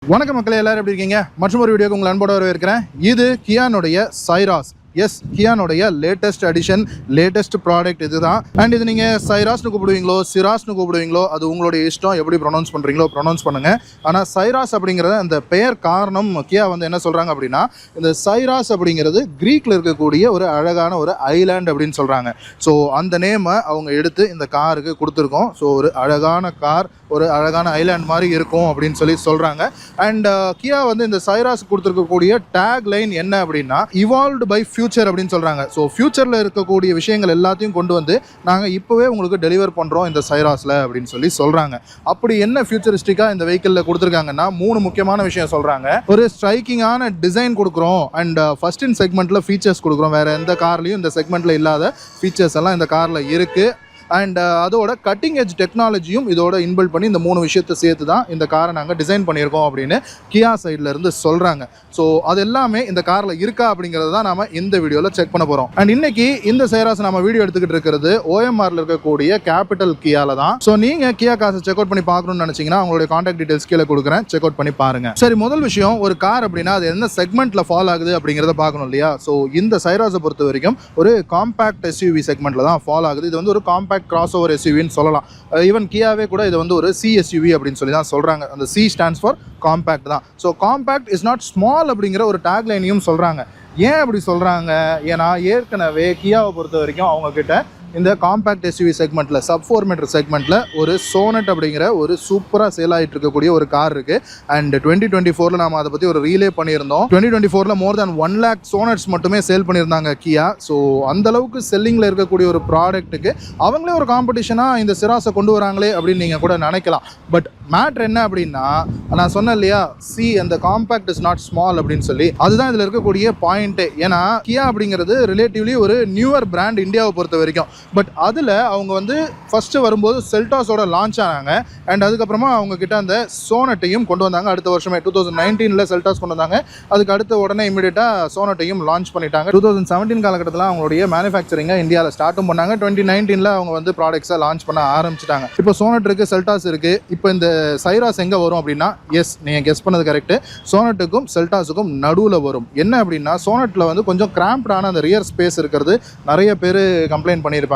வணக்கம் மக்களே, எல்லாரும் எப்படி இருக்கீங்க? மற்றொரு வீடியோக்கு உங்களை அன்போடு வரவேற்கிறேன். இது கியானுடைய சைராஸ். எஸ், கியானுடைய லேட்டஸ்ட் அடிஷன், லேட்டஸ்ட் ப்ராடக்ட் இதுதான். அண்ட் இது நீங்கள் சைராஸ்னு கூப்பிடுவீங்களோ சிராஸ்னு கூப்பிடுவீங்களோ அது உங்களுடைய இஷ்டம். எப்படி ப்ரொனவுன்ஸ் பண்ணுறீங்களோ ப்ரொனவுன்ஸ் பண்ணுங்கள். ஆனால் சைராஸ் அப்படிங்கிறத அந்த பெயர் காரணம் கியா வந்து என்ன சொல்கிறாங்க அப்படின்னா, இந்த சைராஸ் அப்படிங்கிறது க்ரீக்கில் இருக்கக்கூடிய ஒரு அழகான ஒரு ஐலாண்ட் அப்படின்னு சொல்கிறாங்க. ஸோ அந்த நேமை அவங்க எடுத்து இந்த காருக்கு கொடுத்துருக்கோம். ஸோ ஒரு அழகான கார், ஒரு அழகான ஐலாண்ட் மாதிரி இருக்கும் அப்படின்னு சொல்கிறாங்க. அண்ட் கியா வந்து இந்த சைராஸ் கொடுத்துருக்கக்கூடிய டேக் லைன் என்ன அப்படின்னா, இவால்வ்டு பை ஃபியூச்சர் அப்படின்னு சொல்கிறாங்க. ஸோ ஃபியூச்சரில் இருக்கக்கூடிய விஷயங்கள் எல்லாத்தையும் கொண்டு வந்து நாங்கள் இப்போவே உங்களுக்கு டெலிவர் பண்ணுறோம் இந்த சைராஸில் அப்படின்னு சொல்கிறாங்க. அப்படி என்ன ஃபியூச்சரிஸ்டிக்காக இந்த வெஹிக்கிளில் கொடுத்துருக்காங்கன்னா, 3 முக்கியமான விஷயம் சொல்கிறாங்க. ஒரு ஸ்ட்ரைக்கிங்கான டிசைன் கொடுக்குறோம், அண்ட் ஃபர்ஸ்ட் இன் செக்மெண்ட்டில் ஃபீச்சர்ஸ் கொடுக்குறோம். வேறு எந்த கார்லையும் இந்த செக்மெண்ட்டில் இல்லாத ஃபீச்சர்ஸ் எல்லாம் இந்த காரில் இருக்குது. அண்ட் அதோட கட்டிங் எஜ் டெக்னாலஜியும் இதோட இன்பில்ட் பண்ணி இந்த 3 விஷயத்தை சேர்த்து தான் இந்த காரை நாங்கள் டிசைன் பண்ணியிருக்கோம் அப்படின்னு கியா சைட்லேருந்து சொல்கிறாங்க. ஸோ அது எல்லாமே இந்த காரில் இருக்கா அப்படிங்கிறத தான் நம்ம இந்த வீடியோவில் செக் பண்ண போகிறோம். அண்ட் இன்னைக்கு இந்த சைராஸ் நம்ம வீடியோ எடுத்துக்கிட்டு இருக்கிறது OMRல இருக்கக்கூடிய கேபிட்டல் கியால தான். ஸோ நீங்கள் கியா காசை செக் அவுட் பண்ணி பார்க்கணும்னு நினச்சிங்கன்னா உங்களுடைய கான்டாக்ட் டீடைல்ஸ் கீழே கொடுக்குறேன், செக் அவுட் பண்ணி பாருங்கள். சரி, முதல் விஷயம், ஒரு கார் அப்படின்னா அது என்ன செக்மெண்ட்டில் ஃபால் ஆகுது அப்படிங்கிறத பார்க்கணும் இல்லையா? ஸோ இந்த சைராஸை பொறுத்த வரைக்கும் ஒரு காம்பேக்ட் SUV செக்மெண்ட்டில் தான் ஃபால் ஆகுது. இது வந்து ஒரு காம்பேக்ட் கிராஸ் ஓவர் SUVன்னு சொல்லலாம். ஈவன் கியாவே கூட இது வந்து ஒரு CSUV அப்படின்னு சொல்லி தான் சொல்கிறாங்க. அந்த C ஸ்டாண்ட்ஸ் ஃபார் காம்பேக்ட் தான். So compact is not small அப்படிங்கிற ஒரு டேக்லைனையும் சொல்கிறாங்க. ஏன் அப்படி சொல்கிறாங்க? ஏன்னா ஏற்கனவே கியாவை பொறுத்த வரைக்கும் அவங்கக்கிட்ட இந்த காம்பேக்ட் SUV செக்மெண்ட்டில், sub 4 மீட்டர் செக்மெண்ட்டில் ஒரு சோனட் அப்படிங்கிற ஒரு சூப்பராக சேல் ஆகிட்டு இருக்கக்கூடிய ஒரு கார் இருக்குது. அண்ட் 2024 நாம் அதை பற்றி ஒரு ரீலே பண்ணியிருந்தோம். 2024 மோர் தேன் 1 lakh சோனட்ஸ் மட்டுமே சேல் பண்ணியிருந்தாங்க கியா. ஸோ அந்தளவுக்கு செல்லிங்கில் இருக்கக்கூடிய ஒரு ப்ராடக்ட்டுக்கு அவங்களே ஒரு காம்படிஷனாக இந்த சிராஸை கொண்டு வராங்களே அப்படின்னு நீங்கள் கூட நினைக்கலாம். பட் மேட்ரு என்ன அப்படின்னா, நான் சொன்னேன் இல்லையா, அந்த காம்பேக்ட் இஸ் நாட் ஸ்மால் அப்படின்னு சொல்லி, அதுதான் இதில் இருக்கக்கூடிய பாயிண்ட்டு. ஏன்னா கியா அப்படிங்கிறது ரிலேட்டிவ்லி ஒரு நியூவர் பிராண்ட் இந்தியாவை பொறுத்த வரைக்கும். பட் அதில் அவங்க வந்து ஃபஸ்ட்டு வரும்போது செல்டாஸோட லான்ச் ஆனாங்க. அண்ட் அதுக்கப்புறமா அவங்க கிட்ட அந்த சோனட்டையும் கொண்டு வந்தாங்க. அடுத்த வருஷமே 2019 செல்டாஸ் கொண்டு வந்தாங்க. அதுக்கு அடுத்த உடனே இமீடியட்டாக சோனட்டையும் லான்ச் பண்ணிட்டாங்க. 2017 காலகட்டத்தில் அவங்களுடைய மேனுஃபேக்சரிங்கை இந்தியாவில் ஸ்டார்ட்டும் பண்ணாங்க. 2019 அவங்க வந்து ப்ராடக்ட்ஸை லான்ச் பண்ண ஆரம்பிச்சிட்டாங்க. இப்போ சோனட் இருக்குது, செல்டாஸ் இருக்குது. இப்போ இந்த சைராஸ் எங்கே வரும் அப்படின்னா, எஸ், நீங்கள் கெஸ் பண்ணது கரெக்டு, சோனட்டுக்கும் செல்டாஸுக்கும் நடுவில் வரும். என்ன அப்படின்னா, சோனட்டில் வந்து கொஞ்சம் கிராம்ப்டான அந்த ரியர் ஸ்பேஸ் இருக்கிறது நிறைய பேர் கம்ப்ளைண்ட் பண்ணியிருப்பாங்க.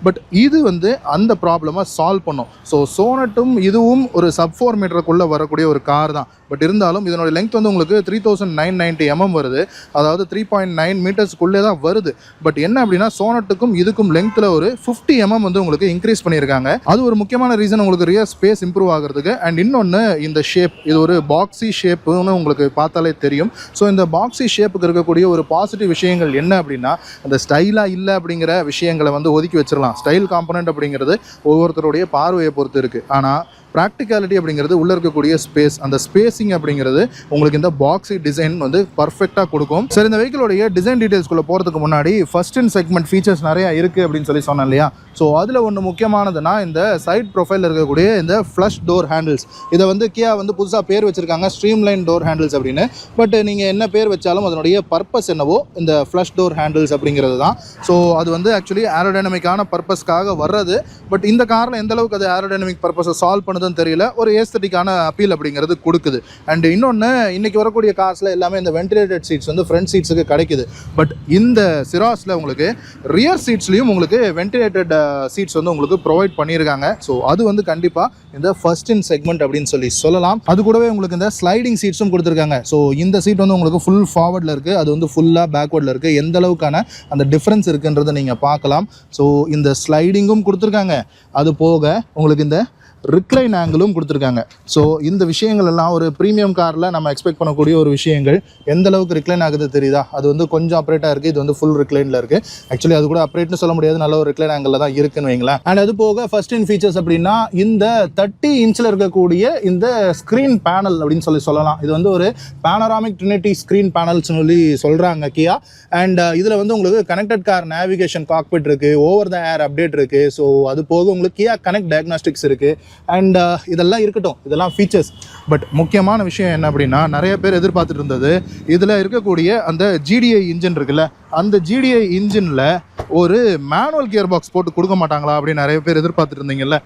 பட் இது வந்து அந்த ப்ராப்ளமை சால்வ் பண்ணும். ஸோ சோனட்டும் இதுவும் ஒரு sub 4 மீட்டருக்குள்ளே வரக்கூடிய ஒரு கார் தான். பட் இருந்தாலும் இதனோட லெங்த் வந்து உங்களுக்கு 3990 mm வருது. அதாவது 3.9 மீட்டர்ஸ்க்குள்ளே தான் வருது. பட் என்ன அப்படின்னா, சோனட்டுக்கும் இதுக்கும் லெங்த்தில் ஒரு 50 mm வந்து உங்களுக்கு இன்க்ரீஸ் பண்ணியிருக்காங்க. அது ஒரு முக்கியமான ரீசன், உங்களுக்கு ரியர் ஸ்பேஸ் இம்ப்ரூவ் ஆகிறதுக்கு. அண்ட் இன்னொன்று, இந்த ஷேப், இது ஒரு பாக்ஸி ஷேப்புன்னு உங்களுக்கு பார்த்தாலே தெரியும். ஸோ இந்த பாக்ஸி ஷேப்புக்கு இருக்கக்கூடிய ஒரு பாசிட்டிவ் விஷயங்கள் என்ன அப்படின்னா, அந்த ஸ்டைலாக இல்லை அப்படிங்கிற விஷயங்களை வந்து ஒதுக்கி வச்சிடலாம். ஸ்டைல் காம்பனண்ட் அப்படிங்கிறது ஒவ்வொருத்தருடைய பார்வையை பொறுத்து இருக்குது. ஆனால் ப்ராக்டிகாலிட்டி அப்படிங்கிறது உள்ளே இருக்கக்கூடிய ஸ்பேஸ், அந்த ஸ்பேசிங் அப்படிங்கிறது உங்களுக்கு இந்த பாக்ஸி டிசைன் வந்து பர்ஃபெக்டாக கொடுக்கும். சரி, இந்த வெஹிக்கிளோடைய டிசைன் டீட்டெயில்ஸ்குள்ளே போகிறதுக்கு முன்னாடி ஃபர்ஸ்ட் இன் செக்மெண்ட் ஃபீச்சர்ஸ் நிறையா இருக்குது அப்படின்னு சொன்னேன் இல்லையா? ஸோ அதில் ஒன்று முக்கியமானதுன்னா, இந்த சைட் ப்ரொஃபைல் இருக்கக்கூடிய இந்த ஃப்ளஷ் டோர் ஹேண்டில்ஸ். இதை வந்து கியா வந்து புதுசாக பேர் வச்சுருக்காங்க, ஸ்ட்ரீம்லைன் டோர் ஹேண்டில்ஸ் அப்படின்னு. பட் நீங்கள் என்ன பேர் வச்சாலும் அதனுடைய பர்பஸ் என்னவோ இந்த ஃப்ளஷ் டோர் ஹேண்டில்ஸ் அப்படிங்கிறது தான். ஸோ அது வந்து ஆக்சுவலி ஏரோடைனமிக்கான பர்பஸ்க்காக வர்றது. பட் இந்த காரில் எந்த அளவுக்கு அது ஏரோடைனமிக் பர்பஸை சால்வ் பண்ணுது தெரியல, ஒரு ஏஸ்தட்டிக்கான அப்பீல் அப்படிங்கிறது கொடுக்குது. அண்ட் இன்னொன்று, இன்னைக்கு வரக்கூடிய கார்ஸில் எல்லாமே இந்த வென்டிலேட்டட் சீட்ஸ் வந்து ஃப்ரண்ட் சீட்ஸுக்கு கிடைக்குது. பட் இந்த சிராஸில் உங்களுக்கு ரியர் சீட்ஸ்லையும் உங்களுக்கு வென்டிலேட்டட் சீட்ஸ் வந்து உங்களுக்கு ப்ரொவைட் பண்ணியிருக்காங்க. ஸோ அது வந்து கண்டிப்பாக இந்த ஃபர்ஸ்ட் இன் செக்மெண்ட் அப்படின்னு சொல்லலாம். அது கூடவே உங்களுக்கு இந்த ஸ்லைடிங் சீட்ஸும் கொடுத்துருக்காங்க. ஸோ இந்த சீட் வந்து உங்களுக்கு ஃபுல் ஃபார்வர்டில் இருக்குது, அது வந்து ஃபுல்லாக பேக்வர்டில் இருக்குது. எந்த அளவுக்கான அந்த டிஃப்ரென்ஸ் இருக்குன்றதை நீங்கள் பார்க்கலாம். ஸோ இந்த ஸ்லைடிங்கும் கொடுத்துருக்காங்க, அது போக உங்களுக்கு இந்த ரிக்ளைன் ஆங்கிளும் கொடுத்துருக்காங்க. ஸோ இந்த விஷயங்கள் எல்லாம் ஒரு ப்ரீமியம் காரில் நம்ம எக்ஸ்பெக்ட் பண்ணக்கூடிய ஒரு விஷயங்கள். எந்த அளவுக்கு ரிக்ளைன் ஆகுது தெரியுதா? அது வந்து கொஞ்சம் அப்ரேட்டாக இருக்குது, இது வந்து ஃபுல் ரிக்ளைனில் இருக்குது. ஆக்சுவலி அது கூட அப்ரேட்னு சொல்ல முடியாது, நல்ல ஒரு ரிக்ளைன் ஆங்கிளில் தான் இருக்குன்னு வைங்களேன். அண்ட் அது போக ஃபர்ஸ்ட் இன் ஃபீச்சர்ஸ் அப்படின்னா, இந்த 30 இன்ச்சில் இருக்கக்கூடிய இந்த ஸ்க்ரீன் பேனல் அப்படின்னு சொல்லலாம். இது வந்து ஒரு பேனராமிக் ட்ரினிட்டி ஸ்க்ரீன் பேனல்ஸ் சொல்லி சொல்கிறாங்க கியா. அண்ட் இதில் வந்து உங்களுக்கு கனெக்டட் கார் நேவிகேஷன் காக்பிட் இருக்குது, ஓவர் த ஏர் அப்டேட் இருக்குது. ஸோ அது போக உங்களுக்கு கியா கனெக்ட் டயக்னாஸ்டிக்ஸ் இருக்குது. அண்ட் இதெல்லாம் இருக்கட்டும், இதெல்லாம் ஃபீச்சர்ஸ். பட் முக்கியமான விஷயம் என்ன அப்படின்னா, நிறைய பேர் எதிர்பார்த்துட்டு இருந்தது, இதில் இருக்கக்கூடிய அந்த GDI இன்ஜின் இருக்குல்ல, அந்த GDI இன்ஜினில் ஒரு மேனுவல் கியர் பாக்ஸ் போட்டு கொடுக்க மாட்டாங்களா அப்படின்னு நிறைய பேர் எதிர்பார்த்துட்டு இருந்தீங்கல்ல,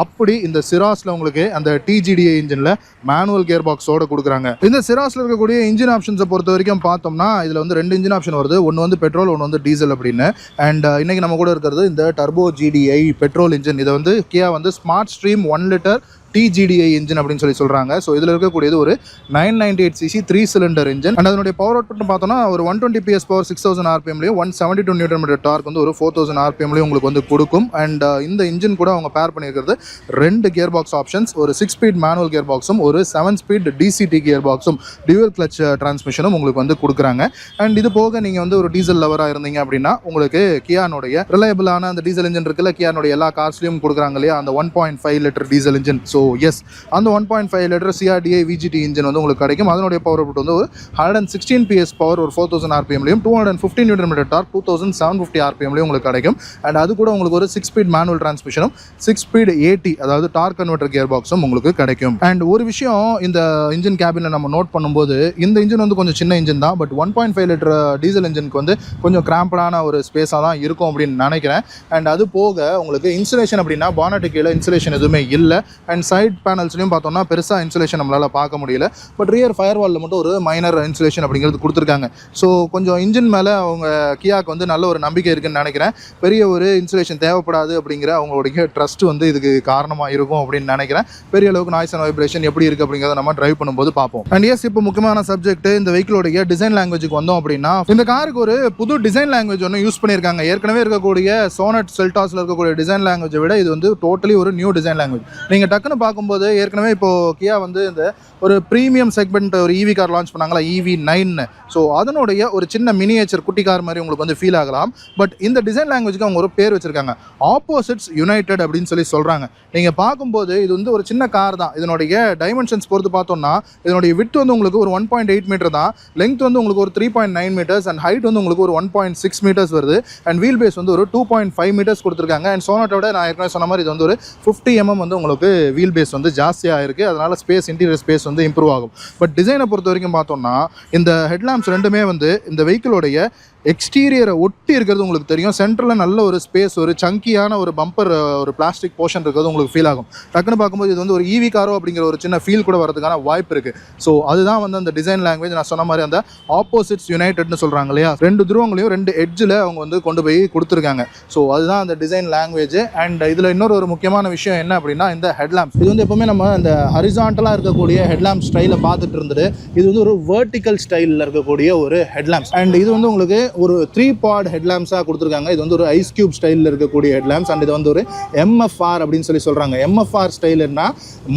அப்படி இந்த சிராஸில் உங்களுக்கு அந்த TGDI இன்ஜினில் மேனுவல் கியர் பாக்ஸோட கொடுக்குறாங்க. இந்த சிராஸில் இருக்கக்கூடிய இன்ஜின் ஆப்ஷன்ஸை பொறுத்த வரைக்கும் பார்த்தோம்னா இதில் வந்து 2 இன்ஜின் ஆப்ஷன் வருது. ஒன்று வந்து பெட்ரோல், ஒன்று வந்து டீசல் அப்படின்னு. அண்ட் இன்னைக்கு நம்ம கூட இருக்கிறது இந்த டர்போ GDI பெட்ரோல் இன்ஜின். இதை வந்து கியா வந்து smart stream 1 litre TGDI engine அப்படின்னு சொல்கிறாங்க. ஸோ இதில் இருக்கக்கூடியது ஒரு 998cc 3 சிலிண்டர் இன்ஜின். அண்ட் அதனுடைய பவர் அவுட்புட் பார்த்தோம்னா ஒரு 120 PS பவர் 6000 RPMலையும் 172 Nm டார்க் வந்து ஒரு 4000 RPMலையும் உங்களுக்கு வந்து கொடுக்கும். அண்ட் இந்த இன்ஜின் கூட அவங்க பேர் பண்ணியிருக்கிறது 2 கியர் பாக்ஸ் ஆப்ஷன்ஸ், ஒரு 6 ஸ்பீட் மேனுவல் கியர் பாக்ஸும் ஒரு 7 ஸ்பீட் DCT கியர் பாக்ஸும் டியூவல் கிளச் டிரான்ஸ்மிஷனும் உங்களுக்கு வந்து கொடுக்குறாங்க. அண்ட் இது போக நீங்கள் வந்து ஒரு டீசல் லவராக இருந்தீங்க அப்படின்னா உங்களுக்கு கியானுடைய ரிலையபிளான அந்த டீசல் இன்ஜின் இருக்குல்ல, கியானுடைய எல்லா கார்ஸ்லையும் கொடுக்குறாங்க இல்லையா, அந்த 1.5 litre diesel engine. So yes, அந்த 1.5 லிட்டர் CRDI VGT இன்ஜின் வந்து உங்களுக்கு கிடைக்கும். அதனுடைய பவர் அவுட் வந்து ஒரு 116 PS பவர் ஒரு 4000 RPMலையும் 250 Nm டார்க் 2750 RPMலையும் உங்களுக்கு கிடைக்கும். அண்ட் அது கூட உங்களுக்கு ஒரு 6 ஸ்பீட் மேனுவல் டிரான்ஸ்மிஷனும் 6 ஸ்பீட் AT அதாவது டார்க் கன்வெர்ட்டர் கியர் பாக்ஸும் உங்களுக்கு கிடைக்கும். அண்ட் ஒரு விஷயம் இந்த இன்ஜின் கேபினில் நம்ம நோட் பண்ணும்போது இந்த இன்ஜின் வந்து கொஞ்சம் சின்ன இன்ஜின் தான், பட் 1.5 லிட்டர் டீசல் இன்ஜினுக்கு வந்து கொஞ்சம் கிராம்படான ஒரு ஸ்பேஸாக தான் இருக்கும் அப்படின்னு நினைக்கிறேன். அண்ட் அது போக உங்களுக்கு இன்சுலேஷன் அப்படின்னா பானட்டு கீழே இன்சுலேஷன் எதுவுமே இல்லை. அண்ட் சைட் பேனல்ஸ்லையும் பார்த்தோம்னா பெருசாக இன்சுலேஷன் நம்மளால் பார்க்க முடியல. பட் ரியர் ஃபயர் வாலில் மட்டும் ஒரு மைனர் இன்சுலேஷன் அப்படிங்கிறது கொடுத்துருக்காங்க. ஸோ கொஞ்சம் இன்ஜின் மேலே அவங்க கியாக்கு வந்து நல்ல ஒரு நம்பிக்கை இருக்குன்னு நினைக்கிறேன். பெரிய ஒரு இன்சுலேஷன் தேவைப்படாது அப்படிங்கிற அவங்களுடைய ட்ரஸ்ட் வந்து இதுக்கு காரணமாக இருக்கும் அப்படின்னு நினைக்கிறேன். பெரிய அளவுக்கு நாய்ஸ் அண்ட் வைப்ரேஷன் எப்படி இருக்குது அப்படிங்கிறத நம்ம டிரைவ் பண்ணும்போது பார்ப்போம். அண்ட் எஸ், இப்போ முக்கியமான சப்ஜெக்ட் இந்த வெஹிக்கிளோடைய டிசைன் லாங்குவேஜுக்கு வந்தோம் அப்படின்னா இந்த காருக்கு ஒரு புது டிசைன் லாங்குவேஜ் ஒன்று யூஸ் பண்ணியிருக்காங்க. ஏற்கனவே இருக்கக்கூடிய சோனட் செல்டாஸில் இருக்கக்கூடிய டிசைன் லாங்குவேஜை விட இது வந்து டோட்டலி ஒரு நியூ டிசைன் லாங்குவேஜ். நீங்கள் டக்குன்னு பார்க்கும்போது ஏற்கனவே இப்போ கியா வந்து இந்த ஒரு ப்ரீமியம் செக்மெண்ட் ஒரு EV கார் லான்ச் பண்ணாங்களா, EV9. ஸோ அதனுடைய ஒரு சின்ன மினியேச்சர் குட்டி கார் மாதிரி உங்களுக்கு வந்து ஃபீல் ஆகலாம். பட் இந்த டிசைன் லாங்குவேஜுக்கு அவங்க ஒரு பேர் வச்சிருக்காங்க, ஆப்போசிட்ஸ் யுனைடெட் அப்படின்னு சொல்கிறாங்க. நீங்கள் பார்க்கும்போது இது வந்து ஒரு சின்ன கார் தான். இதனுடைய டைமென்ஷன்ஸ் பொறுத்து பார்த்தோம்னா இதனுடைய விட்த் வந்து உங்களுக்கு ஒரு 1.8 மீட்டர் தான், லெங்த் வந்து உங்களுக்கு ஒரு 3.9 மீட்டர்ஸ் அண்ட் ஹைட் வந்து உங்களுக்கு ஒரு 1.6 மீட்டர்ஸ் வருது. அண்ட் வீல் பேஸ் வந்து ஒரு 2.5 மீட்டர்ஸ் கொடுத்துருக்காங்க. அண்ட் சோனட்டோட நான் ஏற்கனவே சொன்ன மாதிரி இது வந்து ஒரு 50 mm வந்து உங்களுக்கு வீல் பேஸ் வந்து ஜாஸ்தியாக இருக்குது. அதனால் ஸ்பேஸ், இன்டீரியர் ஸ்பேஸ் வந்து இம்ப்ரூவ் ஆகும். பட் டிசைனை பொறுத்த வரைக்கும் பார்த்தோம்னா இந்த ஹெட்லாம்ப்ஸ் ரெண்டுமே வந்து இந்த வெஹிக்கிளோடைய எக்ஸ்டீரியரை ஒட்டி இருக்கிறது உங்களுக்கு தெரியும். சென்டரில் நல்ல ஒரு ஸ்பேஸ், ஒரு சங்கியான ஒரு பம்பர், ஒரு பிளாஸ்டிக் போர்ஷன் இருக்கிறது உங்களுக்கு ஃபீல் ஆகும். டக்குன்னு பார்க்கும்போது இது வந்து ஒரு EV காரோ அப்படிங்கிற ஒரு சின்ன ஃபீல் கூட வரதுக்கான வாய்ப்பு இருக்குது. ஸோ அதுதான் வந்து அந்த டிசைன் லாங்குவேஜ். நான் சொன்ன மாதிரி அந்த ஆப்போசிட்ஸ் யுனைடெட்னு சொல்கிறாங்க இல்லையா, 2 துருவங்களையும் 2 எட்ஜில் அவங்க வந்து கொண்டு போய் கொடுத்துருக்காங்க. ஸோ அதுதான் அந்த டிசைன் லாங்குவேஜ். அண்ட் இதில் இன்னொரு ஒரு முக்கியமான விஷயம் என்ன அப்படின்னா இந்த ஹெட்லாம்ப்ஸ். இது வந்து எப்பவுமே நம்ம இந்த ஹரிசாண்டலாக இருக்கக்கூடிய ஹெட்லாம்ப் ஸ்டைலை பார்த்துட்டு இருந்துட்டு இது வந்து ஒரு வெர்டிக்கல் ஸ்டைலில் இருக்கக்கூடிய ஒரு ஹெட்லாம்ப்ஸ். அண்ட் இது வந்து உங்களுக்கு ஒரு 3 பாட் ஹெட்லாம்ப்ஸாக கொடுத்துருக்காங்க. இது வந்து ஒரு ஐஸ் கியூப் ஸ்டைலில் இருக்கக்கூடிய ஹெட்லாம்ப்ஸ். அண்ட் இது வந்து ஒரு MFR அப்படின்னு சொல்கிறாங்க. MFR ஸ்டைல்னா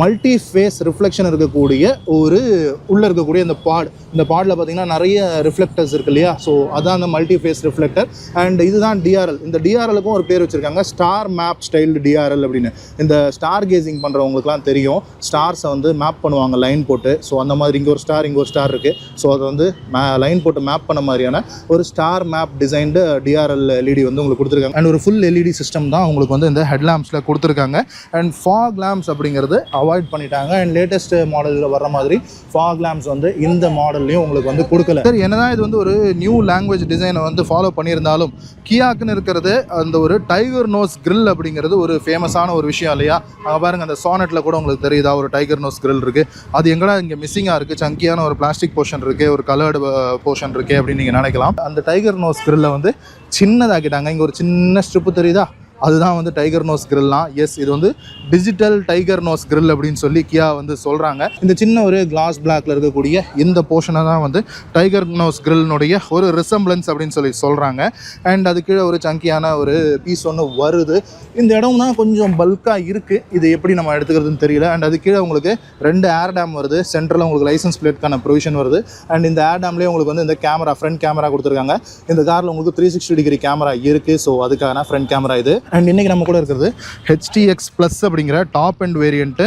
மல்டி ஃபேஸ் ரிஃப்ளெக்ஷன் இருக்கக்கூடிய ஒரு உள்ளே இருக்கக்கூடிய இந்த பாடில் பார்த்தீங்கன்னா நிறைய ரிஃப்ளெக்டர்ஸ் இருக்கு இல்லையா. ஸோ அதான் அந்த மல்டி ஃபேஸ் ரிஃப்ளெக்டர். அண்ட் இதுதான் DRL. இந்த DRLக்கும் ஒரு பேர் வச்சுருக்காங்க, ஸ்டார் மேப் ஸ்டைல் DRL அப்படின்னு. இந்த ஸ்டார் கேசிங் பண்ணுறவங்களுக்குலாம் தெரியும், ஸ்டார்ஸை வந்து மேப் பண்ணுவாங்க லைன் போட்டு. ஸோ அந்த மாதிரி இங்கே ஒரு ஸ்டார் இருக்குது. ஸோ அதை வந்து லைன் போட்டு மேப் பண்ண மாதிரியான ஒரு star map designed DRL LED வந்து உங்களுக்கு கொடுத்துருக்காங்க. அண்ட் ஒரு ஃபுல் LED சிஸ்டம் தான் உங்களுக்கு வந்து இந்த ஹெட்லாம்ப்ஸில் கொடுத்துருக்காங்க. அண்ட் ஃபாக் லேம்ப்ஸ் அப்படிங்கிறது அவாய்ட் பண்ணிட்டாங்க. அண்ட் லேட்டஸ்ட் மாடலில் வர மாதிரி ஃபாக் லேம்ப்ஸ் வந்து இந்த மாடல்லையும் உங்களுக்கு வந்து கொடுக்கல. சரி, என்னதான் இது வந்து ஒரு நியூ லாங்குவேஜ் டிசைனை வந்து ஃபாலோ பண்ணியிருந்தாலும் கியாக்குன்னு இருக்கிறது அந்த ஒரு டைகர் நோஸ் கிரில் அப்படிங்கிறது ஒரு ஃபேமஸான ஒரு விஷயம் இல்லையா. பாருங்கள், அந்த சோனட்டில் கூட உங்களுக்கு தெரியுதா ஒரு டைகர் நோஸ் கிரில் இருக்குது. அது எங்கடா இங்கே மிஸ்ஸிங்காக இருக்குது, சங்கியான ஒரு பிளாஸ்டிக் போர்ஷன் இருக்குது, ஒரு கலர்டு போர்ஷன் இருக்குது அப்படின்னு நீங்கள் நினைக்கலாம். அந்த டைகர் நோஸ் கிரில்லை வந்து சின்னதாக்கிட்டாங்க. இங்கே ஒரு சின்ன ஸ்ட்ரிப்பு தெரியுதா, அதுதான் வந்து டைகர் நோஸ் கிரில்லாம். எஸ், இது வந்து டிஜிட்டல் டைகர் நோஸ் கிரில் அப்படின்னு சொல்லி கியா வந்து சொல்கிறாங்க. இந்த சின்ன ஒரு கிளாஸ் பிளாக்ல இருக்கக்கூடிய இந்த போர்ஷனை தான் வந்து டைகர் நோஸ் கிரில்னுடைய ஒரு ரிசம்பிளன்ஸ் அப்படின்னு சொல்லி சொல்கிறாங்க. அண்ட் அது கீழே ஒரு சங்கியான ஒரு பீஸ் ஒன்று வருது. இந்த இடம் தான் கொஞ்சம் பல்காக இருக்குது, இது எப்படி நம்ம எடுத்துக்கிறதுன்னு தெரியல. அண்ட் அது கீழே உங்களுக்கு 2 ஏர் டேம் வருது. சென்டரில் உங்களுக்கு லைசன்ஸ் பிளேட்கான ப்ரொவிஷன் வருது. அண்ட் இந்த ஏர் டேம்லேயே உங்களுக்கு வந்து இந்த கேமரா, ஃப்ரண்ட் கேமரா கொடுத்துருக்காங்க. இந்த காரில் உங்களுக்கு 360 டிகிரி கேமரா இருக்குது. ஸோ அதுக்கான ஃப்ரண்ட் கேமரா இது. அண்ட் இன்றைக்கி நம்ம கூட இருக்கிறது HTX Plus அப்படிங்கிற டாப் அண்ட் வேரியண்ட்டு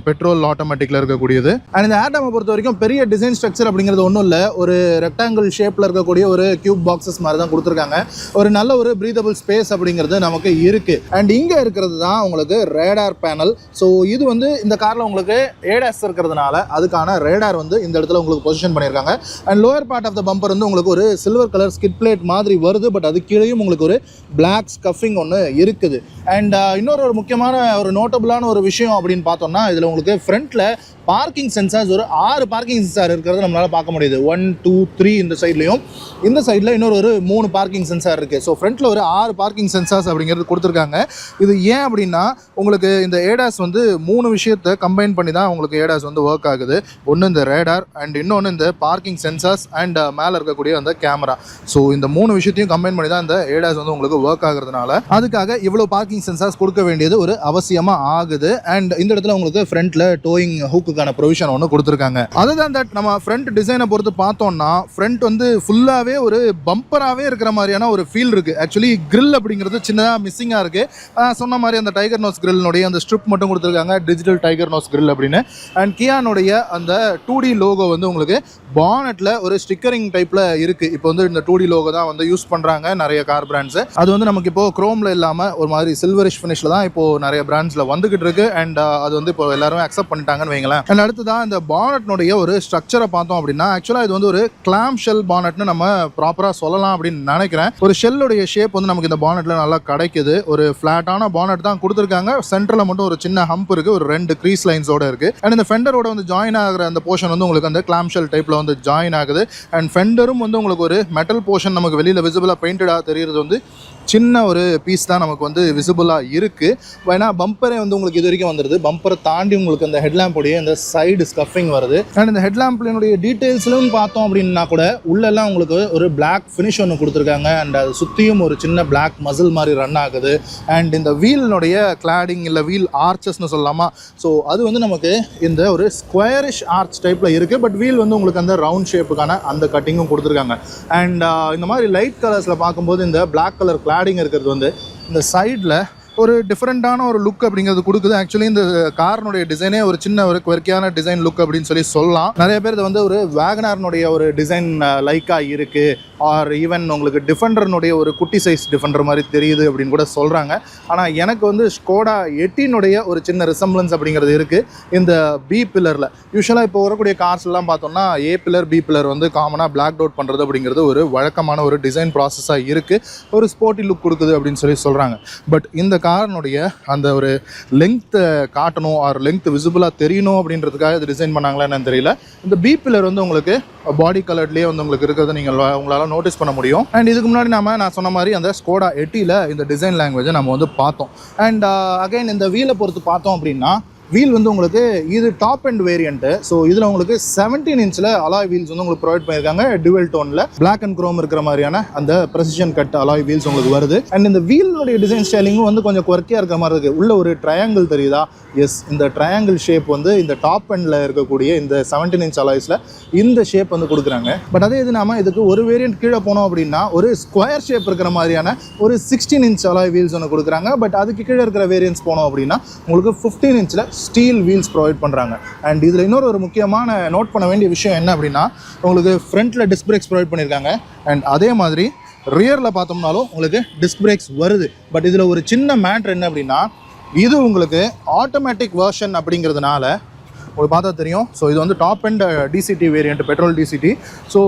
பெட்ரோல் ஆட்டோமேட்டிக்கில் இருக்கக்கூடியது. அண்ட் இந்த ஏர்டாமை பொறுத்த வரைக்கும் பெரிய டிசைன் ஸ்ட்ரக்சர் அப்படிங்கிறது ஒன்றும் இல்லை, ஒரு ரெக்டாங்கிள் ஷேப்பில் இருக்கக்கூடிய ஒரு கியூப் பாக்ஸஸ் மாதிரி தான் கொடுத்துருக்காங்க. ஒரு நல்ல ஒரு ப்ரீதபிள் ஸ்பேஸ் அப்படிங்கிறது நமக்கு இருக்குது. அண்ட் இங்கே இருக்கிறது தான் உங்களுக்கு ரேடார் பேனல். ஸோ இது வந்து இந்த காரில் உங்களுக்கு ADAS இருக்கிறதுனால அதுக்கான ரேடார் வந்து இந்த இடத்துல உங்களுக்கு பொசிஷன் பண்ணியிருக்காங்க. And lower part of the bumper வந்து உங்களுக்கு ஒரு சில்வர் கலர் ஸ்கிட் பிளேட் மாதிரி வருது. பட் அது கீழேயும் உங்களுக்கு ஒரு பிளாக் ஸ்கஃபிங் ஒன்று இருக்குது. அண்ட் இன்னொரு ஒரு முக்கியமான ஒரு நோட்டபுளான ஒரு விஷயம் அப்படின்னு பார்த்தோம்னா, இதில் உங்களுக்கு ஃப்ரண்ட்டில் பார்க்கிங் சென்சார்ஸ் ஒரு 6 பார்க்கிங் சென்சார் இருக்கிறது நம்மளால் பார்க்க முடியுது. 1, 2, 3 இந்த சைட்லையும், இந்த சைடில் இன்னொரு 3 பார்க்கிங் சென்சார் இருக்குது. ஸோ ஃப்ரண்ட்டில் ஒரு 6 பார்க்கிங் சென்சார்ஸ் அப்படிங்கிறது கொடுத்துருக்காங்க. இது ஏன் அப்படின்னா உங்களுக்கு இந்த ADAS வந்து 3 விஷயத்தை கம்பைன் பண்ணி தான் உங்களுக்கு ADAS வந்து ஒர்க் ஆகுது. ஒன்று இந்த ரேடார், அண்ட் இன்னொன்று இந்த பார்க்கிங் சென்சார்ஸ், அண்ட் மேலே இருக்கக்கூடிய அந்த கேமரா. ஸோ இந்த 3 விஷயத்தையும் கம்பைன் பண்ணி தான் இந்த ADAS வந்து உங்களுக்கு ஒர்க் ஆகுறதுனால அதுக்காக இவ்வளோ பார்க்கிங் சென்சார்ஸ் கொடுக்க வேண்டியது ஒரு அவசியமாக ஆகுது. அண்ட் இந்த இடத்துல உங்களுக்கு ஃப்ரண்ட்டில் டோயிங் ஹூக்கு ப்ரொவிஷன் ஒன்று கொடுத்துருக்காங்க. அதுதான் தட் நம்ம ஃப்ரண்ட் டிசைனை பொறுத்து பார்த்தோம்னா ஃப்ரண்ட் வந்து ஃபுல்லாகவே ஒரு பம்பராகவே இருக்கிற மாதிரியான ஒரு ஃபீல் இருக்குது. ஆக்சுவலி கிரில் அப்படிங்கிறது சின்னதாக மிஸ்ஸிங்காக இருக்குது. சொன்ன மாதிரி அந்த டைகர் நோஸ் கிரில்னுடைய அந்த ஸ்ட்ரிப் மட்டும் கொடுத்துருக்காங்க, டிஜிட்டல் டைகர் நோஸ் கிரில் அப்படின்னு. அண்ட் கியானுடைய அந்த 2D லோகோ வந்து உங்களுக்கு பானட்டில் ஒரு ஸ்டிக்கரிங் டைப்பில் இருக்குது. இப்போ வந்து இந்த 2D லோகோ தான் வந்து யூஸ் பண்ணுறாங்க நிறைய கார் பிராண்ட்ஸு. அது வந்து நமக்கு இப்போது க்ரோமில் இல்லாமல் ஒரு மாதிரி சில்வரிஷ் ஃபினிஷில் தான் இப்போது நிறைய பிராண்ட்ஸில் வந்துக்கிட்டு இருக்குது. அண்ட் அது வந்து இப்போ எல்லாருமே அக்செப்ட் பண்ணிட்டாங்கன்னு வைங்களேன். அண்ட் அடுத்ததான் இந்த பானட்னுடைய ஒரு ஸ்ட்ரக்சரை பார்த்தோம் அப்படின்னா, ஆக்சுவலாக இது வந்து ஒரு கிளாம் ஷெல் பானட்னு நம்ம ப்ராப்பராக சொல்லலாம் அப்படின்னு நினைக்கிறேன். ஒரு ஷெல்லுடைய ஷேப் வந்து நமக்கு இந்த பானட்டில் நல்லா கிடைக்குது. ஒரு ஃப்ளாட்டான பானட் தான் கொடுத்துருக்காங்க. சென்டரில் மட்டும் ஒரு சின்ன ஹம்ப் இருக்குது, ஒரு 2 க்ரீஸ் லைன்ஸோட இருக்குது. அண்ட் இந்த ஃபெண்டரோட வந்து ஜாயின் ஆகிற அந்த போர்ஷன் வந்து உங்களுக்கு அந்த கிளாம் ஷெல் டைப்பில் வந்து ஜாயின் ஆகுது. அண்ட் ஃபெண்டரும் வந்து உங்களுக்கு ஒரு மெட்டல் போர்ஷன் நமக்கு வெளியில் விசிபிளாக பெயிண்டடாக தெரிகிறது வந்து சின்ன ஒரு பீஸ் தான் நமக்கு வந்து விசிபிளாக இருக்குது. ஏன்னா பம்பரே வந்து உங்களுக்கு இது வரைக்கும் வந்துடுது. பம்பரை தாண்டி உங்களுக்கு அந்த ஹெட்லாம்போடைய இந்த சைடு ஸ்கஃபிங் வருது. அண்ட் இந்த ஹெட்லாம்பினுடைய டீட்டெயில்ஸ்லும் பார்த்தோம் அப்படின்னா கூட உள்ளெல்லாம் உங்களுக்கு ஒரு பிளாக் ஃபினிஷ் ஒன்று கொடுத்துருக்காங்க. அண்ட் அது சுற்றியும் ஒரு சின்ன பிளாக் மசில் மாதிரி ரன் ஆகுது. அண்ட் இந்த வீலினுடைய கிளாடிங் இல்லை வீல் ஆர்ச்சஸ்ன்னு சொல்லலாமா, ஸோ அது வந்து நமக்கு இந்த ஒரு ஸ்கொயரிஷ் ஆர்ச் டைப்பில் இருக்குது. பட் வீல் வந்து உங்களுக்கு அந்த ரவுண்ட் ஷேப்புக்கான அந்த கட்டிங்கும் கொடுத்துருக்காங்க. அண்ட் இந்த மாதிரி லைட் கலர்ஸில் பார்க்கும்போது இந்த பிளாக் கலர் கிளாடிங் இருக்கிறது வந்து இந்த சைடில் ஒரு டிஃப்ரெண்ட்டான ஒரு லுக் அப்படிங்கிறது கொடுக்குது. ஆக்சுவலி இந்த காரினுடைய டிசைனே ஒரு சின்ன ஒரு குவர்க்கியான டிசைன் லுக் அப்படின்னு சொல்லலாம். நிறைய பேர் இது வந்து ஒரு வேகனார்னுடைய ஒரு டிசைன் லைக்காக இருக்குது, ஆர் ஈவன் உங்களுக்கு டிஃபெண்டர்னுடைய ஒரு குட்டி சைஸ் டிஃபெண்டர் மாதிரி தெரியுது அப்படின்னு கூட சொல்கிறாங்க. ஆனால் எனக்கு வந்து ஸ்கோடா எட்டினுடைய ஒரு சின்ன ரிசம்பிளன்ஸ் அப்படிங்கிறது இருக்குது இந்த பி பில்லரில். யூஸ்வலாக இப்போ வரக்கூடிய கார்ஸ்லாம் பார்த்தோம்னா A பில்லர் B பில்லர் வந்து காமனாக பிளாக் அவுட் பண்ணுறது அப்படிங்கிறது ஒரு வழக்கமான ஒரு டிசைன் ப்ராசஸாக இருக்குது. ஒரு ஸ்போர்ட்டி லுக் கொடுக்குது அப்படின்னு சொல்கிறாங்க. பட் இந்த காரினுடைய அந்த ஒரு லெங்க்த்தை காட்டணும், ஆர் லெங்க்த் விசிபிளாக தெரியணும் அப்படின்றதுக்காக இது டிசைன் பண்ணாங்களா என்னன்னு தெரியல. இந்த பி பில்லர் வந்து உங்களுக்கு பாடி கலர்லேயே வந்து உங்களுக்கு இருக்கிறத நீங்கள் உங்களால் நோட்டீஸ் பண்ண முடியும். அண்ட் இதுக்கு முன்னாடி நான் சொன்ன மாதிரி அந்த ஸ்கோடா எட்டியில் இந்த டிசைன் லாங்குவேஜை நம்ம வந்து பார்த்தோம். அண்ட் அகைன் இந்த வீலை பொறுத்து பார்த்தோம் அப்படின்னா வீல் வந்து உங்களுக்கு இது டாப் அண்ட் வேரியண்ட்டு. ஸோ இதில் உங்களுக்கு 17 இன்ச்சில் அலாய் வீல்ஸ் வந்து உங்களுக்கு ப்ரொவைட் பண்ணியிருக்காங்க. டுவெல் டோனில் பிளாக் அண்ட் குரோம் இருக்கிற மாதிரியான அந்த ப்ரெசிஷன் கட் அலாய் வீல்ஸ் உங்களுக்கு வருது. அண்ட் இந்த வீலுடைய டிசைன் ஸ்டைலிங்கும் வந்து கொஞ்சம் குவர்க்கியாக இருக்கிற மாதிரி இருக்குது. உள்ள ஒரு ட்ரையாங்கிள் தெரியுதா? எஸ், இந்த ட்ரையாங்கிள் ஷேப் வந்து இந்த டாப் அண்டில் இருக்கக்கூடிய இந்த 17 இன்ச் அலாய்ஸில் இந்த ஷேப் வந்து கொடுக்குறாங்க. பட் அதே இது நாம இதுக்கு ஒரு வேரியண்ட் கீழே போனோம் அப்படின்னா ஒரு ஸ்கொயர் ஷேப் இருக்கிற மாதிரியான ஒரு 16 இன்ச் அலாய் வீல்ஸ் ஒன்று கொடுக்குறாங்க. பட் அதுக்கு கீழே இருக்கிற வேரியன்ஸ் போனோம் அப்படின்னா உங்களுக்கு 15 இன்ச்சில் ஸ்டீல் வீல்ஸ் ப்ரொவைட் பண்ணுறாங்க. அண்ட் இதில் இன்னொரு முக்கியமான நோட் பண்ண வேண்டிய விஷயம் என்ன அப்படின்னா, உங்களுக்கு ஃப்ரண்ட்டில் டிஸ்க் பிரேக்ஸ் ப்ரொவைட் பண்ணியிருக்காங்க. அண்ட் அதே மாதிரி ரியரில் பார்த்தோம்னாலும் உங்களுக்கு டிஸ்க் பிரேக்ஸ் வருது. பட் இதில் ஒரு சின்ன மேட்ரு என்ன அப்படின்னா, இது உங்களுக்கு ஆட்டோமேட்டிக் வெர்ஷன் அப்படிங்கிறதுனால உங்களுக்கு பார்த்தா தெரியும். ஸோ இது வந்து top and DCT variant, petrol DCT. So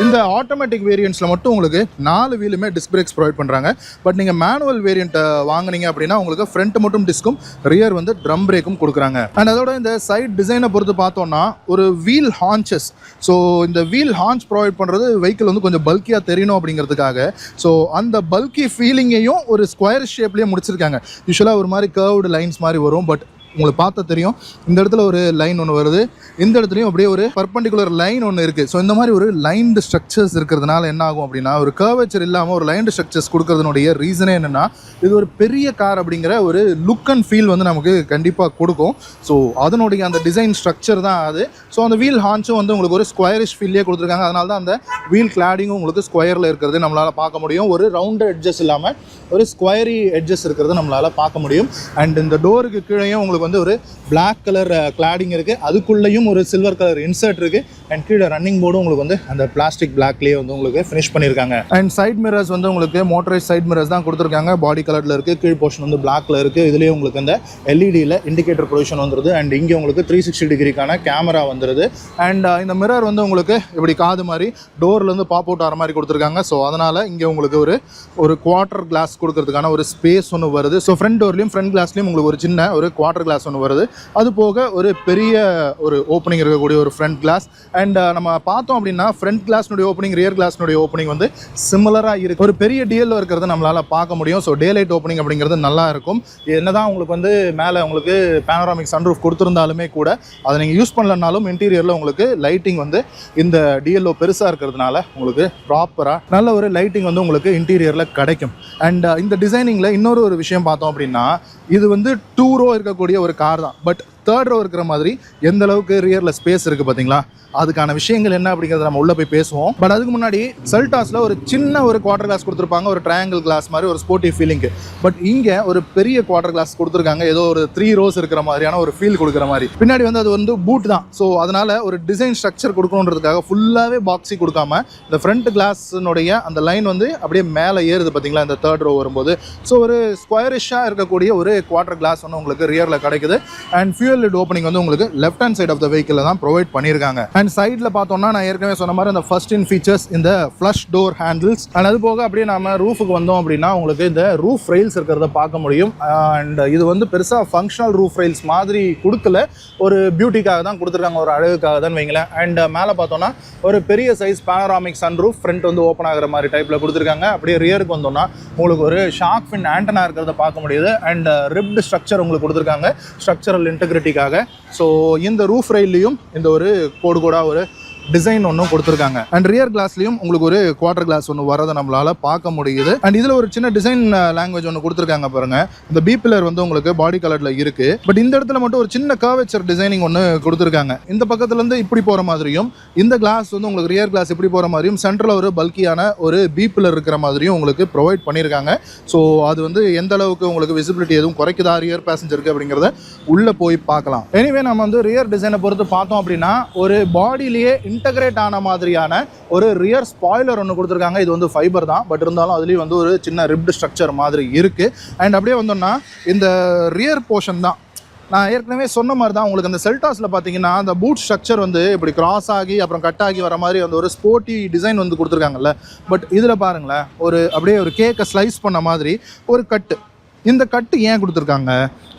இந்த ஆட்டோமேட்டிக் வேரியண்ட்ஸில் மட்டும் உங்களுக்கு 4 வீலுமே டிஸ்க் பிரேக்ஸ் ப்ரொவைட் பண்ணுறாங்க. பட் நீங்கள் மேனுவல் வேரியண்ட்டை வாங்கினீங்க அப்படின்னா உங்களுக்கு ஃப்ரண்ட் மட்டும் டிஸ்க்கும் ரியர் வந்து ட்ரம் பிரேக்கும் கொடுக்குறாங்க. அண்ட் அதோட இந்த சைட் டிசைனை பொறுத்து பார்த்தோன்னா ஒரு வீல் ஹான்ச்சஸ். ஸோ இந்த வீல் ஹான்ச் ப்ரொவைட் பண்ணுறது வெஹிக்கிள் வந்து கொஞ்சம் பல்கியாக தெரியணும் அப்படிங்கிறதுக்காக. ஸோ அந்த பல்கி ஃபீலிங்கையும் ஒரு ஸ்கொயர் ஷேப்லேயே முடிச்சிருக்காங்க. யூஸ்வலாக ஒரு மாதிரி கர்வ்டு லைன்ஸ் மாதிரி வரும். பட் உங்களுக்கு பார்த்தா தெரியும் இந்த இடத்துல ஒரு லைன் ஒன்று வருது, இந்த இடத்துலையும் அப்படியே ஒரு பர்பண்டிகுலர் லைன் ஒன்று இருக்குது. ஸோ இந்த மாதிரி ஒரு லைன்டு ஸ்ட்ரக்சர்ஸ் இருக்கிறதுனால என்ன ஆகும் அப்படின்னா, ஒரு கர்வேச்சர் இல்லாமல் ஒரு லைன்டு ஸ்ட்ரக்சர்ஸ் கொடுக்கறதுனுடைய ரீசனே என்னென்னா, இது ஒரு பெரிய கார் அப்படிங்கிற ஒரு லுக் அண்ட் ஃபீல் வந்து நமக்கு கண்டிப்பாக கொடுக்கும். ஸோ அதனுடைய அந்த டிசைன் ஸ்ட்ரக்சர் தான் அது. ஸோ அந்த வீல் ஹான்ஸும் வந்து உங்களுக்கு ஒரு ஸ்கொயரிஷ் ஃபீல்லே கொடுத்துருக்காங்க. அதனால தான் அந்த வீல் கிளாடிங்கும் உங்களுக்கு ஸ்கொயரில் இருக்கிறது நம்மளால் பார்க்க முடியும். ஒரு ரவுண்டு எட்ஜஸ் இல்லாமல் ஒரு ஸ்கொயரி எட்ஜஸ் இருக்கிறது நம்மளால் பார்க்க முடியும். அண்ட் இந்த டோருக்கு கீழேயும் உங்களுக்கு வந்து ஒரு பிளாக் கலர் கிளாடிங் இருக்குது, அதுக்குள்ளேயும் ஒரு சில்வர் கலர் இன்சர்ட் இருக்குது. அண்ட் கீழே ரன்னிங் போர்டும் உங்களுக்கு வந்து அந்த பிளாஸ்டிக் பிளாக்லேயே வந்து உங்களுக்கு ஃபினிஷ் பண்ணியிருக்காங்க. அண்ட் சைட் மிரர்ஸ் வந்து உங்களுக்கு மோட்டரைஸ் சைட் மிரர்ஸ் தான் கொடுத்துருக்காங்க. பாடி கலரில் இருக்குது, கீழ் போர்ஷன் வந்து பிளாக்ல இருக்குது. இதுலேயே உங்களுக்கு அந்த எல்இடியில் இண்டிகேட்டர் ப்ரொவிஷன் வந்துருது. அண்ட் இங்கே உங்களுக்கு 360 டிகிரிக்கான கேமரா வந்துருது. அண்ட் இந்த மிரர் வந்து உங்களுக்கு இப்படி காது மாதிரி டோர்லேருந்து பாப் அவுட் ஆகிற மாதிரி கொடுத்துருக்காங்க. ஸோ அதனால் இங்கே உங்களுக்கு ஒரு குவார்டர் கிளாஸ் கொடுக்கறதுக்கான ஒரு ஸ்பேஸ் ஒன்று வருது. ஸோ ஃப்ரண்ட் டோர்லையும் ஃப்ரண்ட் கிளாஸ்லையும் உங்களுக்கு ஒரு சின்ன ஒரு குவார்டர் கிளாஸ் ஒன்று வருது. அது போக ஒரு பெரிய ஒரு ஓப்பனிங் இருக்கக்கூடிய ஒரு ஃப்ரண்ட் கிளாஸ். அண்ட் நம்ம பார்த்தோம் அப்படின்னா ஃப்ரண்ட் கிளாஸ்னுடைய ஓப்பனிங் ரியர் கிளாஸ்னுடைய ஓப்பனிங் வந்து சிமிலராக இருக்குது. ஒரு பெரிய டிஎல்ஓ இருக்கிறது நம்மளால் பார்க்க முடியும். ஸோ டே லைட் ஓப்பனிங் அப்படிங்கிறது நல்லா இருக்கும். என்னதான் உங்களுக்கு வந்து மேலே உங்களுக்கு பேனோராமிக் சன்ரூஃப் கொடுத்துருந்தாலுமே கூட அதை நீங்கள் யூஸ் பண்ணலனாலும் இன்டீரியரில் உங்களுக்கு லைட்டிங் வந்து இந்த டிஎல்ஓ பெருசாக இருக்கிறதுனால உங்களுக்கு ப்ராப்பராக நல்ல ஒரு லைட்டிங் வந்து உங்களுக்கு இன்டீரியரில் கிடைக்கும். அண்ட் இந்த டிசைனிங்கில் இன்னொரு விஷயம் பார்த்தோம் அப்படின்னா, இது வந்து 2 ரோ இருக்கக்கூடிய ஒரு கார் தான். பட் 3rd ரோ இருக்கிற மாதிரி எந்த அளவுக்கு ரியரில் ஸ்பேஸ் இருக்குது பார்த்தீங்களா? அதுக்கான விஷயங்கள் என்ன அப்படிங்கிறத நம்ம உள்ளே போய் பேசுவோம். பட் அதுக்கு முன்னாடி செல்டாஸில் ஒரு சின்ன ஒரு குவார்டர் கிளாஸ் கொடுத்துருப்பாங்க, ஒரு ட்ரையாங்கிள் கிளாஸ் மாதிரி ஒரு ஸ்போர்ட்டிவ் ஃபீலிங்கு. பட் இங்கே ஒரு பெரிய குவார்டர் கிளாஸ் கொடுத்துருக்காங்க, ஏதோ ஒரு 3 ரோஸ் இருக்கிற மாதிரியான ஒரு ஃபீல் கொடுக்குற மாதிரி. பின்னாடி வந்து அது வந்து பூட் தான். ஸோ அதனால் ஒரு டிசைன் ஸ்ட்ரக்சர் கொடுக்கணுன்றதுக்காக ஃபுல்லாகவே பாக்ஸி கொடுக்காம இந்த ஃப்ரண்ட் கிளாஸினுடைய அந்த லைன் வந்து அப்படியே மேலே ஏறுது பார்த்தீங்களா இந்த 3rd ரோ வரும்போது. ஸோ ஒரு ஸ்கொயரிஷாக இருக்கக்கூடிய ஒரு குவார்டர் கிளாஸ் வந்து உங்களுக்கு ரியரில் கிடைக்குது. அண்ட் ஃபியூல் லிட் ஓப்பனிங் வந்து உங்களுக்கு left hand side of the வெஹிக்கிளில் தான் ப்ரொவைட் பண்ணியிருக்காங்க. அண்ட் சைடில் பார்த்தோம்னா நான் ஏற்கனவே சொன்ன மாதிரி அந்த ஃபர்ஸ்ட் இன் ஃபீச்சர்ஸ் இந்த ஃப்ளஷ் டோர் ஹேண்டில்ஸ். அண்ட் அது போக அப்படியே நம்ம ரூஃபுக்கு வந்தோம் அப்படின்னா உங்களுக்கு இந்த ரூஃப் ரெயில்ஸ் இருக்கிறத பார்க்க முடியும். அண்ட் இது வந்து பெருசாக ஃபங்க்ஷனல் ரூஃப் ரெயில்ஸ் மாதிரி கொடுக்கல, ஒரு பியூட்டிக்காக தான் கொடுத்துருக்காங்க, ஒரு அழகுக்காக தான் வைங்களேன். அண்ட் மேலே பார்த்தோன்னா ஒரு பெரிய size panoramic sun roof front வந்து ஓப்பன் ஆகிற மாதிரி டைப்பில் கொடுத்துருக்காங்க. அப்படியே ரியருக்கு வந்தோம்னா உங்களுக்கு ஒரு ஷார்க் ஃபின் ஆண்டனா இருக்கிறத பார்க்க முடியுது. அண்ட் ரிப்டு ஸ்ட்ரக்சர் உங்களுக்கு கொடுத்துருக்காங்க ஸ்ட்ரக்சரல் இன்டெகிரிட்டிக்காக. ஸோ இந்த ரூஃப் ரெயில்லையும் இந்த ஒரு கோடாக ஒரு டிசைன் ஒன்றும் கொடுத்துருக்காங்க. அண்ட் ரியர் கிளாஸ்லையும் உங்களுக்கு ஒரு குவார்டர் கிளாஸ் ஒன்று வரதை நம்மளால் பார்க்க முடியுது. அண்ட் இதில் ஒரு சின்ன டிசைன் லாங்குவேஜ் ஒன்று கொடுத்துருக்காங்க பாருங்க. இந்த பி பில்லர் வந்து உங்களுக்கு பாடி கலரில் இருக்கு. பட் இந்த இடத்துல மட்டும் ஒரு சின்ன கர்வேச்சர் டிசைனிங் ஒன்று கொடுத்துருக்காங்க. இந்த பக்கத்துலேருந்து இப்படி போகிற மாதிரியும், இந்த கிளாஸ் வந்து உங்களுக்கு ரியர் கிளாஸ் இப்படி போகிற மாதிரியும், சென்டரில் ஒரு பல்கியான ஒரு பி பில்லர் இருக்கிற மாதிரியும் உங்களுக்கு ப்ரொவைட் பண்ணியிருக்காங்க. ஸோ அது வந்து எந்த அளவுக்கு உங்களுக்கு விசிபிலிட்டி எதுவும் குறைக்குதா ரியர் பேசஞ்சருக்கு அப்படிங்கிறத உள்ளே போய் பார்க்கலாம். எனிவே நம்ம வந்து ரியர் டிசைனை பொறுத்து பார்த்தோம் அப்படின்னா ஒரு பாடியிலேயே இன்டகிரேட் ஆன மாதிரியான ஒரு ரியர் ஸ்பாய்லர் ஒன்று கொடுத்துருக்காங்க. இது வந்து ஃபைபர் தான், பட் இருந்தாலும் அதுலேயும் வந்து ஒரு சின்ன ரிப்டு ஸ்ட்ரக்சர் மாதிரி இருக்குது. அண்ட் அப்படியே வந்தோம்னா இந்த ரியர் போர்ஷன் தான் நான் ஏற்கனவே சொன்ன மாதிரி தான் உங்களுக்கு அந்த செல்டாஸில் பார்த்தீங்கன்னா அந்த பூட் ஸ்ட்ரக்சர் வந்து இப்படி கிராஸ் ஆகி அப்புறம் கட் ஆகி வர மாதிரி அந்த ஒரு ஸ்போர்ட்டி டிசைன் வந்து கொடுத்துருக்காங்கல்ல. பட் இதில் பாருங்களேன், ஒரு அப்படியே ஒரு கேக்கை ஸ்லைஸ் பண்ண மாதிரி ஒரு கட்டு. இந்த கட்டு ஏன் கொடுத்துருக்காங்க?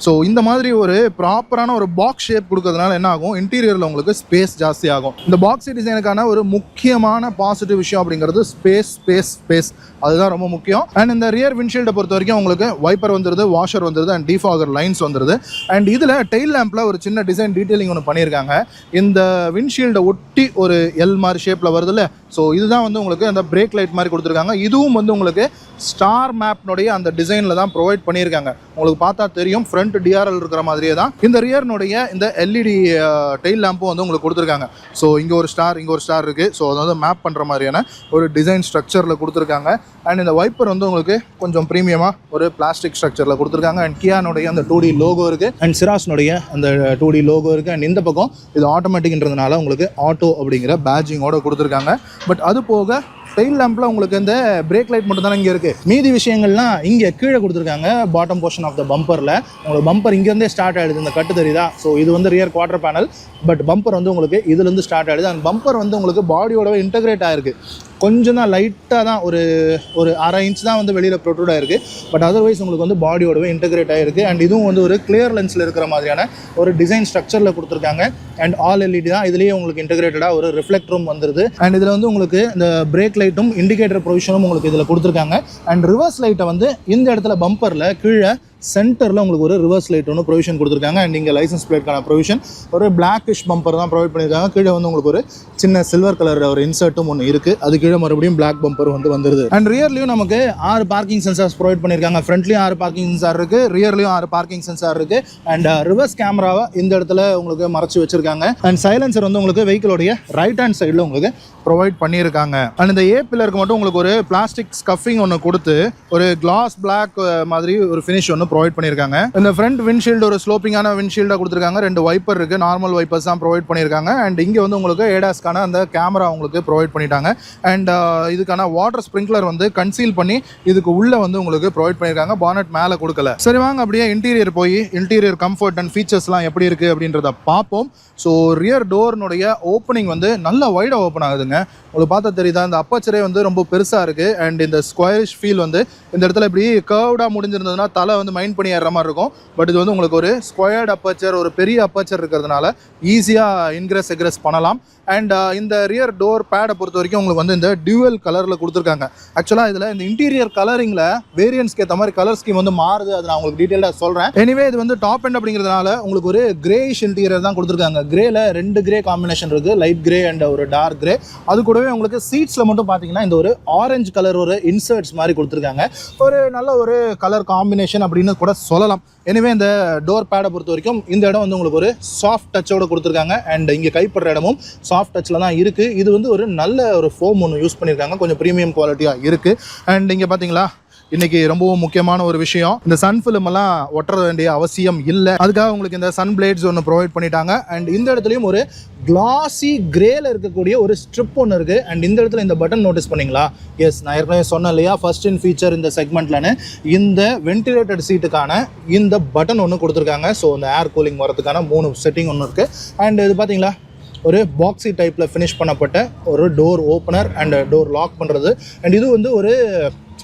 ஸோ இந்த மாதிரி ஒரு ப்ராப்பரான ஒரு பாக்ஸ் ஷேப் கொடுக்கறதுனால என்ன ஆகும், இன்டீரியரில் உங்களுக்கு ஸ்பேஸ் ஜாஸ்தி ஆகும். இந்த பாக்ஸி டிசைனுக்கான ஒரு முக்கியமான பாசிட்டிவ் விஷயம் அப்படிங்கிறது ஸ்பேஸ் அதுதான் ரொம்ப முக்கியம். அண்ட் இந்த ரியர் விண்ட்ஷீல்டை பொறுத்த வரைக்கும் உங்களுக்கு வைப்பர் வந்துடுது, வாஷர் வந்துடுது, அண்ட் டிஃபாகர் லைன்ஸ் வந்துடுது. அண்ட் இதில் டெயில் லேம்பில் ஒரு சின்ன டிசைன் டீட்டெயிலிங் ஒன்று பண்ணியிருக்காங்க. இந்த விண்ட்ஷீல்டை ஒட்டி ஒரு எல் மாதிரி ஷேப்பில் வருது இல்லை. ஸோ இதுதான் வந்து உங்களுக்கு அந்த பிரேக் லைட் மாதிரி கொடுத்துருக்காங்க. இதுவும் வந்து உங்களுக்கு ஸ்டார் மேப்னுடைய அந்த டிசைனில் தான் ப்ரொவைட் பண்ணியிருக்காங்க. உங்களுக்கு பார்த்தா தெரியும் ஃப்ரண்ட் டிஆர்எல் இருக்கிற மாதிரியே தான் இந்த ரியர்னுடைய இந்த எல்இடி டெயில் லேம்பும் வந்து உங்களுக்கு கொடுத்துருக்காங்க. ஸோ இங்கே ஒரு ஸ்டார் இருக்குது. ஸோ அதை வந்து மேப் பண்ணுற மாதிரியான ஒரு டிசைன் ஸ்ட்ரக்சரில் கொடுத்துருக்காங்க. அண்ட் இந்த வைப்பர் வந்து உங்களுக்கு கொஞ்சம் ப்ரீமியமாக ஒரு பிளாஸ்டிக் ஸ்ட்ரக்சரில் கொடுத்துருக்காங்க. அண்ட் கியானுடைய அந்த 2D லோகோ இருக்குது, அண்ட் சிராஸ்னுடைய அந்த 2D லோகோ இருக்குது. அண்ட் இந்த பக்கம் இது ஆட்டோமேட்டிக்ன்றதுனால உங்களுக்கு ஆட்டோ அப்படிங்கிற பேட்ஜிங்கோட கொடுத்துருக்காங்க. பட் அது போக டெயில் லேம்பில் உங்களுக்கு இந்த பிரேக் லைட் மட்டும் தானே இங்கே இருக்குது. மீதி விஷயங்கள்லாம் இங்கே கீழே கொடுத்துருக்காங்க. பாட்டம் போர்ஷன் ஆஃப் த பம்பரில் உங்களுக்கு பம்பர் இங்கேருந்தே ஸ்டார்ட் ஆகிடுது, இந்த கட்டு தெரியுதா? ஸோ இது வந்து rear quarter panel. But bumper வந்து உங்களுக்கு இதுலேருந்து ஸ்டார்ட் ஆகிடுது. அண்ட் பம்பர் வந்து உங்களுக்கு பாடியோடவே இன்டகிரேட் ஆகிருக்கு. கொஞ்சம் தான் லைட்டாக தான் ஒரு அரை இன்ச் தான் வந்து வெளியில் ப்ரொட்ரூட் ஆகிருக்கு. பட் அதர்வைஸ் உங்களுக்கு வந்து பாடியோடவே இன்டகிரேட் ஆகிருக்கு. அண்ட் இதுவும் வந்து ஒரு கிளியர் லென்ஸில் இருக்கிற மாதிரியான ஒரு டிசைன் ஸ்ட்ரக்சரில் கொடுத்துருக்காங்க. அண்ட் ஆல் எல்இடி தான். இதுலேயே உங்களுக்கு இன்டகிரேட்டடாக ஒரு ரிஃப்ளெக்டரும் வந்துடுது. அண்ட் இதில் வந்து உங்களுக்கு இந்த பிரேக் லைட்டும் இண்டிகேட்டர் ப்ரொவிஷனும் உங்களுக்கு இதில் கொடுத்துருக்காங்க. அண்ட் ரிவர்ஸ் லைட்டை வந்து இந்த இடத்துல பம்பரில் கீழே சென்டரில் உங்களுக்கு ஒரு ரிவர்ஸ் லைட் ஒன்று ப்ரொவிஷன் கொடுத்துருக்காங்க. அண்ட் இங்கே லைசன்ஸ் பிளேட்கான ப்ரொவிஷன் ஒரு பிளாக்கிஷ் பம்பர் தான் ப்ரொவைட் பண்ணியிருக்காங்க. கீழே வந்து உங்களுக்கு ஒரு சின்ன சில்வர் கலர் ஒரு இன்சர்ட்டும் ஒன்று இருக்குது. அது கீழே மறுபடியும் பிளாக் பம்பர் வந்துருது. அண்ட் ரியர்லையும் நமக்கு 6 பார்க்கிங் சென்சார்ஸ் ப்ரொவைட் பண்ணியிருக்காங்க. ஃப்ரண்ட்லேயும் 6 பார்க்கிங் சென்சார் இருக்குது, ரியர்லையும் 6 பார்க்கிங் சென்சார் இருக்குது. அண்ட் ரிவர்ஸ் கேமராவை இந்த இடத்துல உங்களுக்கு மறைச்சு வச்சிருக்காங்க. அண்ட் சைலன்சர் வந்து உங்களுக்கு வெஹிக்கிளோடைய ரைட் ஹேண்ட் சைடில் உங்களுக்கு ப்ரொவைட் பண்ணியிருக்காங்க. அண்ட் இந்த ஏ பில்லருக்கு மட்டும் உங்களுக்கு ஒரு பிளாஸ்டிக் ஸ்கஃபிங் ஒன்று கொடுத்து ஒரு கிளாஸ் பிளாக் மாதிரி ஒரு ஃபினிஷ் ஒன்று ப்ரொவைட் பண்ணியிருக்காங்க. இந்த ஃப்ரண்ட் விண்ட்ஷீல்டு ஒரு ஸ்லோப்பிங்கான விண்ட்ஷீல்டாக கொடுத்துருக்காங்க. 2 வைப்பர் இருக்குது, நார்மல் வைப்பர்ஸ் தான் ப்ரொவைட் பண்ணியிருக்காங்க. அண்ட் இங்கே வந்து உங்களுக்கு ஏடாஸ்க்கான அந்த கேமரா உங்களுக்கு ப்ரொவைட் பண்ணிட்டாங்க. அண்ட் இதுக்கான வாட்டர் ஸ்ப்ரிங்க்லர் வந்து கன்சீல் பண்ணி இதுக்கு உள்ளே வந்து உங்களுக்கு ப்ரொவைட் பண்ணியிருக்காங்க. பானட் மேலே கொடுக்கல. சரி வாங்க அப்படியே இன்டீரியர் போய் இன்டீரியர் கம்ஃபர்ட் அண்ட் ஃபீச்சர்ஸ்லாம் எப்படி இருக்குது அப்படின்றத பார்ப்போம். ஸோ ரியர் டோர்னுடைய ஓப்பனிங் வந்து நல்ல வைடாக ஓப்பன் ஆகுதுங்க. உங்களுக்கு பார்த்தா தெரியுதா, இந்த அப்பச்சரே வந்து ரொம்ப பெருசாக இருக்குது. அண்ட் இந்த ஸ்கொயரிஷ் ஃபீல் வந்து இந்த இடத்துல இப்படி கர்வ்டாக முடிஞ்சிருந்ததுன்னா தலை வந்து மைண்ட் பண்ணி ஏற மாதிரி இருக்கும். பட் இது வந்து உங்களுக்கு ஒரு ஸ்கொயர்டு அப்பச்சர், ஒரு பெரிய அப்பச்சர் இருக்கிறதுனால ஈஸியாக இன்க்ரெஸ் எக்ரெஸ் பண்ணலாம். அண்ட் இந்த ரியர் டோர் பேடை பொறுத்த வரைக்கும் உங்களுக்கு வந்து இந்த டியூவல் கலரில் கொடுத்துருக்காங்க. ஆக்சுவலாக இதில் இந்த இன்டீரியர் கலரிங்கில் வேரியன்ஸ்க்கு ஏற்ற மாதிரி கலர் ஸ்கீம் வந்து மாறுது. அது நான் உங்களுக்கு டீட்டெயிலாக சொல்கிறேன். எனிவே இது வந்து டாப் எண்ட் அப்படிங்கிறதுனால உங்களுக்கு ஒரு கிரேஷ் இன்டீரியர் தான் கொடுத்துருக்காங்க. கிரேல 2 கிரே காம்பினேஷன் இருக்குது, லைட் கிரே அண்ட் ஒரு டார்க் கிரே. அது கூடவே உங்களுக்கு சீட்ஸில் மட்டும் பார்த்தீங்கன்னா இந்த ஒரு ஆரஞ்சு கலர் ஒரு இன்சர்ட்ஸ் மாதிரி கொடுத்துருக்காங்க. ஒரு நல்ல ஒரு கலர் காம்பினேஷன் அப்படின்னு கூட சொல்லலாம். எனிவே இந்த டோர் பேடை பொறுத்த வரைக்கும் இந்த இடம் வந்து உங்களுக்கு ஒரு சாஃப்ட் டச்சோட கொடுத்துருக்காங்க. அண்ட் இங்கே கைப்படுற இடமும் சாஃப்ட் டச்சில் தான் இருக்குது. இது வந்து ஒரு நல்ல ஒரு ஃபோம் ஒன்று யூஸ் பண்ணியிருக்காங்க, கொஞ்சம் ப்ரீமியம் குவாலிட்டியாக இருக்குது. அண்ட் இங்கே பார்த்தீங்களா, இன்னைக்கு ரொம்பவும் முக்கியமான ஒரு விஷயம், இந்த சன் ஃபிலிம் எல்லாம் ஒட்டுற வேண்டிய அவசியம் இல்லை. அதுக்காக உங்களுக்கு இந்த சன் பிளேட்ஸ் ஒன்று ப்ரொவைட் பண்ணிட்டாங்க. அண்ட் இந்த இடத்துலையும் ஒரு கிளாசி கிரேல இருக்கக்கூடிய ஒரு ஸ்ட்ரிப் ஒன்று இருக்குது. அண்ட் இந்த இடத்துல இந்த பட்டன் நோட்டீஸ் பண்ணீங்களா? எஸ், நான் ஏற்கனவே சொன்னேன் இல்லையா, ஃபர்ஸ்ட் இன் ஃபீச்சர் இந்த செக்மெண்ட்லன்னு இந்த வென்டிலேட்டட் சீட்டுக்கான இந்த பட்டன் ஒன்று கொடுத்துருக்காங்க. ஸோ இந்த ஏர் கூலிங் வரதுக்கான 3 செட்டிங் ஒன்று இருக்குது. அண்ட் இது பார்த்தீங்களா, ஒரு பாக்ஸி டைப்பில் ஃபினிஷ் பண்ணப்பட்ட ஒரு door opener and door lock பண்ணுறது. அண்ட் இது வந்து ஒரு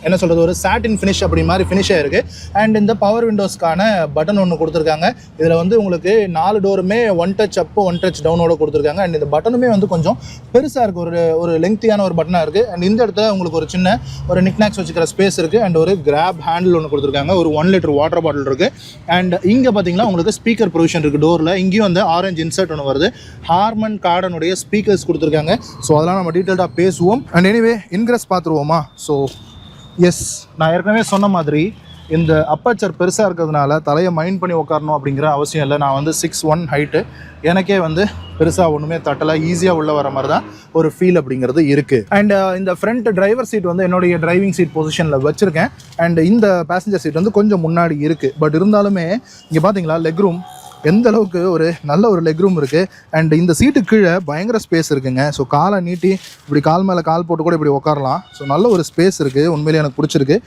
என்ன சொல்கிறது, ஒரு சாட்டின் ஃபினிஷ் அப்படி மாதிரி ஃபினிஷ் ஆகிருக்கு. அண்ட் இந்த பவர் விண்டோஸ்க்கான பட்டன் ஒன்று கொடுத்துருக்காங்க. இதில் வந்து உங்களுக்கு 4 டோருமே 1 டச் அப்பு 1 டச் டவுனோட கொடுத்துருக்காங்க. அண்ட் இந்த பட்டனுமே வந்து கொஞ்சம் பெருசாக இருக்குது, ஒரு லெங்க்த்தியான ஒரு பட்டனாக இருக்குது. அண்ட் இந்த இடத்துல உங்களுக்கு ஒரு சின்ன ஒரு நிக்நாக்ஸ் வச்சுக்கிற ஸ்பேஸ் இருக்குது. அண்ட் ஒரு கிராப் ஹேண்டில் ஒன்று கொடுத்துருக்காங்க. ஒரு 1 லிட்டர் வாட்டர் பாட்டில் இருக்குது. அண்ட் இங்கே பார்த்தீங்கன்னா உங்களுக்கு ஸ்பீக்கர் ப்ரொவிஷன் இருக்குது டோரில். இங்கேயும் வந்து ஆரஞ்சு இன்சர்ட் ஒன்று வருது. ஹார்மன் கார்டனுடைய ஸ்பீக்கர்ஸ் கொடுத்துருக்காங்க. ஸோ அதெல்லாம் நம்ம டீட்டெயில்டாக பேசுவோம். அண்ட் எனிவே இன்க்ரெஸ் பார்த்துருவோமா? ஸோ எஸ், நான் ஏற்கனவே சொன்ன மாதிரி இந்த அப்பச்சர் பெருசாக இருக்கிறதுனால தலையை மைண்ட் பண்ணி உட்காரணும் அப்படிங்கிற அவசியம் இல்லை. நான் வந்து 6'1" ஹைட்டு, எனக்கே வந்து பெருசாக ஒன்றுமே தட்டலை, ஈஸியாக உள்ளே வர மாதிரி தான் ஒரு ஃபீல் அப்படிங்கிறது இருக்குது. அண்ட் இந்த ஃப்ரண்ட் டிரைவர் சீட் வந்து என்னுடைய டிரைவிங் சீட் பொசிஷனில் வச்சுருக்கேன். அண்ட் இந்த பேசஞ்சர் சீட் வந்து கொஞ்சம் முன்னாடி இருக்குது. பட் இருந்தாலுமே இங்கே பார்த்தீங்களா, லெக் ரூம் எந்த அளவுக்கு ஒரு நல்ல ஒரு லெக் ரூம் இருக்குது. அண்ட் இந்த சீட்டு கீழே பயங்கர ஸ்பேஸ் இருக்குங்க. ஸோ காலை நீட்டி இப்படி கால் மேலே கால் போட்டு கூட இப்படி உட்காரலாம். ஸோ நல்ல ஒரு ஸ்பேஸ் இருக்குது, உண்மையிலே எனக்கு பிடிச்சிருக்கு.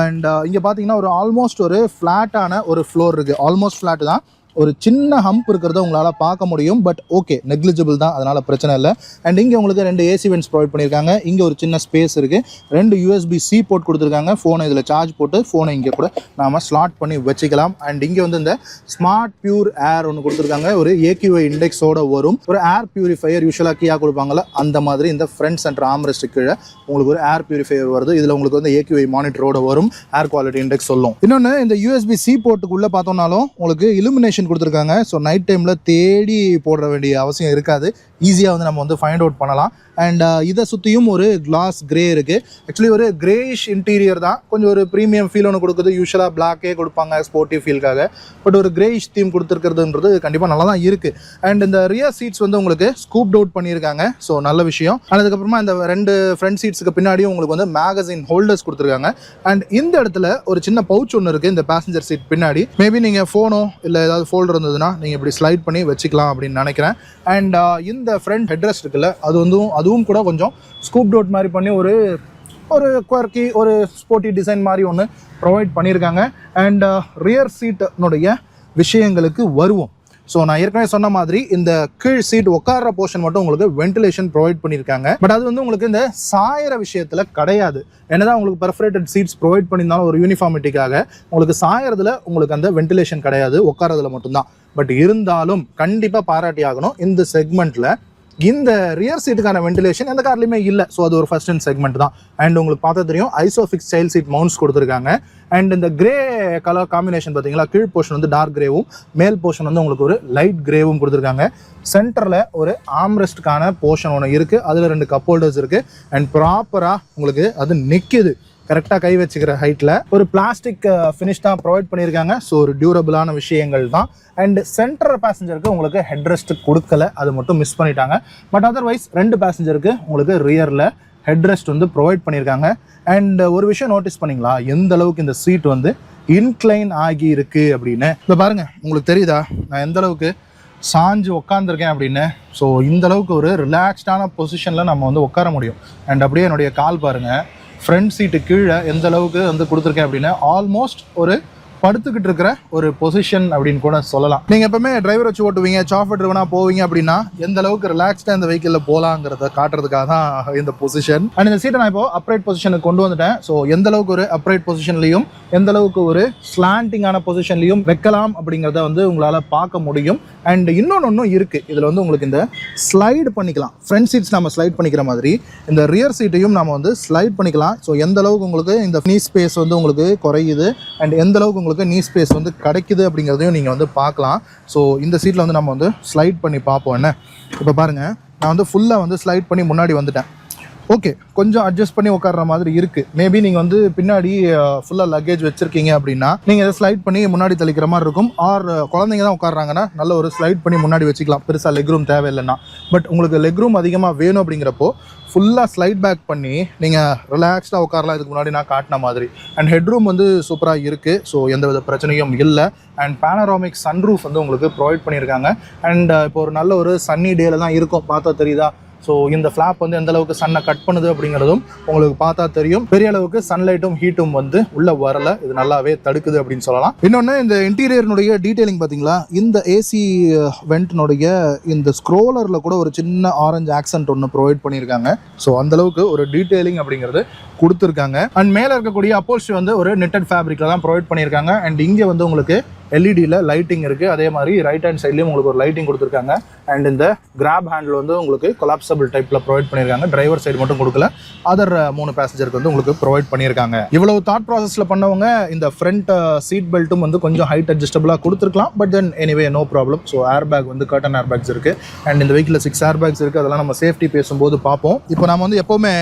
அண்ட் இங்கே பார்த்தீங்கன்னா ஒரு ஆல்மோஸ்ட் ஒரு ஃப்ளாட்டான ஒரு ஃப்ளோர் இருக்குது. ஆல்மோஸ்ட் ஃப்ளாட்டு தான், ஒரு சின்ன ஹம்ப் இருக்கிறத உங்களால் பார்க்க முடியும். பட் ஓகே, நெக்லிஜிபிள் தான், அதனால் பிரச்சனை இல்லை. அண்ட் இங்கே உங்களுக்கு 2 ஏசி வென்ட்ஸ் ப்ரொவைட் பண்ணியிருக்காங்க. இங்கே ஒரு சின்ன ஸ்பேஸ் இருக்குது. 2 USB-C போர்ட் கொடுத்துருக்காங்க. ஃபோனை இதில் சார்ஜ் போட்டு ஃபோனை இங்கே கூட நாம் ஸ்லாட் பண்ணி வச்சுக்கலாம். அண்ட் இங்கே வந்து இந்த ஸ்மார்ட் பியூர் ஏர் ஒன்று கொடுத்துருக்காங்க. ஒரு AQI இண்டெக்ஸோட வரும். ஒரு ஏர் பியூரிஃபையர் யூஸ்வலாக கீயாக கொடுப்பாங்கள்ல, அந்த மாதிரி இந்த ஃப்ரண்ட் சென்டர் ஆம்ரெஸ்ட் கீழே உங்களுக்கு ஒரு ஏர் பியூரிஃபையர் வருது. இதில் உங்களுக்கு வந்து AQI மானிட்டரோட வரும், ஏர் குவாலிட்டி இண்டெக்ஸ் சொல்லும். இன்னொன்று, இந்த USB-C போர்ட்டுக்குள்ளே பார்த்தோம்னாலும் உங்களுக்கு இலுமினேஷன் கொடுத்துருக்காங்க. ஸோ நைட் டைமில் தேடி போட வேண்டிய அவசியம் இருக்காது, ஈஸியாக வந்து நம்ம வந்து ஃபைண்ட் அவுட் பண்ணலாம். அண்ட் இதை சுற்றியும் ஒரு கிளாஸ் கிரே இருக்குது. ஆக்சுவலி ஒரு கிரேஷ் இன்டீரியர் தான், கொஞ்சம் ஒரு ப்ரீமியம் ஃபீல் ஒன்று கொடுக்குது. யூஸ்வலாக பிளாக்கே கொடுப்பாங்க ஸ்போர்ட்டிவ் ஃபீல்காக, பட் ஒரு கிரேஷ் தீம் கொடுத்துருக்கிறதுன்றது கண்டிப்பாக நல்லா தான் இருக்குது. அண்ட் இந்த ரியர் சீட்ஸ் வந்து உங்களுக்கு ஸ்கூப்ட் அவுட் பண்ணியிருக்காங்க. ஸோ நல்ல விஷயம். அதுக்கப்புறமா இந்த 2 ஃப்ரண்ட் சீட்ஸுக்கு பின்னாடியும் உங்களுக்கு வந்து மேகசின் ஹோல்டர்ஸ் கொடுத்துருக்காங்க. அண்ட் இந்த இடத்துல ஒரு சின்ன பவுச் ஒன்று இருக்குது இந்த பேசஞ்சர் சீட் பின்னாடி. மேபி நீங்கள் ஃபோனோ இல்லை ஏதாவது ஃபோல்டர் இருந்ததுன்னா நீங்கள் இப்படி ஸ்லைட் பண்ணி வச்சுக்கலாம் அப்படின்னு நினைக்கிறேன். அண்ட் இந்த ஃப்ரண்ட் ஹெட்ரெஸ்ட் இருக்குல்ல, அதுவும் கூட கொஞ்சம் ஸ்கூப்ட் அவுட் மாதிரி பண்ணி ஒரு குவர்க்கி ஒரு ஸ்போர்ட்டி டிசைன் மாதிரி ஒன்று ப்ரொவைட் பண்ணியிருக்காங்க. அண்ட் ரியர் சீட்டினுடைய விஷயங்களுக்கு வருவோம். ஸோ நான் ஏற்கனவே சொன்ன மாதிரி இந்த கீழ் சீட் உட்கார்ற போர்ஷன் மட்டும் உங்களுக்கு வென்டிலேஷன் ப்ரொவைட் பண்ணியிருக்காங்க. பட் அது வந்து உங்களுக்கு இந்த சாயிற விஷயத்தில் கிடையாது. என்னதான் உங்களுக்கு பெர்ஃபரேட்டட் சீட்ஸ் ப்ரொவைட் பண்ணியிருந்தாலும் ஒரு யூனிஃபார்மிட்டிக்காக உங்களுக்கு சாயறதுல உங்களுக்கு அந்த வென்டிலேஷன் கிடையாது, உட்காரதுல மட்டும்தான். பட் இருந்தாலும் கண்டிப்பாக பாராட்டி ஆகணும், இந்த செக்மெண்ட்டில் இந்த ரியர் சீட்டுக்கான வென்டிலேஷன் எந்த கார்லையுமே இல்லை. ஸோ அது ஒரு ஃபர்ஸ்ட் அண்ட் செக்மெண்ட் தான். அண்ட் உங்களுக்கு பார்த்தா தெரியும் ஐசோஃபிக்ஸ் சைல்ட் சீட் மவுண்ட்ஸ் கொடுத்துருக்காங்க. அண்ட் இந்த கிரே கலர் காம்பினேஷன் பார்த்தீங்களா, கீழ் போர்ஷன் வந்து டார்க் கிரேவும் மேல் போர்ஷன் வந்து உங்களுக்கு ஒரு லைட் கிரேவும் கொடுத்துருக்காங்க. சென்டரில் ஒரு ஆம்ரெஸ்ட்கான போர்ஷன் ஒன்று இருக்குது, அதில் 2 கப் ஹோல்டர்ஸ் இருக்குது. அண்ட் ப்ராப்பராக உங்களுக்கு அது நிற்கிது கரெக்டாக கை வச்சுக்கிற ஹைட்டில். ஒரு பிளாஸ்டிக் ஃபினிஷ் தான் ப்ரொவைட் பண்ணியிருக்காங்க. ஸோ ஒரு டியூரபிளான விஷயங்கள் தான். அண்ட் சென்டர் பேசஞ்சருக்கு உங்களுக்கு ஹெட் ரெஸ்ட் கொடுக்கல, அது மட்டும் மிஸ் பண்ணிட்டாங்க. பட் அதர்வைஸ் 2 பேசஞ்சருக்கு உங்களுக்கு ரியரில் ஹெட் ரெஸ்ட் வந்து ப்ரொவைட் பண்ணியிருக்காங்க. அண்ட் ஒரு விஷயம் நோட்டீஸ் பண்ணிங்களா, எந்த அளவுக்கு இந்த சீட் வந்து இன்க்ளைன் ஆகி இருக்குது அப்படின்னு. இப்போ பாருங்கள், உங்களுக்கு தெரியுதா நான் எந்த அளவுக்கு சாஞ்சு உட்காந்துருக்கேன் அப்படின்னு. ஸோ இந்த அளவுக்கு ஒரு ரிலாக்ஸ்டான பொசிஷனில் நம்ம வந்து உட்கார முடியும். அண்ட் அப்படியே என்னுடைய கால் பாருங்கள், ஃப்ரண்ட் சீட்டு கீழே எந்த அளவுக்கு வந்து கொடுத்துருக்கேன் அப்படின்னா ஆல்மோஸ்ட் ஒரு படுத்துக்கிட்டு இருக்கிற ஒரு பொசிஷன் அப்படின்னு கூட சொல்லலாம். நீங்கள் எப்பவுமே டிரைவர் வச்சு ஓட்டுவீங்க, சாஃப்ட்வேர் ட்ரிவனாக போவீங்க அப்படின்னா எந்த அளவுக்கு ரிலாக்ஸ்டாக இந்த வெஹிக்கிளில் போகலாங்கிறத காட்டுறதுக்காக தான் இந்த பொசிஷன். அண்ட் இந்த சீட்டை நான் இப்போ அப்ரைட் பொசிஷனுக்கு கொண்டு வந்துட்டேன். ஸோ எந்த அளவுக்கு ஒரு அப்ரைட் பொசிஷன்லையும் எந்த அளவுக்கு ஒரு ஸ்லாண்டிங்கான பொசிஷன்லையும் வைக்கலாம் அப்படிங்கிறத வந்து உங்களால் பார்க்க முடியும். அண்ட் இன்னொன்று இருக்குது, இதில் வந்து உங்களுக்கு இந்த ஸ்லைடு பண்ணிக்கலாம். ஃப்ரண்ட் சீட்ஸ் நம்ம ஸ்லைட் பண்ணிக்கிற மாதிரி இந்த ரியர் சீட்டையும் நம்ம வந்து ஸ்லைட் பண்ணிக்கலாம். ஸோ எந்த அளவுக்கு உங்களுக்கு இந்த நீ ஸ்பேஸ் வந்து உங்களுக்கு குறையுது அண்ட் எந்த அளவுக்கு உங்களுக்கு நீ ஸ்பேஸ் வந்து கிடைக்குது அப்படிங்கிறதையும் நீங்கள் வந்து பார்க்கலாம். ஸோ இந்த சீட்டில் வந்து நம்ம வந்து ஸ்லைட் பண்ணி பார்ப்போம். என்ன இப்போ பாருங்கள், நான் வந்து ஃபுல்லாக வந்து ஸ்லைட் பண்ணி முன்னாடி வந்துட்டேன். ஓகே, கொஞ்சம் அட்ஜஸ்ட் பண்ணி உட்கார்ற மாதிரி இருக்குது. மேபி நீங்கள் வந்து பின்னாடி ஃபுல்லாக லக்கேஜ் வச்சுருக்கீங்க அப்படின்னா நீங்கள் இதை ஸ்லைட் பண்ணி முன்னாடி தெளிக்கிற மாதிரி இருக்கும். ஆர் குழந்தைங்க தான் உட்காடுறாங்கன்னா நல்ல ஒரு ஸ்லைட் பண்ணி முன்னாடி வச்சுக்கலாம், பெருசாக லெக் ரூம் தேவையில்லைன்னா. பட் உங்களுக்கு லெக் ரூம் அதிகமாக வேணும் அப்படிங்கிறப்போ ஃபுல்லாக ஸ்லைட் பேக் பண்ணி நீங்கள் ரிலாக்ஸ்டாக உட்காரலாம். இதுக்கு முன்னாடி நான் காட்டின மாதிரி. அண்ட் ஹெட் ரூம் வந்து சூப்பராக இருக்குது. ஸோ எந்த வித பிரச்சனையும் இல்லை. அண்ட் பேனராமிக் சன்ரூஃப் வந்து உங்களுக்கு ப்ரொவைட் பண்ணியிருக்காங்க. அண்ட் இப்போ ஒரு நல்ல ஒரு சன்னி டேல தான் இருக்கும், பார்த்தா தெரியுதா. ஸோ இந்த ஃப்ளாப் வந்து எந்த அளவுக்கு சன்னை கட் பண்ணுது அப்படிங்கிறதும் உங்களுக்கு பார்த்தா தெரியும். பெரிய அளவுக்கு சன்லைட்டும் ஹீட்டும் வந்து உள்ளே வரல, இது நல்லாவே தடுக்குது அப்படின்னு சொல்லலாம். இன்னொன்று, இந்த இன்டீரியர்னுடைய டீட்டெயிலிங் பார்த்தீங்களா, இந்த ஏசி வெண்ட்னுடைய இந்த ஸ்க்ரோலரில் கூட ஒரு சின்ன ஆரஞ்சு ஆக்சென்ட் ஒன்று ப்ரொவைட் பண்ணியிருக்காங்க. ஸோ அந்தளவுக்கு ஒரு டீட்டெயிலிங் அப்படிங்கிறது கொடுத்துருக்காங்க. அண்ட் மேலே இருக்கக்கூடிய அப்போல்ஸ்ட்ரி வந்து ஒரு நெட்டட் ஃபேப்ரிக்கில் தான் ப்ரொவைட் பண்ணியிருக்காங்க. அண்ட் இங்கே வந்து உங்களுக்கு எல்இடியில் லைட்டிங் இருக்குது. அதே மாதிரி ரைட் ஹேண்ட் சைட்லேயும் உங்களுக்கு ஒரு லைட்டிங் கொடுத்துருக்காங்க. அண்ட் இந்த கிராப் ஹேண்டில் வந்து உங்களுக்கு கொலாப்சபிள் டைப்பில் ப்ரொவைட் பண்ணியிருக்காங்க. டிரைவர் சைடு மட்டும் கொடுக்கல, அதர் 3 பேசஞ்சருக்கு வந்து உங்களுக்கு ப்ரொவைட் பண்ணியிருக்காங்க. இவ்வளவு தாட் ப்ராசஸில் பண்ணவங்க இந்த ஃப்ரண்ட் சீட் பெல்ட்டும் வந்து கொஞ்சம் ஹைட் அட்ஜஸ்டபிளாக கொடுத்துருக்கலாம். But then anyway no problem. So air bag வந்து கர்டன் ஏர் பேக்ஸ் இருக்குது. அண்ட் இந்த வெஹிக்கிளில் 6 ஏர் பேக்ஸ் இருக்குது. அதெல்லாம் நம்ம சேஃப்டி பேசும்போது பார்ப்போம். இப்போ நம்ம வந்து எப்போவுமே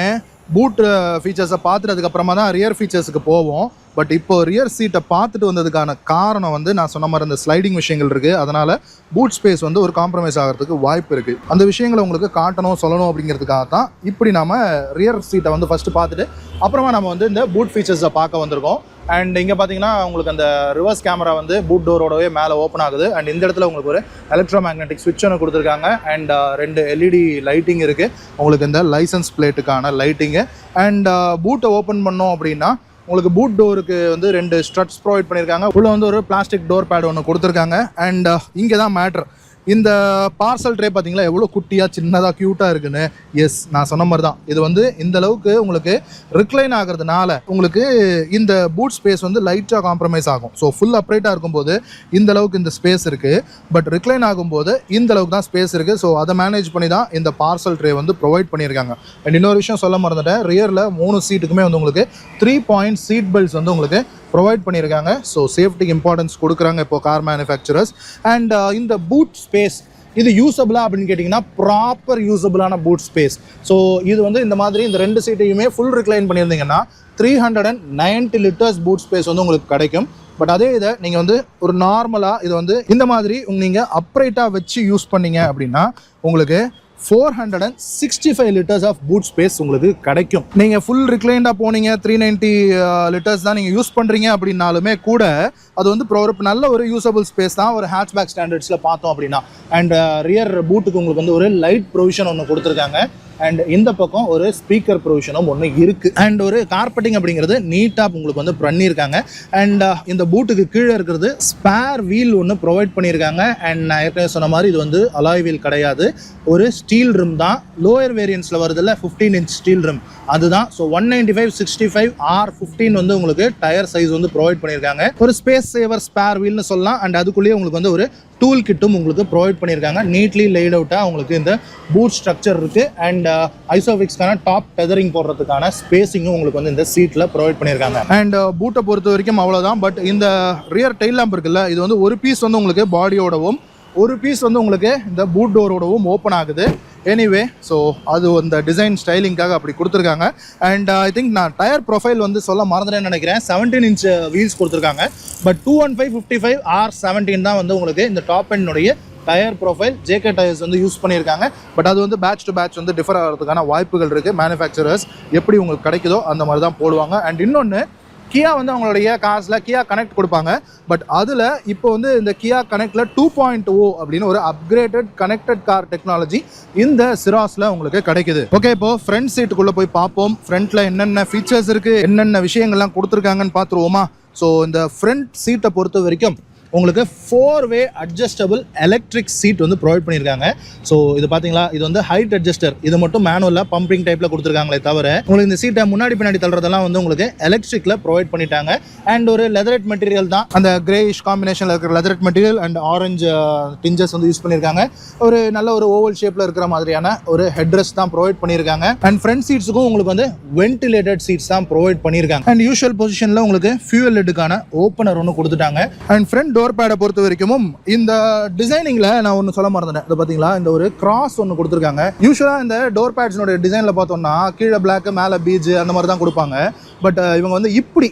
பூட் ஃபீச்சர்ஸை பார்த்துட்டு அதுக்கப்புறமா தான் ரியர் ஃபீச்சர்ஸுக்கு போவோம். பட் இப்போ ரியர் சீட்டை பார்த்துட்டு வந்ததுக்கான காரணம் வந்து நான் சொன்ன மாதிரி இந்த ஸ்லைடிங் விஷயங்கள் இருக்குது. அதனால் பூட் ஸ்பேஸ் வந்து ஒரு காம்ப்ரமைஸ் ஆகிறதுக்கு வாய்ப்பு இருக்குது. அந்த விஷயங்களை உங்களுக்கு காட்டணும், சொல்லணும் அப்படிங்கிறதுக்காக தான் இப்படி நம்ம ரியர் சீட்டை வந்து ஃபஸ்ட்டு பார்த்துட்டு அப்புறமா நம்ம வந்து இந்த பூட் ஃபீச்சர்ஸை பார்க்க வந்திருக்கோம். அண்ட் இங்கே பார்த்தீங்கன்னா உங்களுக்கு அந்த ரிவர்ஸ் கேமரா வந்து பூட் டோரோடவே மேலே ஓப்பன் ஆகுது. அண்ட் இந்த இடத்துல உங்களுக்கு ஒரு எலக்ட்ரோ மேக்னெட்டிக் ஸ்விட்ச் ஒன்று கொடுத்துருக்காங்க. அண்ட் 2 எல்இடி லைட்டிங் இருக்குது, உங்களுக்கு இந்த லைசன்ஸ் பிளேட்டுக்கான லைட்டிங்கு. அண்ட் பூட்டை ஓப்பன் பண்ணோம் அப்படின்னா உங்களுக்கு பூட் டோருக்கு வந்து 2 ஸ்ட்ரட்ஸ் ப்ரொவைட் பண்ணியிருக்காங்க. உள்ள வந்து ஒரு பிளாஸ்டிக் டோர் பேட் ஒன்று கொடுத்துருக்காங்க. அண்ட் இங்கே தான் மேட்ரு, இந்த பார்சல் ட்ரே பார்த்தீங்களா எவ்வளோ குட்டியாக சின்னதாக க்யூட்டாக இருக்குன்னு. எஸ், நான் சொன்ன மாதிரி தான், இது வந்து இந்த அளவுக்கு உங்களுக்கு ரிக்ளைன் ஆகிறதுனால உங்களுக்கு இந்த பூட் ஸ்பேஸ் வந்து லைட்டாக காம்ப்ரமைஸ் ஆகும். ஸோ ஃபுல் அப்ரைட்டாக இருக்கும்போது இந்த அளவுக்கு இந்த ஸ்பேஸ் இருக்குது, பட் ரிக்ளைன் ஆகும்போது இந்த அளவுக்கு தான் ஸ்பேஸ் இருக்குது. ஸோ அதை மேனேஜ் பண்ணி தான் இந்த பார்சல் ட்ரே வந்து ப்ரொவைட் பண்ணியிருக்காங்க. அண்ட் இன்னொரு விஷயம் சொல்ல மறந்துட்டேன், ரியரில் 3 சீட்டுக்குமே வந்து உங்களுக்கு 3 பாயிண்ட் சீட் பெல்ட்ஸ் வந்து உங்களுக்கு ப்ரொவைட் பண்ணியிருக்காங்க. ஸோ சேஃப்டிக்கு இம்பார்ட்டன்ஸ் கொடுக்குறாங்க இப்போ கார் மேனுஃபேக்சரர்ஸ். அண்ட் இந்த பூட் ஸ்பேஸ் இது யூஸபிளா அப்படின்னு கேட்டிங்கன்னா ப்ராப்பர் யூஸபிளான பூட் ஸ்பேஸ். ஸோ இது வந்து இந்த மாதிரி இந்த 2 சீட்டையுமே ஃபுல் ரிக்ளைன் பண்ணியிருந்தீங்கன்னா 390 லிட்டர்ஸ் பூட் ஸ்பேஸ் வந்து உங்களுக்கு கிடைக்கும். பட் அதே இதை நீங்கள் வந்து ஒரு நார்மலாக இது வந்து இந்த மாதிரி நீங்கள் அப்ரைட்டாக வச்சு யூஸ் பண்ணீங்க அப்படின்னா உங்களுக்கு 465 லிட்டர்ஸ் ஆஃப் பூட் ஸ்பேஸ் உங்களுக்கு கிடைக்கும். நீங்கள் ஃபுல் ரிக்ளைண்டாக போனீங்க 390 லிட்டர்ஸ் தான் நீங்கள் யூஸ் பண்ணுறீங்க அப்படின்னாலுமே கூட அது வந்து ஒரு நல்ல ஒரு யூஸபிள் ஸ்பேஸ் தான் ஒரு ஹேட்ச்பேக் ஸ்டாண்டர்ட்ஸில் பார்த்தோம் அப்படின்னா. அண்ட் ரியர் பூட்டுக்கு உங்களுக்கு வந்து ஒரு லைட் ப்ரொவிஷன் ஒன்று கொடுத்துருக்காங்க. அண்ட் இந்த பக்கம் ஒரு ஸ்பீக்கர் ப்ரொவிஷனும் ஒன்று இருக்குது. அண்ட் ஒரு கார்பெட்டிங் அப்படிங்கிறது நீட்டாக உங்களுக்கு வந்து பண்ணியிருக்காங்க. அண்ட் இந்த பூட்டுக்கு கீழே இருக்கிறது ஸ்பேர் வீல் ஒன்று ப்ரொவைட் பண்ணியிருக்காங்க. அண்ட் நான் ஏற்கனவே சொன்ன மாதிரி இது வந்து அலாய் வீல் கிடையாது, ஒரு ஸ்டீல் ரிம் தான். லோயர் வேரியன்ஸில் வருதில்ல 15 இன்ச் ஸ்டீல் ரிம் அதுதான். ஸோ 195/65 R15 வந்து உங்களுக்கு டயர் சைஸ் வந்து ப்ரொவைட் பண்ணியிருக்காங்க. ஒரு ஸ்பேஸ் சேவர் ஸ்பேர் வீல்னு சொல்லலாம். அண்ட் அதுக்குள்ளேயே உங்களுக்கு வந்து ஒரு டூல் கிட்டும் உங்களுக்கு ப்ரொவைட் பண்ணியிருக்காங்க. நீட்லி லேட் அவுட்டாக உங்களுக்கு இந்த பூட் ஸ்ட்ரக்சர் இருக்குது. அண்ட் ஐசோஃபிக்ஸ்க்கான டாப் டெதரிங் போடுறதுக்கான ஸ்பேஸிங்கும் உங்களுக்கு வந்து இந்த சீட்டில் ப்ரொவைட் பண்ணியிருக்காங்க. அண்ட் பூட்டை பொறுத்த வரைக்கும் அவ்வளோதான். பட் இந்த ரியர் டெயில் லேம்ப் இருக்குல்ல, இது வந்து ஒரு பீஸ் வந்து உங்களுக்கு பாடியோடவும் ஒரு பீஸ் வந்து உங்களுக்கு இந்த பூட் டோரோடவும் ஓப்பன் ஆகுது. எனிவே ஸோ அது அந்த டிசைன் ஸ்டைலிங்காக அப்படி கொடுத்துருக்காங்க. அண்ட் ஐ திங்க் நான் டயர் ப்ரொஃபைல் வந்து சொல்ல மறந்துட்டேன்னு நினைக்கிறேன். 17 inch வீல்ஸ் கொடுத்துருக்காங்க. பட் 215, 55, R17 தான் வந்து உங்களுக்கு இந்த டாப் எண்ணுடைய டயர் ப்ரொஃபைல். ஜேகே டயர்ஸ் வந்து யூஸ் பண்ணியிருக்காங்க. பட் அது வந்து பேட்ச் டு பேட்ச் வந்து டிஃபர் ஆகிறதுக்கான வாய்ப்புகள் இருக்குது. மேனுஃபேக்சரர்ஸ் எப்படி உங்களுக்கு கிடைக்குதோ அந்த மாதிரி தான் போடுவாங்க. அண்ட் இன்னொன்று, கியா வந்து அவங்களுடைய கார்ஸில் கியா கனெக்ட் கொடுப்பாங்க. பட் அதில் இப்போ வந்து இந்த கியா கனெக்டில் 2.0 அப்படின்னு ஒரு அப்கிரேடட் கனெக்டட் கார் டெக்னாலஜி இந்த சிராஸில் உங்களுக்கு கிடைக்குது. ஓகே, இப்போ ஃப்ரண்ட் சீட்டுக்குள்ளே போய் பார்ப்போம். ஃப்ரண்ட்டில் என்னென்ன ஃபீச்சர்ஸ் இருக்குது, என்னென்ன விஷயங்கள்லாம் கொடுத்துருக்காங்கன்னு பார்த்துருவோமா? ஸோ இந்த ஃப்ரண்ட் சீட்டை பொறுத்த வரைக்கும் உங்களுக்கு 4-way அட்ஜஸ்டபிள் எலக்ட்ரிக் சீட் வந்து ப்ரொவைட் பண்ணியிருக்காங்க. ஸோ இது பார்த்தீங்களா, இது வந்து ஹைட் அட்ஜஸ்டர். இது மட்டும் மேனுவலாக பம்பிங் டைப்பில் கொடுத்துருக்காங்களே தவிர உங்களுக்கு இந்த சீட்டை முன்னாடி பின்னாடி தள்ளுறதெல்லாம் வந்து உங்களுக்கு எலக்ட்ரிக்கில் ப்ரொவைட் பண்ணிட்டாங்க. அண்ட் ஒரு லெதரெட் மெட்டீரியல் தான், அந்த கிரேயிஷ் காம்பினேஷனில் இருக்கிற லெதரெட் மெட்டீரியல் அண்ட் ஆரஞ்சு டிஞ்சஸ் வந்து யூஸ் பண்ணியிருக்காங்க. ஒரு நல்ல ஒரு ஓவல் ஷேப்பில் இருக்கிற மாதிரியான ஒரு ஹெட்ரெஸ்ட் தான் ப்ரொவைட் பண்ணியிருக்காங்க. அண்ட் ஃப்ரண்ட் சீட்ஸுக்கும் உங்களுக்கு வந்து வென்டிலேட்டட் சீட்ஸ் தான் ப்ரொவைட் பண்ணியிருக்காங்க. அண்ட் யூஷுவல் பொசிஷனில் உங்களுக்கு ஃபியூவல் லெட்டுக்கான ஓப்பனர் ஒன்று கொடுத்துட்டாங்க. அண்ட் ஃப்ரண்ட் டோர் பேடை பொறுத்த வரைக்கும் இந்த டிசைனிங்ல நான் ஒன்று சொல்ல மறந்துட்டேன். இது பார்த்தீங்களா, இந்த ஒரு கிராஸ் ஒன்று கொடுத்துருக்காங்க. யூஸ்வலாக இந்த டோர் பேட்ஸ்னுடைய டிசைனில் பார்த்தோம்னா கீழே பிளாக் மேலே பீஜ் அந்த மாதிரி தான் கொடுப்பாங்க. பட் இவங்க வந்து இப்படி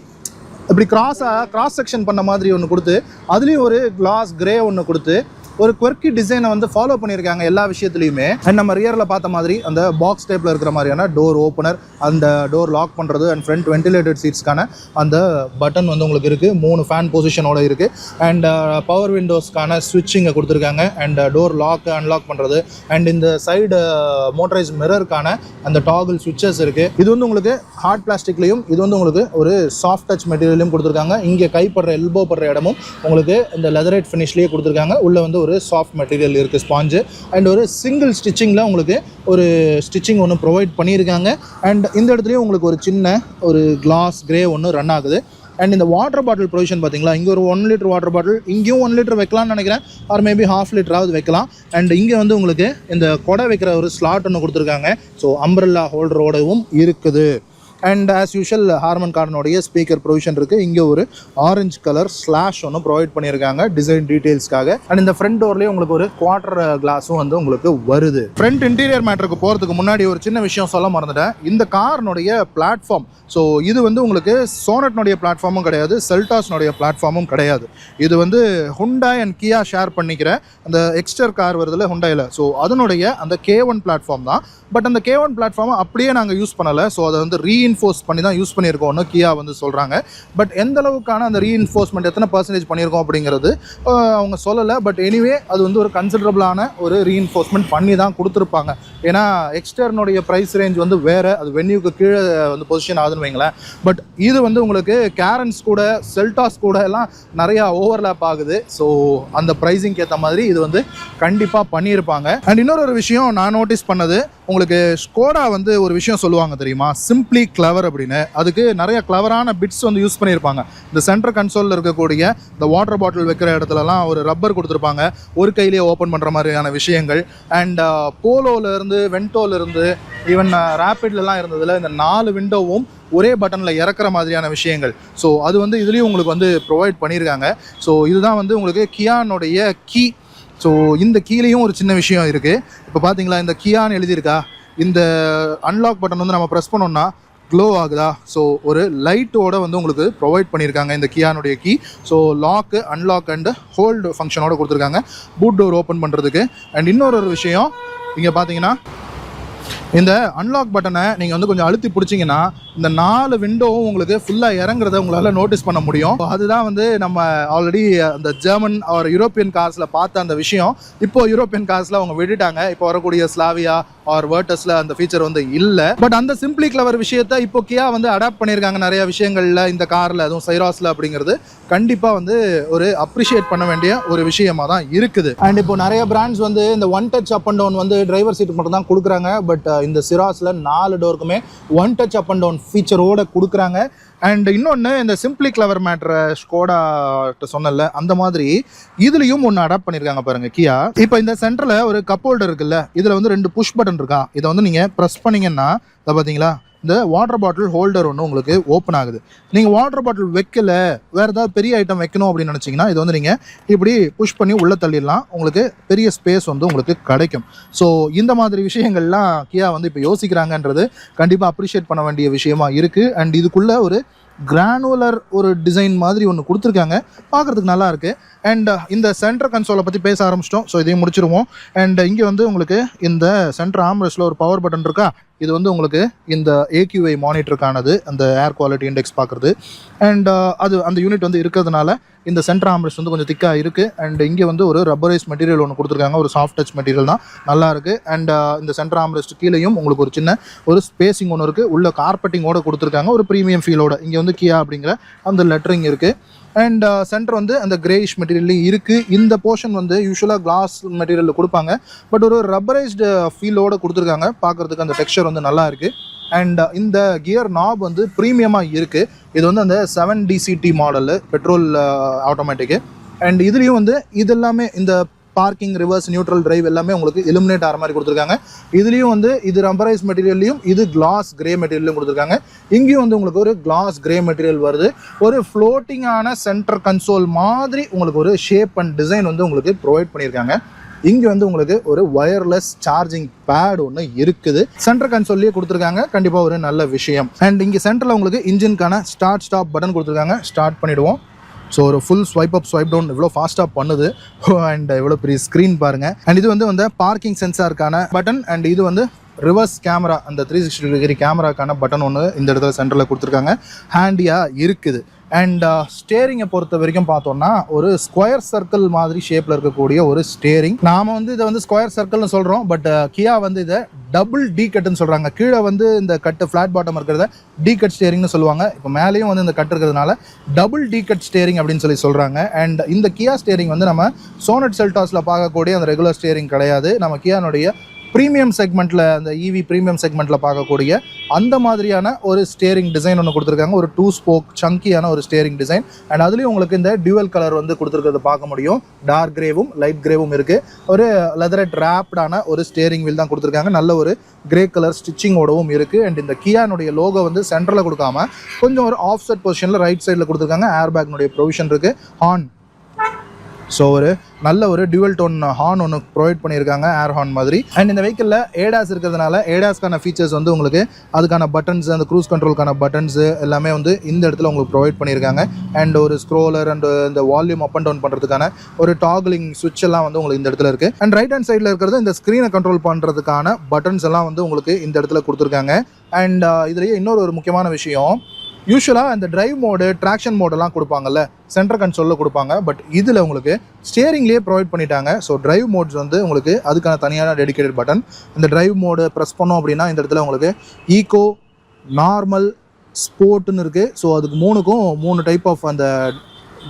கிராஸ் செக்ஷன் பண்ண மாதிரி ஒன்று கொடுத்து அதுலேயும் ஒரு கிளாஸ் கிரே ஒன்று கொடுத்து ஒரு குவர்க்கி டிசைனை வந்து ஃபாலோ பண்ணியிருக்காங்க எல்லா விஷயத்துலையுமே. அண்ட் நம்ம ரியரில் பார்த்த மாதிரி அந்த பாக்ஸ் டைப்பில் இருக்கிற மாதிரியான டோர் ஓப்பனர், அந்த டோர் லாக் பண்ணுறது அண்ட் ஃப்ரண்ட் வென்டிலேட்டட் சீட்ஸ்க்கான அந்த பட்டன் வந்து உங்களுக்கு இருக்குது. 3 ஃபேன் பொசிஷனோட இருக்குது. அண்ட் பவர் விண்டோஸ்க்கான ஸ்விட்சிங்கை கொடுத்துருக்காங்க. அண்ட் டோர் லாக் அன்லாக் பண்ணுறது அண்ட் இந்த சைடு மோட்டரைஸ் மிரருக்கான அந்த டாகிள் ஸ்விட்சஸ் இருக்குது. இது வந்து உங்களுக்கு ஹார்ட் பிளாஸ்டிக்லையும் இது வந்து உங்களுக்கு ஒரு சாஃப்ட் டச் மெட்டீரியலையும் கொடுத்துருக்காங்க. இங்கே கைப்படுற எல்போ படுற இடமும் உங்களுக்கு இந்த லெதரைட் ஃபினிஷ்லேயே கொடுத்துருக்காங்க. உள்ள வந்து ஒரு சாஃப்ட் மெட்டீரியல் இருக்குது, ஸ்பாஞ்சு. அண்ட் ஒரு சிங்கிள் ஸ்டிச்சிங்கில் உங்களுக்கு ஒரு ஸ்டிச்சிங் ஒன்று ப்ரொவைட் பண்ணியிருக்காங்க. அண்ட் இந்த இடத்துலையும் உங்களுக்கு ஒரு சின்ன ஒரு கிளாஸ் கிரே ஒன்று ரன் ஆகுது. அண்ட் இந்த வாட்டர் பாட்டில் ப்ரொவிஷன் பார்த்தீங்களா, இங்கே ஒரு 1 liter வாட்டர் பாட்டில், இங்கேயும் 1 liter வைக்கலாம்னு நினைக்கிறேன். ஆர் மேபி ½ liter வைக்கலாம். அண்ட் இங்கே வந்து உங்களுக்கு இந்த கொடை வைக்கிற ஒரு ஸ்லாட் ஒன்று கொடுத்துருக்காங்க. ஸோ அம்ப்ரெல்லா ஹோல்டரோடவும் இருக்குது. அண்ட் ஆஸ் யூஷுவல் ஹார்மன் கார்டனுடைய ஸ்பீக்கர் ப்ரொவிஷன் இருக்குது. இங்கே ஒரு ஆரஞ்சு கலர் ஸ்லாஷ் ஒன்று ப்ரொவைட் பண்ணியிருக்காங்க டிசைன் டீட்டெயில்ஸ்க்காக. அண்ட் இந்த ஃப்ரண்ட் டோர்லேயே உங்களுக்கு ஒரு குவார்டர் கிளாஸும் வந்து உங்களுக்கு வருது. ஃப்ரண்ட் இன்டீரியர் மேட்டருக்கு போகிறதுக்கு முன்னாடி ஒரு சின்ன விஷயம் சொல்ல மறந்துட்டேன். இந்த கார்னுடைய பிளாட்ஃபார்ம், ஸோ இது வந்து உங்களுக்கு சோனட்னுடைய பிளாட்ஃபார்மும் கிடையாது, செல்டாஸ்னுடைய பிளாட்ஃபார்மும் கிடையாது. இது வந்து ஹுண்டாய் அண்ட் கியா ஷேர் பண்ணிக்கிற அந்த எக்ஸ்டர் கார் வருதுல ஹுண்டாயில், ஸோ அதனுடைய அந்த K1 பிளாட்ஃபார்ம் தான். பட் அந்த K1 பிளாட்ஃபார்மை அப்படியே நாங்கள் யூஸ் பண்ணலை. ஸோ அதை வந்து ரீஇன்ஃபோர்ஸ் பண்ணி தான் யூஸ் பண்ணியிருக்கோம்னு கியா வந்து சொல்கிறாங்க. பட் எந்த அளவுக்கான அந்த ரீஇன்ஃபோர்ஸ்மெண்ட் எத்தனை % பண்ணியிருக்கோம் அப்படிங்கிறது அவங்க சொல்லலை. பட் எனிவே அது வந்து ஒரு கன்சிடரபிளான ஒரு ரீஇன்ஃபோர்ஸ்மெண்ட் பண்ணி தான் கொடுத்துருப்பாங்க. ஏன்னா எக்ஸ்டர்னுடைய ப்ரைஸ் ரேஞ்ச் வந்து வேறு, அது வென்யூக்கு கீழே வந்து பொசிஷன் ஆகுதுன்னு வைங்களேன். பட் இது வந்து உங்களுக்கு கேரன்ஸ் கூட செல்டாஸ் கூட எல்லாம் நிறையா ஓவர்லேப் ஆகுது. ஸோ அந்த ப்ரைஸிங்க்கு ஏற்ற மாதிரி இது வந்து கண்டிப்பாக பண்ணியிருப்பாங்க. அண்ட் இன்னொரு விஷயம் நான் நோட்டீஸ் பண்ணது, உங்களுக்கு ஸ்கோடா வந்து ஒரு விஷயம் சொல்லுவாங்க தெரியுமா, சிம்பிளி கிளவர் அப்படின்னு. அதுக்கு நிறைய கிளவரான பிட்ஸ் வந்து யூஸ் பண்ணியிருப்பாங்க. இந்த சென்டர் கன்சோலில் இருக்கக்கூடிய இந்த வாட்டர் பாட்டில் வைக்கிற இடத்துலலாம் ஒரு ரப்பர் கொடுத்துருப்பாங்க, ஒரு கையிலேயே ஓப்பன் பண்ணுற மாதிரியான விஷயங்கள். அண்ட் போலோலேருந்து வென்டோலேருந்து ஈவன் ரேப்பிட்லாம் இருந்ததில் இந்த 4 விண்டோவும் ஒரே பட்டனில் இறக்குற மாதிரியான விஷயங்கள். ஸோ அது வந்து இதுலேயும் உங்களுக்கு வந்து ப்ரொவைட் பண்ணியிருக்காங்க. ஸோ இதுதான் வந்து உங்களுக்கு கியானுடைய கீ. ஸோ இந்த கீழேயும் ஒரு சின்ன விஷயம் இருக்குது. இப்போ பார்த்தீங்களா, இந்த கியான்னு எழுதியிருக்கா, இந்த அன்லாக் பட்டன் வந்து நம்ம ப்ரெஸ் பண்ணோம்னா க்ளோ ஆகுதா. ஸோ ஒரு லைட்டோட வந்து உங்களுக்கு ப்ரொவைட் பண்ணியிருக்காங்க இந்த கியானுடைய key. So lock unlock and hold ஃபங்க்ஷனோட கொடுத்துருக்காங்க பூட் டோர் ஓப்பன் பண்ணுறதுக்கு. அண்ட் இன்னொரு விஷயம், இங்கே பார்த்தீங்கன்னா இந்த அன்லாக் பட்டனை நீங்கள் வந்து கொஞ்சம் அழுத்தி பிடிச்சிங்கன்னா இந்த 4 விண்டோவும் உங்களுக்கு ஃபுல்லாக இறங்குறத உங்களால் நோட்டீஸ் பண்ண முடியும். அதுதான் வந்து நம்ம ஆல்ரெடி அந்த ஜெர்மன் ஆர் யூரோப்பியன் கார்ஸில் பார்த்த அந்த விஷயம் இப்போ யூரோப்பியன் கார்ஸில் அவங்க விட்டுட்டாங்க. இப்போ வரக்கூடிய ஸ்லாவியா ஆர் வேர்டஸில் அந்த ஃபீச்சர் வந்து இல்லை. பட் அந்த சிம்பிளி கிளவர் விஷயத்தை இப்போ கியா வந்து அடாப்ட் பண்ணியிருக்காங்க நிறைய விஷயங்களில் இந்த காரில், அதுவும் சைராஸில். அப்படிங்கிறது கண்டிப்பாக வந்து ஒரு அப்ரிஷியேட் பண்ண வேண்டிய ஒரு விஷயமா தான் இருக்குது. அண்ட் இப்போ நிறைய பிராண்ட்ஸ் வந்து இந்த one touch up and down வந்து டிரைவர் சீட்டு மட்டும் தான் கொடுக்குறாங்க. பட் இந்த சிராஸில் 4 டோருக்குமே one touch up and down ஃபீச்சரோடு கொடுக்குறாங்க. அண்ட் இன்னொன்று இந்த சிம்பிளி கிளவர் மேட்ரு ஸ்கோடா சொன்னல அந்த மாதிரி இதுலேயும் ஒன்று அடாப்ட் பண்ணியிருக்காங்க பாருங்கள் கியா. இப்போ இந்த சென்டரில் ஒரு கப் ஹோல்டர் இருக்குல்ல, இதில் வந்து 2 புஷ் பட்டன் இருக்கா. இதை வந்து நீங்கள் ப்ரெஸ் பண்ணிங்கன்னா இதை பார்த்தீங்களா, இந்த வாட்டர் பாட்டில் ஹோல்டர் ஒன்று உங்களுக்கு ஓப்பன் ஆகுது. நீங்கள் வாட்டர் பாட்டில் வைக்கல, வேறு ஏதாவது பெரிய ஐட்டம் வைக்கணும் அப்படின்னு நினச்சிங்கன்னா இது வந்து நீங்கள் இப்படி புஷ் பண்ணி உள்ளே தள்ளிடலாம். உங்களுக்கு பெரிய ஸ்பேஸ் வந்து உங்களுக்கு கிடைக்கும். ஸோ இந்த மாதிரி விஷயங்கள்லாம் கியா வந்து இப்போ யோசிக்கிறாங்கன்றது கண்டிப்பாக அப்ரிஷியேட் பண்ண வேண்டிய விஷயமா இருக்குது. அண்ட் இதுக்குள்ளே ஒரு கிரானுலர் ஒரு டிசைன் மாதிரி ஒன்று கொடுத்துருக்காங்க, பார்க்குறதுக்கு நல்லா இருக்குது. அண்ட் இந்த சென்டர் கன்சோலை பற்றி பேச ஆரம்பிச்சிட்டோம். ஸோ இதையும் முடிச்சிருவோம். அண்ட் இங்கே வந்து உங்களுக்கு இந்த சென்டர் ஆம்ரெஸ்ட்டில் ஒரு பவர் பட்டன் இருக்கா. இது வந்து உங்களுக்கு இந்த AQI மானிட்டருக்கானது, அந்த ஏர் குவாலிட்டி இண்டெக்ஸ் பார்க்குறது. அண்ட் அது அந்த யூனிட் வந்து இருக்கிறதுனால இந்த சென்டர் ஆம்ரெஸ்ட் வந்து கொஞ்சம் திக்காக இருக்குது. அண்ட் இங்கே வந்து ஒரு ரப்பரைஸ் மெட்டீரியல் ஒன்று கொடுத்துருக்காங்க, ஒரு சாஃப்ட் டச் மெட்டீரியல் தான், நல்லா இருக்குது. அண்ட் இந்த சென்டர் ஆம்ரெஸ்ட் கீழேயும் உங்களுக்கு ஒரு சின்ன ஒரு ஸ்பேசிங் ஒன்று இருக்குது, உள்ள கார்பெட்டிங்கோடு கொடுத்துருக்காங்க, ஒரு ப்ரீமியம் ஃபீலோட. இங்கே வந்து கியா அப்படிங்கிற அந்த லெட்டரிங் இருக்குது. அண்ட் சென்டர் வந்து அந்த கிரேயிஷ் மெட்டீரியல்லையும் இருக்குது. இந்த போர்ஷன் வந்து யூஸ்வலாக கிளாஸ் மெட்டீரியலில் கொடுப்பாங்க, பட் ஒரு ரப்பரைஸ்டு ஃபீலோடு கொடுத்துருக்காங்க, பார்க்குறதுக்கு அந்த டெக்ஸ்சர் வந்து நல்லா இருக்குது. அண்ட் இந்த கியர் நாப் வந்து ப்ரீமியமாக இருக்குது. இது வந்து அந்த 7 DCT model, petrol automatic. And இதுலேயும் வந்து இது எல்லாமே இந்த பார்க்கிங், ரிவர்ஸ், நியூட்ரல் டிரைவ் எல்லாமே உங்களுக்கு எலிமினேட் ஆகிற மாதிரி கொடுத்துருக்காங்க. இதுலேயும் வந்து இது ரப்பரைஸ் மெட்டீரியல்லையும் இது கிளாஸ் கிரே மெட்டீரியலும் கொடுத்துருக்காங்க. இங்கேயும் வந்து உங்களுக்கு ஒரு கிளாஸ் கிரே மெட்டீரியல் வருது. ஒரு ஃப்ளோட்டிங்கான சென்டர் கன்சோல் மாதிரி உங்களுக்கு ஒரு ஷேப் அண்ட் டிசைன் வந்து உங்களுக்கு ப்ரொவைட் பண்ணியிருக்காங்க. இங்கே வந்து உங்களுக்கு ஒரு வயர்லெஸ் சார்ஜிங் பேட் ஒன்று இருக்குது, சென்டர் கன்சோல்லையே கொடுத்துருக்காங்க. கண்டிப்பாக ஒரு நல்ல விஷயம். அண்ட் இங்கே சென்டரில் உங்களுக்கு இன்ஜினுக்கான ஸ்டார்ட் ஸ்டாப் பட்டன் கொடுத்துருக்காங்க. ஸ்டார்ட் பண்ணிவிடுவோம். ஸோ ஒரு full swipe up swipe down இவ்வளோ ஃபாஸ்ட்டாக பண்ணுது. அண்ட் இவ்வளோ பெரிய ஸ்க்ரீன் பாருங்கள். அண்ட் இது வந்து வந்து பார்க்கிங் சென்சாருக்கான பட்டன். அண்ட் இது வந்து ரிவர்ஸ் கேமரா, அந்த 360 டிகிரி கேமராக்கான பட்டன் ஒன்று இந்த இடத்துல சென்டரில் கொடுத்துருக்காங்க, ஹேண்டியாக இருக்குது. அண்ட் ஸ்டேரிங்கை பொறுத்த வரைக்கும் பார்த்தோம்னா ஒரு ஸ்கொயர் சர்க்கிள் மாதிரி ஷேப்பில் இருக்கக்கூடிய ஒரு ஸ்டேரிங். நாம் வந்து இதை வந்து ஸ்கொயர் சர்க்கிள்னு சொல்கிறோம், பட் கியா வந்து இதை டபுள் டி கட்டுன்னு சொல்கிறாங்க. கீழே வந்து இந்த கட்டு ஃப்ளாட் பாட்டம் இருக்கிறத டி கட் ஸ்டேரிங்னு சொல்லுவாங்க. இப்போ மேலேயும் வந்து இந்த கட் இருக்கிறதுனால டபுள் டி கட் ஸ்டேரிங் அப்படின்னு சொல்கிறாங்க. அண்ட் இந்த கியா ஸ்டேரிங் வந்து நம்ம சோனட் செல்டாஸில் பார்க்கக்கூடிய அந்த ரெகுலர் ஸ்டேரிங் கிடையாது. நம்ம கியானுடைய ப்ரீமியம் செக்மெண்ட்டில், அந்த EV ப்ரீமியம் செக்மெண்ட்டில் பார்க்கக்கூடிய அந்த மாதிரியான ஒரு ஸ்டேரிங் டிசைன் ஒன்று கொடுத்துருக்காங்க. ஒரு 2 ஸ்போக் சங்கியான ஒரு ஸ்டேரிங் டிசைன். அண்ட் அதுலேயும் உங்களுக்கு இந்த டியூவல் கலர் வந்து கொடுத்துருக்கிறத பார்க்க முடியும். டார்க் கிரேவும் லைட் கிரேவும் இருக்குது. ஒரு லெதரட் ராப்டான ஒரு ஸ்டேரிங் வீல் தான் கொடுத்துருக்காங்க. நல்ல ஒரு கிரே கலர் ஸ்டிச்சிங்கோடவும் இருக்குது. அண்ட் இந்த கியானுடைய லோகோ வந்து சென்டரில் கொடுக்காம கொஞ்சம் ஒரு ஆஃப் செட் பொசிஷனில் ரைட் சைடில் கொடுத்துருக்காங்க. ஏர் பேக்னுடைய ப்ரொவிஷன் இருக்குது. ஹார்ன், ஸோ ஒரு நல்ல ஒரு டியூவல் டோன் ஹார்ன் ஒன்று ப்ரொவைட் பண்ணியிருக்காங்க, ஏர் ஹார்ன் மாதிரி. அண்ட் இந்த வெஹிக்கிளில் ஏடாஸ் இருக்கிறதுனால ஏடாஸ்க்கான ஃபீச்சர்ஸ் வந்து உங்களுக்கு அதுக்கான பட்டன்ஸ், அந்த க்ரூஸ் கண்ட்ரோலுக்கான பட்டன்ஸு எல்லாமே வந்து இந்த இடத்துல உங்களுக்கு ப்ரொவைட் பண்ணியிருக்காங்க. அண்ட் ஒரு ஸ்க்ரோலர் அண்ட் இந்த வால்யூம் அப் அண்ட் டவுன் பண்ணுறதுக்கான ஒரு டாக்லிங் சுவிட்ச் எல்லாம் வந்து உங்களுக்கு இந்த இடத்துல இருக்குது. அண்ட் ரைட் ஹேண்ட் சைடில் இருக்கிறது இந்த ஸ்க்ரீனை கண்ட்ரோல் பண்ணுறதுக்கான பட்டன்ஸ் எல்லாம் வந்து உங்களுக்கு இந்த இடத்துல கொடுத்துருக்காங்க. அண்ட் இதுலேயே இன்னொரு முக்கியமான விஷயம், யூஸ்வலாக இந்த டிரைவ் மோடு, ட்ராக்ஷன் மோடெல்லாம் கொடுப்பாங்கல்ல, சென்டர் கன்சோலில் கொடுப்பாங்க. பட் இதில் உங்களுக்கு ஸ்டேரிங்லேயே ப்ரொவைட் பண்ணிட்டாங்க. ஸோ டிரைவ் மோட்ஸ் வந்து உங்களுக்கு அதுக்கான தனியான டெடிகேட்டட் பட்டன். இந்த டிரைவ் மோடு ப்ரெஸ் பண்ணோம் அப்படின்னா இந்த இடத்துல உங்களுக்கு ஈகோ, நார்மல், ஸ்போர்ட்னு இருக்குது. ஸோ அதுக்கு 3 டைப் ஆஃப் அந்த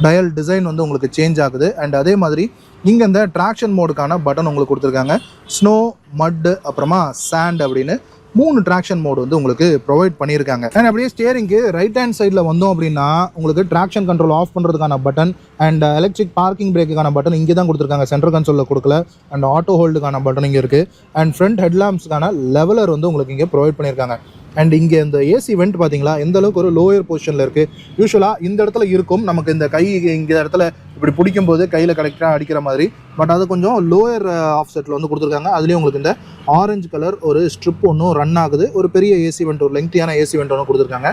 டயல் டிசைன் வந்து உங்களுக்கு சேஞ்ச் ஆகுது. அண்ட் அதே மாதிரி இங்கே இந்த ட்ராக்ஷன் மோடுக்கான பட்டன் உங்களுக்கு கொடுத்துருக்காங்க. ஸ்னோ, மட்டு, அப்புறமா சாண்ட் அப்படின்னு 3 ட்ராக்ஷன் மோடு வந்து உங்களுக்கு ப்ரொவைட் பண்ணியிருக்காங்க. அண்ட் அப்படியே ஸ்டேரிங்கு ரைட் ஹேண்ட் சைடில் வந்தோம் அப்படின்னா உங்களுக்கு ட்ராக்ஷன் கண்ட்ரோல் ஆஃப் பண்ணுறதுக்கான பட்டன் அண்ட் எலக்ட்ரிக் பார்க்கிங் பிரேக்குக்கான பட்டன் இங்கே தான் கொடுத்துருக்காங்க, சென்ட்ரல் கன்சோலில் கொடுக்கல. அண்ட் ஆட்டோ ஹோல்டுக்கான பட்டன் இங்கே இருக்குது. அண்ட் ஃப்ரண்ட் ஹெட்லாம்ப்ஸ்க்கான லெவலர் வந்து உங்களுக்கு இங்கே ப்ரொவைட் பண்ணியிருக்காங்க. அண்ட் இங்கே இந்த ஏசி வெண்ட் பார்த்தீங்களா எந்த அளவுக்கு ஒரு லோயர் பொசிஷனில் இருக்குது. யூஸ்வலாக இந்த இடத்துல இருக்கும், நமக்கு இந்த கை இங்கே இடத்துல இப்படி பிடிக்கும்போது கையில் கரெக்டாக அடிக்கிற மாதிரி. பட் அது கொஞ்சம் லோயர் ஆஃப் செட்டில் வந்து கொடுத்துருக்காங்க. அதுலேயும் உங்களுக்கு இந்த ஆரஞ்சு கலர் ஒரு ஸ்ட்ரிப் ஒன்றும் ரன் ஆகுது. ஒரு பெரிய ஏசி வெண்ட், ஒரு லெங்க்தியான ஏசி வெண்ட் ஒன்று கொடுத்துருக்காங்க.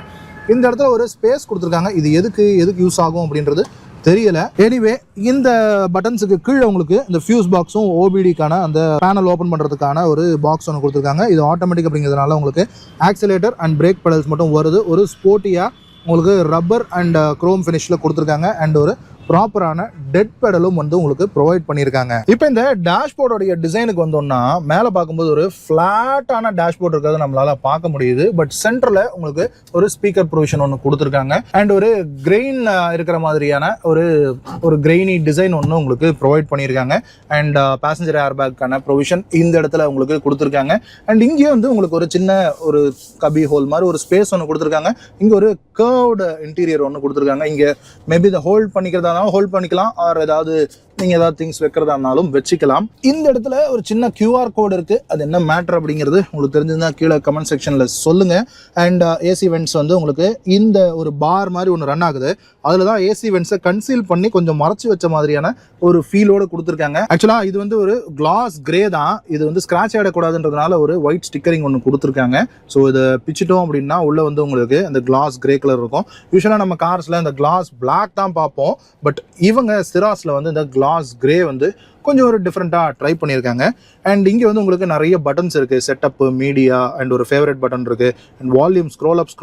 இந்த இடத்துல ஒரு ஸ்பேஸ் கொடுத்துருக்காங்க. இது எதுக்கு யூஸ் ஆகும் அப்படின்றது தெரியல. எனிவே இந்த பட்டன்ஸுக்கு கீழே உங்களுக்கு இந்த ஃபியூஸ் பாக்ஸும் ஓபிடிக்கான அந்த பேனல் ஓப்பன் பண்ணுறதுக்கான ஒரு பாக்ஸ் ஒன்று கொடுத்துருக்காங்க. இது ஆட்டோமேட்டிக் அப்படிங்கிறதுனால உங்களுக்கு ஆக்சிலேட்டர் அண்ட் பிரேக் பெடல்ஸ் மட்டும் வருது. ஒரு ஸ்போர்ட்டியாக உங்களுக்கு ரப்பர் அண்ட் குரோம் ஃபினிஷில் கொடுத்துருக்காங்க. அண்ட் ஒரு ப்ராப்பரான டெட் பெடலும் வந்து உங்களுக்கு ப்ரொவைட் பண்ணியிருக்காங்க. இப்போ இந்த டேஷ்போர்டோடைய டிசைனுக்கு வந்தோம்னா மேலே பார்க்கும்போது ஒரு ஃப்ளாட்டான டேஷ்போர்ட் இருக்கிறது நம்மளால பார்க்க முடியுது. பட் சென்டரில் உங்களுக்கு ஒரு ஸ்பீக்கர் ப்ரொவிஷன் ஒன்று கொடுத்துருக்காங்க அண்ட் ஒரு கிரெயின் இருக்கிற மாதிரியான ஒரு கிரெயினி டிசைன் ஒன்று உங்களுக்கு ப்ரொவைட் பண்ணியிருக்காங்க. அண்ட் பேசஞ்சர் ஏர் பேக்கான ப்ரொவிஷன் இந்த இடத்துல உங்களுக்கு கொடுத்துருக்காங்க. அண்ட் இங்கே வந்து உங்களுக்கு ஒரு சின்ன ஒரு கபி ஹோல் மாதிரி ஒரு ஸ்பேஸ் ஒன்று கொடுத்துருக்காங்க. இங்கே ஒரு கர்வ்டு இன்டீரியர் ஒன்று கொடுத்துருக்காங்க. இங்கே மேபி இதை ஹோல்ட் பண்ணிக்கிறதா ஹோல்ட் பண்ணிக்கலாம், ஆர் ஏதாவது நீங்க ஏதாவது திங்ஸ் வைக்கிறதா இருந்தாலும் வச்சுக்கலாம். இந்த இடத்துல ஒரு சின்ன QR கோட் இருக்கு. அது என்ன மேட்டர் அப்படிங்கிறது உங்களுக்கு தெரிஞ்சிருந்தா கீழே கமெண்ட் செக்ஷன்ல சொல்லுங்க. அண்ட் ஏசி வென்ட்ஸ் வந்து உங்களுக்கு இந்த ஒரு பார் மாதிரி ஒன்று ரன் ஆகுது. அதில் தான் ஏசி வென்ட்ஸை கன்சீல் பண்ணி கொஞ்சம் மறைச்சி வச்ச மாதிரியான ஒரு ஃபீலோட கொடுத்துருக்காங்க. ஆக்சுவலா இது வந்து ஒரு கிளாஸ் கிரே தான். இது வந்து ஸ்கிராச் ஆகிடக்கூடாதுன்றதுனால ஒரு ஒயிட் ஸ்டிக்கரிங் ஒன்று கொடுத்துருக்காங்க. ஸோ இதை பிச்சிட்டோம் அப்படின்னா உள்ள வந்து உங்களுக்கு அந்த கிளாஸ் கிரே கலர் இருக்கும். யூஸ்வலாக நம்ம கார்ஸ்ல இந்த கிளாஸ் பிளாக் தான் பார்ப்போம். பட் இவங்க சிராஸ்ல வந்து இந்த கிளாஸ் கிரே வந்து கொஞ்சம் ஒரு டிஃப்ரெண்ட்டாக ட்ரை பண்ணியிருக்காங்க. அண்ட் இங்கே வந்து உங்களுக்கு நிறைய பட்டன்ஸ் இருக்குது. செட்டப், மீடியா அண்ட் ஒரு ஃபேவரட் பட்டன் இருக்குது. And volume scroll up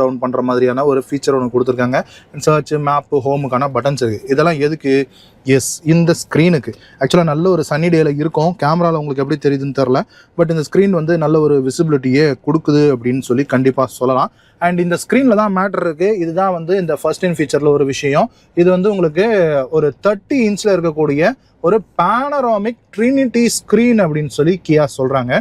down பண்ணுற மாதிரியான ஒரு ஃபீச்சர் ஒன்று கொடுத்துருக்காங்க. அண்ட் சர்ச், மேப்பு, ஹோமுக்கான பட்டன்ஸ் இருக்குது. இதெல்லாம் எதுக்கு? எஸ், இந்த ஸ்க்ரீனுக்கு. ஆக்சுவலாக நல்ல ஒரு சன்னி டேல இருக்கும். கேமராவில் உங்களுக்கு எப்படி தெரியுதுன்னு தெரில. பட் இந்த ஸ்க்ரீன் வந்து நல்ல ஒரு விசிபிலிட்டியே கொடுக்குது அப்படின்னு சொல்லி கண்டிப்பாக சொல்லலாம். அண்ட் இந்த ஸ்க்ரீனில் தான் மேட்டர் இருக்குது. இதுதான் வந்து இந்த ஃபர்ஸ்ட் இன் ஃபீச்சரில் ஒரு விஷயம். இது வந்து உங்களுக்கு ஒரு 30 இன்ச்சில் இருக்கக்கூடிய ஒரு பேனராமிக் ட்ரினிட்டி ஸ்க்ரீன் அப்படின்னு சொல்லி கியா சொல்கிறாங்க.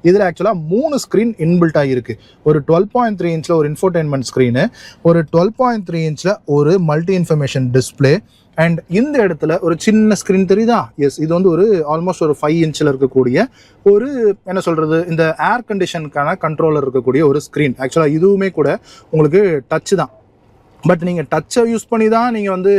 இதில் ஆக்சுவலாக 3 ஸ்க்ரீன் இன்பில்ட்டாக இருக்குது. ஒரு 12.3 இன்ச்சில் ஒரு இன்ஃபோடெயின்மெண்ட் ஸ்க்ரீனு, ஒரு 12.3 இன்ச்சில் ஒரு மல்டி இன்ஃபர்மேஷன் டிஸ்பிளே, அண்ட் இந்த இடத்துல ஒரு சின்ன ஸ்க்ரீன் தெரியுதா? எஸ், இது வந்து ஒரு ஆல்மோஸ்ட் ஒரு 5 இன்ச்சில் இருக்கக்கூடிய ஒரு என்ன சொல்கிறது, இந்த ஏர் கண்டிஷனுக்கான கண்ட்ரோலர் இருக்கக்கூடிய ஒரு ஸ்க்ரீன். ஆக்சுவலாக இதுவுமே கூட உங்களுக்கு டச்சு தான். பட் நீங்கள் டச்சை யூஸ் பண்ணி தான் நீங்கள் வந்து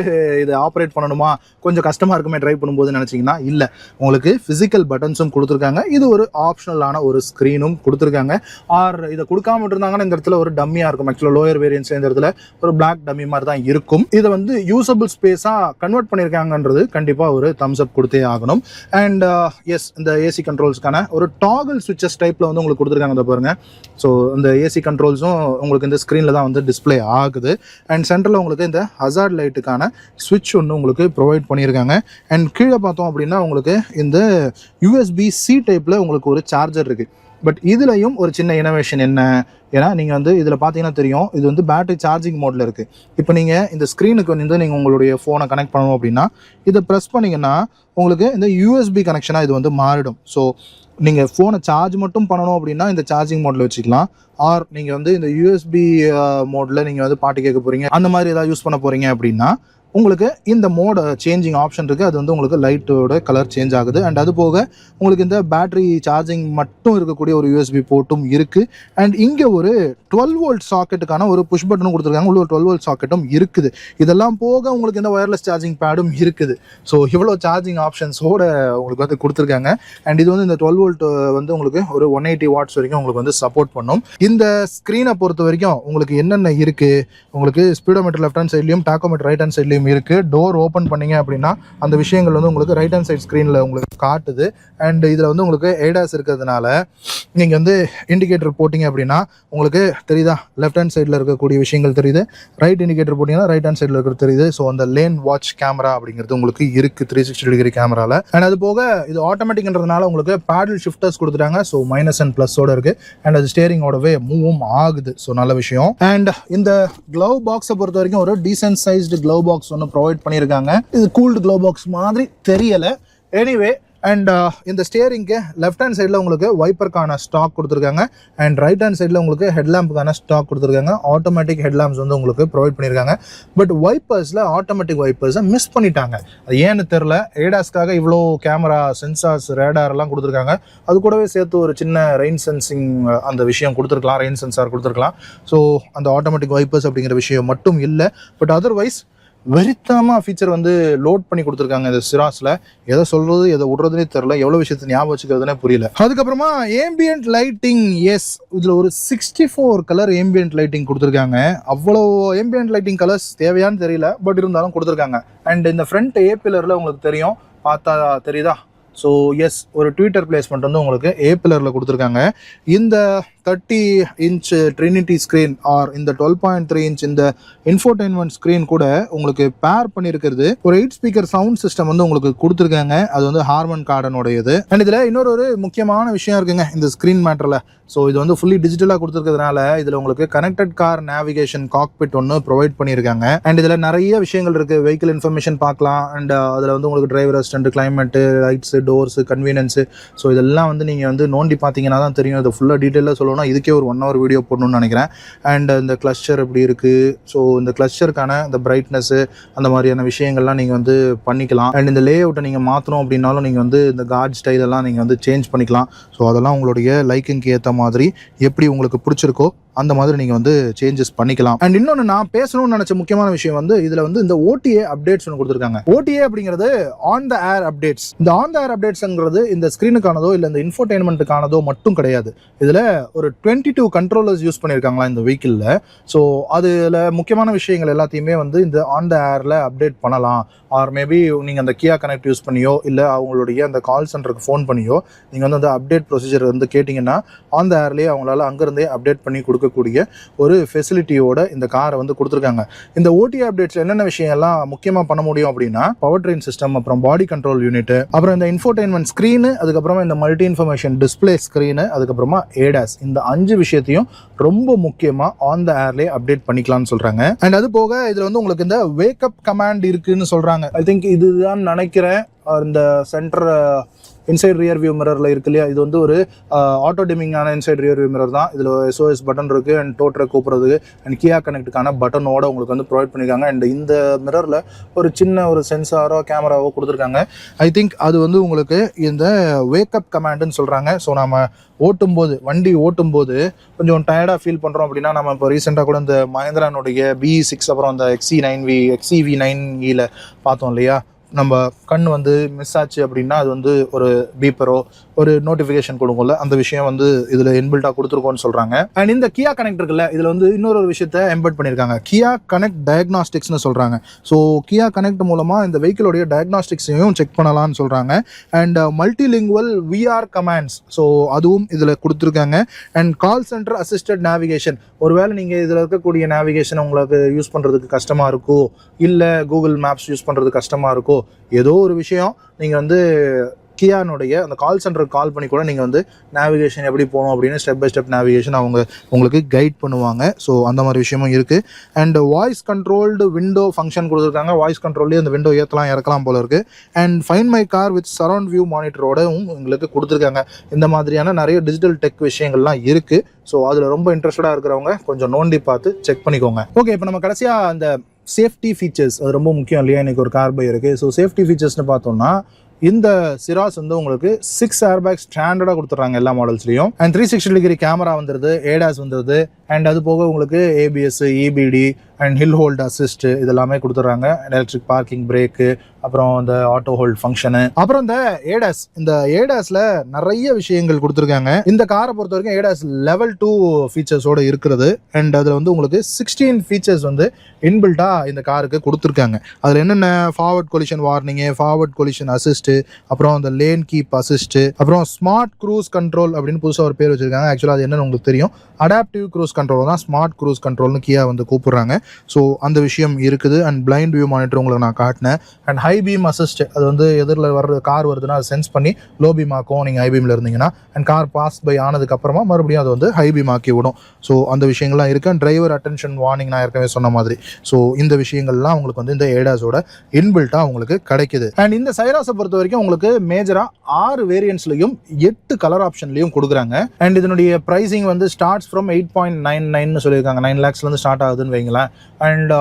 இதை ஆப்ரேட் பண்ணணுமா, கொஞ்சம் கஷ்டமாக இருக்குமே ட்ரைவ் பண்ணும்போது நினச்சிங்கன்னா இல்லை, உங்களுக்கு ஃபிசிக்கல் பட்டன்ஸும் கொடுத்துருக்காங்க. இது ஒரு ஆப்ஷனலான ஒரு ஸ்க்ரீனும் கொடுத்துருக்காங்க. ஆர் இதை கொடுக்காம இருந்தாங்கன்னா இந்த இடத்துல ஒரு டம்மியாக இருக்கும். ஆக்சுவலாக லோயர் வேரியன்ஸ் இந்த இடத்துல ஒரு பிளாக் டம்மி மாதிரி தான் இருக்கும். இதை வந்து யூசபிள் ஸ்பேஸாக கன்வெர்ட் பண்ணியிருக்காங்கன்றது கண்டிப்பாக ஒரு தம்ஸ் அப் கொடுத்தே ஆகணும். அண்ட் எஸ், இந்த ஏசி கண்ட்ரோல்ஸ்க்கான ஒரு டாகல் ஸ்விட்சஸ் டைப்பில் வந்து உங்களுக்கு கொடுத்துருக்காங்க பாருங்கள். ஸோ இந்த ஏசி கண்ட்ரோல்ஸும் உங்களுக்கு இந்த ஸ்க்ரீனில் தான் வந்து டிஸ்பிளே ஆகுது. அண்ட் சென்டரில் உங்களுக்கு இந்த ஹசார்ட் லைட்டுக்கான ஸ்விட்ச் ஒன்று உங்களுக்கு ப்ரொவைட் பண்ணியிருக்காங்க. அண்ட் கீழே பார்த்தோம் அப்படின்னா உங்களுக்கு இந்த USB-C டைப்பில் உங்களுக்கு ஒரு சார்ஜர் இருக்குது. பட் இதுலையும் ஒரு சின்ன இனோவேஷன் என்ன, ஏன்னா நீங்கள் வந்து இதில் பார்த்தீங்கன்னா தெரியும், இது வந்து பேட்டரி சார்ஜிங் மோடில் இருக்குது. இப்போ நீங்கள் இந்த ஸ்க்ரீனுக்கு வந்து நீங்கள் உங்களுடைய ஃபோனை கனெக்ட் பண்ணணும் அப்படின்னா இதை ப்ரெஸ் பண்ணிங்கன்னா உங்களுக்கு இந்த USB கனெக்ஷனாக இது வந்து மாறிடும். ஸோ நீங்கள் ஃபோனை சார்ஜ் மட்டும் பண்ணணும் அப்படின்னா இந்த சார்ஜிங் மோடில் வச்சுக்கலாம். ஆர் நீங்கள் வந்து இந்த USB மோடில் நீங்கள் வந்து பாட்டு கேட்க போகிறீங்க, அந்த மாதிரி ஏதாவது யூஸ் பண்ண போகிறீங்க அப்படின்னா உங்களுக்கு இந்த மோட சேஞ்சிங் ஆப்ஷன் இருக்குது. அது வந்து உங்களுக்கு லைட்டோட கலர் சேஞ்ச் ஆகுது. அண்ட் அது போக உங்களுக்கு இந்த பேட்டரி சார்ஜிங் மட்டும் இருக்கக்கூடிய ஒரு USB போர்ட்டும் இருக்குது. அண்ட் இங்கே ஒரு 12 வோல்ட் சாக்கெட்டுக்கான ஒரு புஷ் பட்டனும் கொடுத்துருக்காங்க. உள்ள ஒரு 12 வோல்ட் சாக்கெட்டும் இருக்குது. இதெல்லாம் போக உங்களுக்கு இந்த ஒயர்லெஸ் சார்ஜிங் பேடும் இருக்குது. ஸோ இவ்வளோ சார்ஜிங் ஆப்ஷன்ஸோட உங்களுக்கு வந்து கொடுத்துருக்காங்க. அண்ட் இது வந்து இந்த 12 வோல்ட் வந்து உங்களுக்கு ஒரு 180 வாட்ஸ் வரைக்கும் உங்களுக்கு வந்து சப்போர்ட் பண்ணும். இந்த ஸ்க்ரீனை பொறுத்த வரைக்கும் உங்களுக்கு என்னென்ன இருக்குது, உங்களுக்கு ஸ்பீடோமீட்டர் லெஃப்ட் ஹேண்ட் சைட்லையும் டாக்கோமீட்டர் ரைட் ஹேண்ட் சைட்லையும் இருக்குது. டோர் ஓப்பன் பண்ணீங்க அப்படின்னா அந்த விஷயங்கள் வந்து உங்களுக்கு ரைட் ஹேண்ட் சைட் ஸ்க்ரீனில் உங்களுக்கு காட்டுது. அண்ட் இதில் வந்து உங்களுக்கு ஏடாஸ் இருக்கிறதுனால நீங்கள் வந்து இண்டிகேட்டர் போட்டிங்க அப்படின்னா உங்களுக்கு தெரியுதா, லெஃப்ட் ஹேண்ட் சைடில் இருக்கக்கூடிய விஷயங்கள் தெரியுது. ரைட் இண்டிகேட்டர் போட்டிங்கன்னா ரைட் ஹேண்ட் சைடில் இருக்கிறது தெரியுது. ஸோ அந்த லேன் வாட்ச் கேமரா அப்படிங்கிறது உங்களுக்கு இருக்குது 360 டிகிரி கேமராவில். அண்ட் அது போக இது ஆட்டோமேட்டிக்ன்றதுனால உங்களுக்கு பேடல் ஷிஃப்டர்ஸ் கொடுத்துட்டாங்க. ஸோ மைனஸ் அண்ட் ப்ளஸோட இருக்குது. அண்ட் அது ஸ்டேரிங்கோடவே மூவும் ஆகுது. ஸோ நல்ல விஷயம். அண்ட் இந்த க்ளவ் பாக்ஸை பொறுத்த வரைக்கும் ஒரு டீசென்ட் சைஸ்டு க்ளவ் பாக்ஸ் ஒன்று ப்ரொவைட் பண்ணியிருக்காங்க. இது கூல்டு க்ளவ் பாக்ஸ் மாதிரி தெரியலை. எனிவே, அண்ட் இந்த ஸ்டியரிங்க்கு லெஃப்ட் ஹேண்ட் சைடில் உங்களுக்கு வைப்பருக்கான ஸ்டாக் கொடுத்துருக்காங்க. அண்ட் ரைட் ஹேண்ட் சைடில் உங்களுக்கு ஹெட்லாம்புக்கான ஸ்டாக் கொடுத்துருக்காங்க. ஆட்டோமேட்டிக் ஹெட்லாம்ப்ஸ் வந்து உங்களுக்கு ப்ரொவைட் பண்ணியிருக்காங்க. பட் வைப்பர்ஸில் ஆட்டோமேட்டிக் வைப்பர்ஸை மிஸ் பண்ணிட்டாங்க. அது ஏன்னு தெரில. ஏடாஸ்க்காக இவ்வளோ கேமரா, சென்சார்ஸ், ரேடார்லாம் கொடுத்துருக்காங்க. அது கூடவே சேர்த்து ஒரு சின்ன ரெயின் சென்சிங் அந்த விஷயம் கொடுத்துருக்கலாம், ரெயின் சென்சார் கொடுத்துருக்கலாம். ஸோ அந்த ஆட்டோமேட்டிக் வைப்பர்ஸ் அப்படிங்கிற விஷயம் மட்டும் இல்லை. பட் அதர்வைஸ் வெறித்தனமாக ஃபீச்சர் வந்து லோட் பண்ணி கொடுத்துருக்காங்க இந்த சிராஸில். எதை சொல்கிறது எதை விடுறதுனே தெரில, எவ்வளோ விஷயத்தை ஞாபகம் வச்சுக்கிறதுனே புரியல. அதுக்கப்புறமா ஏம்பியன்ட் லைட்டிங். எஸ், இதில் ஒரு 64 கலர் ஏம்பியன்ட் லைட்டிங் கொடுத்துருக்காங்க. அவ்வளோ ஏம்பியன்ட் லைட்டிங் கலர்ஸ் தேவையான்னு தெரியல, பட் இருந்தாலும் கொடுத்துருக்காங்க. அண்ட் இந்த ஃப்ரண்ட் ஏ பில்லரில் உங்களுக்கு தெரியும், பார்த்தா தெரியுதா? ஸோ எஸ், ஒரு ட்விட்டர் பிளேஸ்மெண்ட் வந்து உங்களுக்கு ஏ பில்லரில் கொடுத்துருக்காங்க. இந்த 30-inch Trinity screen or இந்த 12.3-inch இந்த infotainment screen கூட உங்களுக்கு பேர் பண்ணியிருக்கிறது ஒரு 8 ஸ்பீக்கர் சவுண்ட் சிஸ்டம் வந்து உங்களுக்கு கொடுத்துருக்காங்க. அது வந்து ஹார்மன் கார்டனுடையது. அண்ட் இதில் இன்னொரு முக்கியமான விஷயம் இருக்குங்க இந்த ஸ்க்ரீன் மேட்டரில். ஸோ இது வந்து ஃபுல்லி டிஜிட்டலாக கொடுத்துருக்கிறதுனால இதில் உங்களுக்கு கனெக்டட் கார் நேவிகேஷன் காக்பிட் ஒன்று ப்ரொவைட் பண்ணியிருக்காங்க. அண்ட் இதில் நிறைய விஷயங்கள் இருக்குது. வெஹிக்கிள் இன்ஃபர்மேஷன் பார்க்கலாம். அண்ட் அதில் வந்து உங்களுக்கு driver assistant, climate, lights, doors, convenience. So இதெல்லாம் வந்து நீங்கள் வந்து நோண்டி பார்த்தீங்கன்னா தான் தெரியும். இது ஃபுல்லாக டீட்டெயிலாக சொல்லணும்னா இதுக்கே ஒரு 1 hour வீடியோ போடணும்னு நினைக்கிறேன். அண்ட் இந்த கிளஸ்டர் எப்படி இருக்குது, ஸோ இந்த கிளஸ்டருக்கான இந்த பிரைட்னஸ்ஸு அந்த மாதிரியான விஷயங்கள்லாம் நீங்கள் வந்து பண்ணிக்கலாம். அண்ட் இந்த லே அவுட்டை நீங்கள் மாற்றணும் அப்படின்னாலும் நீங்கள் வந்து இந்த கார்ட் ஸ்டைலெல்லாம் நீங்கள் வந்து சேஞ்ச் பண்ணிக்கலாம். ஸோ அதெல்லாம் உங்களுடைய லைக்கிங்க்கு ஏற்ற மாதிரி எப்படி உங்களுக்கு பிடிச்சிருக்கோ அந்த மாதிரி நீங்கள் வந்து சேஞ்சஸ் பண்ணிக்கலாம். அண்ட் இன்னொன்று நான் பேசணும்னு நினச்ச முக்கியமான விஷயம் வந்து இதில் வந்து இந்த OTA அப்டேட்ஸ் ஒன்று கொடுத்துருக்காங்க. OTA அப்படிங்கிறது ஆன் த ஏர் அப்டேட்ஸ். இந்த ஆன் த ஏர் அப்டேட்ஸ்ங்கிறது இந்த ஸ்க்ரீனுக்கானதோ இல்லை இந்த இன்ஃபோடெயின்மெண்ட்டுக்கானதோ மட்டும் கிடையாது. இதில் ஒரு 22 கண்ட்ரோலர்ஸ் யூஸ் பண்ணியிருக்காங்களா இந்த வெஹிக்கிளில். ஸோ அதில் முக்கியமான விஷயங்கள் எல்லாத்தையுமே வந்து இந்த ஆன் த ஏரில் அப்டேட் பண்ணலாம். ஆர் மேபி நீங்கள் அந்த கியா கனெக்ட் யூஸ் பண்ணியோ இல்லை அவங்களுடைய அந்த கால் சென்டருக்கு ஃபோன் பண்ணியோ நீங்கள் வந்து அந்த அப்டேட் ப்ரொசீஜர் வந்து கேட்டிங்கன்னா ஆன் த ஏர்லேயே அவங்களால அங்கேருந்தே அப்டேட் பண்ணி கொடுக்கக்கூடிய ஒரு ஃபெசிலிட்டியோட இந்த காரை வந்து கொடுத்துருக்காங்க. இந்த OTA அப்டேட்ஸ்ல என்னென்ன விஷயம்லாம் முக்கியமாக பண்ண முடியும் அப்படின்னா பவர் ட்ரெயின் சிஸ்டம், அப்புறம் பாடி கண்ட்ரோல் யூனிட், அப்புறம் இந்த இன்ஃபோடெயின்மெண்ட் ஸ்க்ரீனு, அதுக்கப்புறமா இந்த மல்டி இன்ஃபர்மேஷன் டிஸ்பிளே ஸ்க்ரீனு, அதுக்கப்புறமா ADAS. இந்த 5 விஷயத்தையும் ரொம்ப முக்கியமாக ஆன் த ஏர்லேயே அப்டேட் பண்ணிக்கலாம்னு சொல்கிறாங்க. அண்ட் அது போக இதில் வந்து உங்களுக்கு இந்த வேக்கப் கமாண்ட் இருக்குன்னு சொல்கிறாங்க. ஐ திங்க் இதுதான் நினைக்கிறேன். இந்த சென்டர் இன்சைட் ரியர் வியூ மிரரில் இருக்கு இல்லையா, இது வந்து ஒரு ஆட்டோ டிமிங்கான இன்சைட் ரியர் வியூ மிரர் தான். இதில் SOS பட்டன் இருக்குது. அண்ட் டோ ட்ரக் கூப்பிட்றதுக்கு அண்ட் கியா கனெக்ட்டுக்கான பட்டனோட உங்களுக்கு வந்து ப்ரொவைட் பண்ணியிருக்காங்க. அண்ட் இந்த மிரரில் ஒரு சின்ன ஒரு சென்சாரோ கேமராவோ கொடுத்துருக்காங்க. ஐ திங்க் அது வந்து உங்களுக்கு இந்த வேக்கப் கமாண்டுன்னு சொல்கிறாங்க. ஸோ நம்ம வண்டி ஓட்டும்போது கொஞ்சம் டயர்டாக ஃபீல் பண்ணுறோம் அப்படின்னா நம்ம இப்போ ரீசெண்டாக கூட இந்த மஹேந்திரானுடைய BE6 அப்புறம் அந்த XEV9E பார்த்தோம் இல்லையா, நம்ம கண் வந்து மிஸ் ஆச்சு அப்படின்னா அது வந்து ஒரு பீப்பரோ ஒரு நோட்டிஃபிகேஷன் கொடுக்கும்ல, அந்த விஷயம் வந்து இதில் இன்பில்ட்டாக கொடுத்துருக்கோன்னு சொல்கிறாங்க. அண்ட் இந்த கியா கனெக்ட் இருக்குல்ல, இதில் வந்து இன்னொரு விஷயத்த எம்பெட் பண்ணியிருக்காங்க. கியா கனெக்ட் டயக்னாஸ்டிக்ஸ்னு சொல்கிறாங்க. ஸோ கியா கனெக்ட் மூலமாக இந்த வெஹிக்கிளோடைய டயக்னாஸ்டிக்ஸையும் செக் பண்ணலாம்னு சொல்கிறாங்க. And multilingual VR commands, so அதுவும் இதில் கொடுத்துருக்காங்க. And call centre assisted navigation, ஒருவேளை நீங்கள் இதில் இருக்கக்கூடிய நேவிகேஷன் உங்களுக்கு யூஸ் பண்ணுறதுக்கு கஷ்டமாக இருக்கோ, இல்லை கூகுள் மேப்ஸ் யூஸ் பண்ணுறதுக்கு கஷ்டமாக இருக்கோ, ஏதோ ஒரு விஷயம் நீங்கள் வந்து கியானுடைய அந்த கால் சென்டருக்கு கால் பண்ணி கூட நீங்கள் வந்து நேவிகேஷன் எப்படி போகணும் அப்படின்னு ஸ்டெப் பை ஸ்டெப் நேவிகேஷன் அவங்க உங்களுக்கு கைட் பண்ணுவாங்க. ஸோ அந்த மாதிரி விஷயமும் இருக்குது. And voice controlled window function கொடுத்துருக்காங்க. வாய்ஸ் கண்ட்ரோல்லேயே அந்த விண்டோ ஏற்றலாம் இறக்கலாம் போல இருக்குது. And find my car with surround view மானிட்டரோடவும் உங்களுக்கு கொடுத்துருக்காங்க. இந்த மாதிரியான நிறைய டிஜிட்டல் டெக் விஷயங்கள்லாம் இருக்குது. ஸோ அதில் ரொம்ப இன்ட்ரெஸ்டடாக இருக்கிறவங்க கொஞ்சம் நோண்டி பார்த்து செக் பண்ணிக்கோங்க. ஓகே, இப்போ நம்ம கடைசியாக அந்த சேஃப்டி ஃபீச்சர்ஸ், அது ரொம்ப முக்கியம் இல்லையா, எனக்கு ஒரு கார் பை இருக்குது. ஸோ சேஃப்டி ஃபீச்சர்ஸ்னு பார்த்தோம்னா இந்த சிராஸ் வந்து உங்களுக்கு 6 ஏர்பேக்ஸ் ஸ்டாண்டர்டாக கொடுத்துட்றாங்க எல்லா மாடல்ஸ்லையும். அண்ட் 360 டிகிரி கேமரா வந்துடுது, ADAS வந்துடுது. அண்ட் அது போக உங்களுக்கு ABS, EBD and hill hold assist இதெல்லாமே கொடுத்துட்றாங்க. எலக்ட்ரிக் பார்க்கிங் பிரேக்கு, அப்புறம் இந்த ஆட்டோ ஹோல்ட் ஃபங்க்ஷனு, அப்புறம் இந்த ADAS. இந்த ADASல நிறைய விஷயங்கள் கொடுத்துருக்காங்க. இந்த காரை பொறுத்த வரைக்கும் ADAS லெவல் 2 ஃபீச்சர்ஸோடு இருக்கிறது. அண்ட் அதில் வந்து உங்களுக்கு 16 ஃபீச்சர்ஸ் வந்து இன்பில்ட்டாக இந்த காருக்கு கொடுத்துருக்காங்க. அதில் என்னென்ன forward collision warning, forward collision assist, அப்புறம் அந்த லேன் கீப் அசிஸ்ட்டு, அப்புறம் ஸ்மார்ட் க்ரூஸ் கண்ட்ரோல் அப்படின்னு புதுசாக ஒரு பேர் வச்சிருக்காங்க. ஆக்சுவலாக அது என்னன்னு உங்களுக்கு தெரியும், அடாப்டிவ் க்ரூஸ் கண்ட்ரோல் தான் ஸ்மார்ட் க்ரூஸ் கண்ட்ரோல்னு கியா வந்து கூப்பிடுறாங்க. ஸோ அந்த விஷயம் இருக்குது. அண்ட் பிளைண்ட் வியூ மானிட்டர் உங்களுக்கு நான் காட்டினேன். அண்ட் ஹை பீம் அசிஸ்ட், அது வந்து எதிரில் வர்ற கார் வருதுன்னா அது சென்ஸ் பண்ணி லோ பீம் ஆக்கும் நீங்கள் ஹை பீமில் இருந்தீங்கன்னா. அண்ட் கார் பாஸ் பை ஆனதுக்கப்புறமா மறுபடியும் அது வந்து ஹை பீம் ஆக்கி விடும். ஸோ அந்த விஷயங்கள்லாம் இருக்குது. அண்ட் டிரைவர் அட்டென்ஷன் வார்னிங் நான் ஏற்கனவே சொன்ன மாதிரி. ஸோ இந்த விஷயங்கள்லாம் உங்களுக்கு வந்து இந்த ADASோட இன்பில்ட்டாக உங்களுக்கு கிடைக்குது. அண்ட் இந்த சைராஸை பொறுத்த வரைக்கும் உங்களுக்கு மேஜராக 6 வேரியன்ட்ஸ்லையும் 8 கலர் ஆப்ஷன்லையும் கொடுக்குறாங்க. அண்ட் இதனுடைய ப்ரைஸிங் வந்து ஸ்டார்ட்ஸ் ஃப்ரம் 8.99 சொல்லியிருக்காங்க. 9 lakhsலேருந்து ஸ்டார்ட் ஆகுதுன்னு வைங்களேன். அண்ட்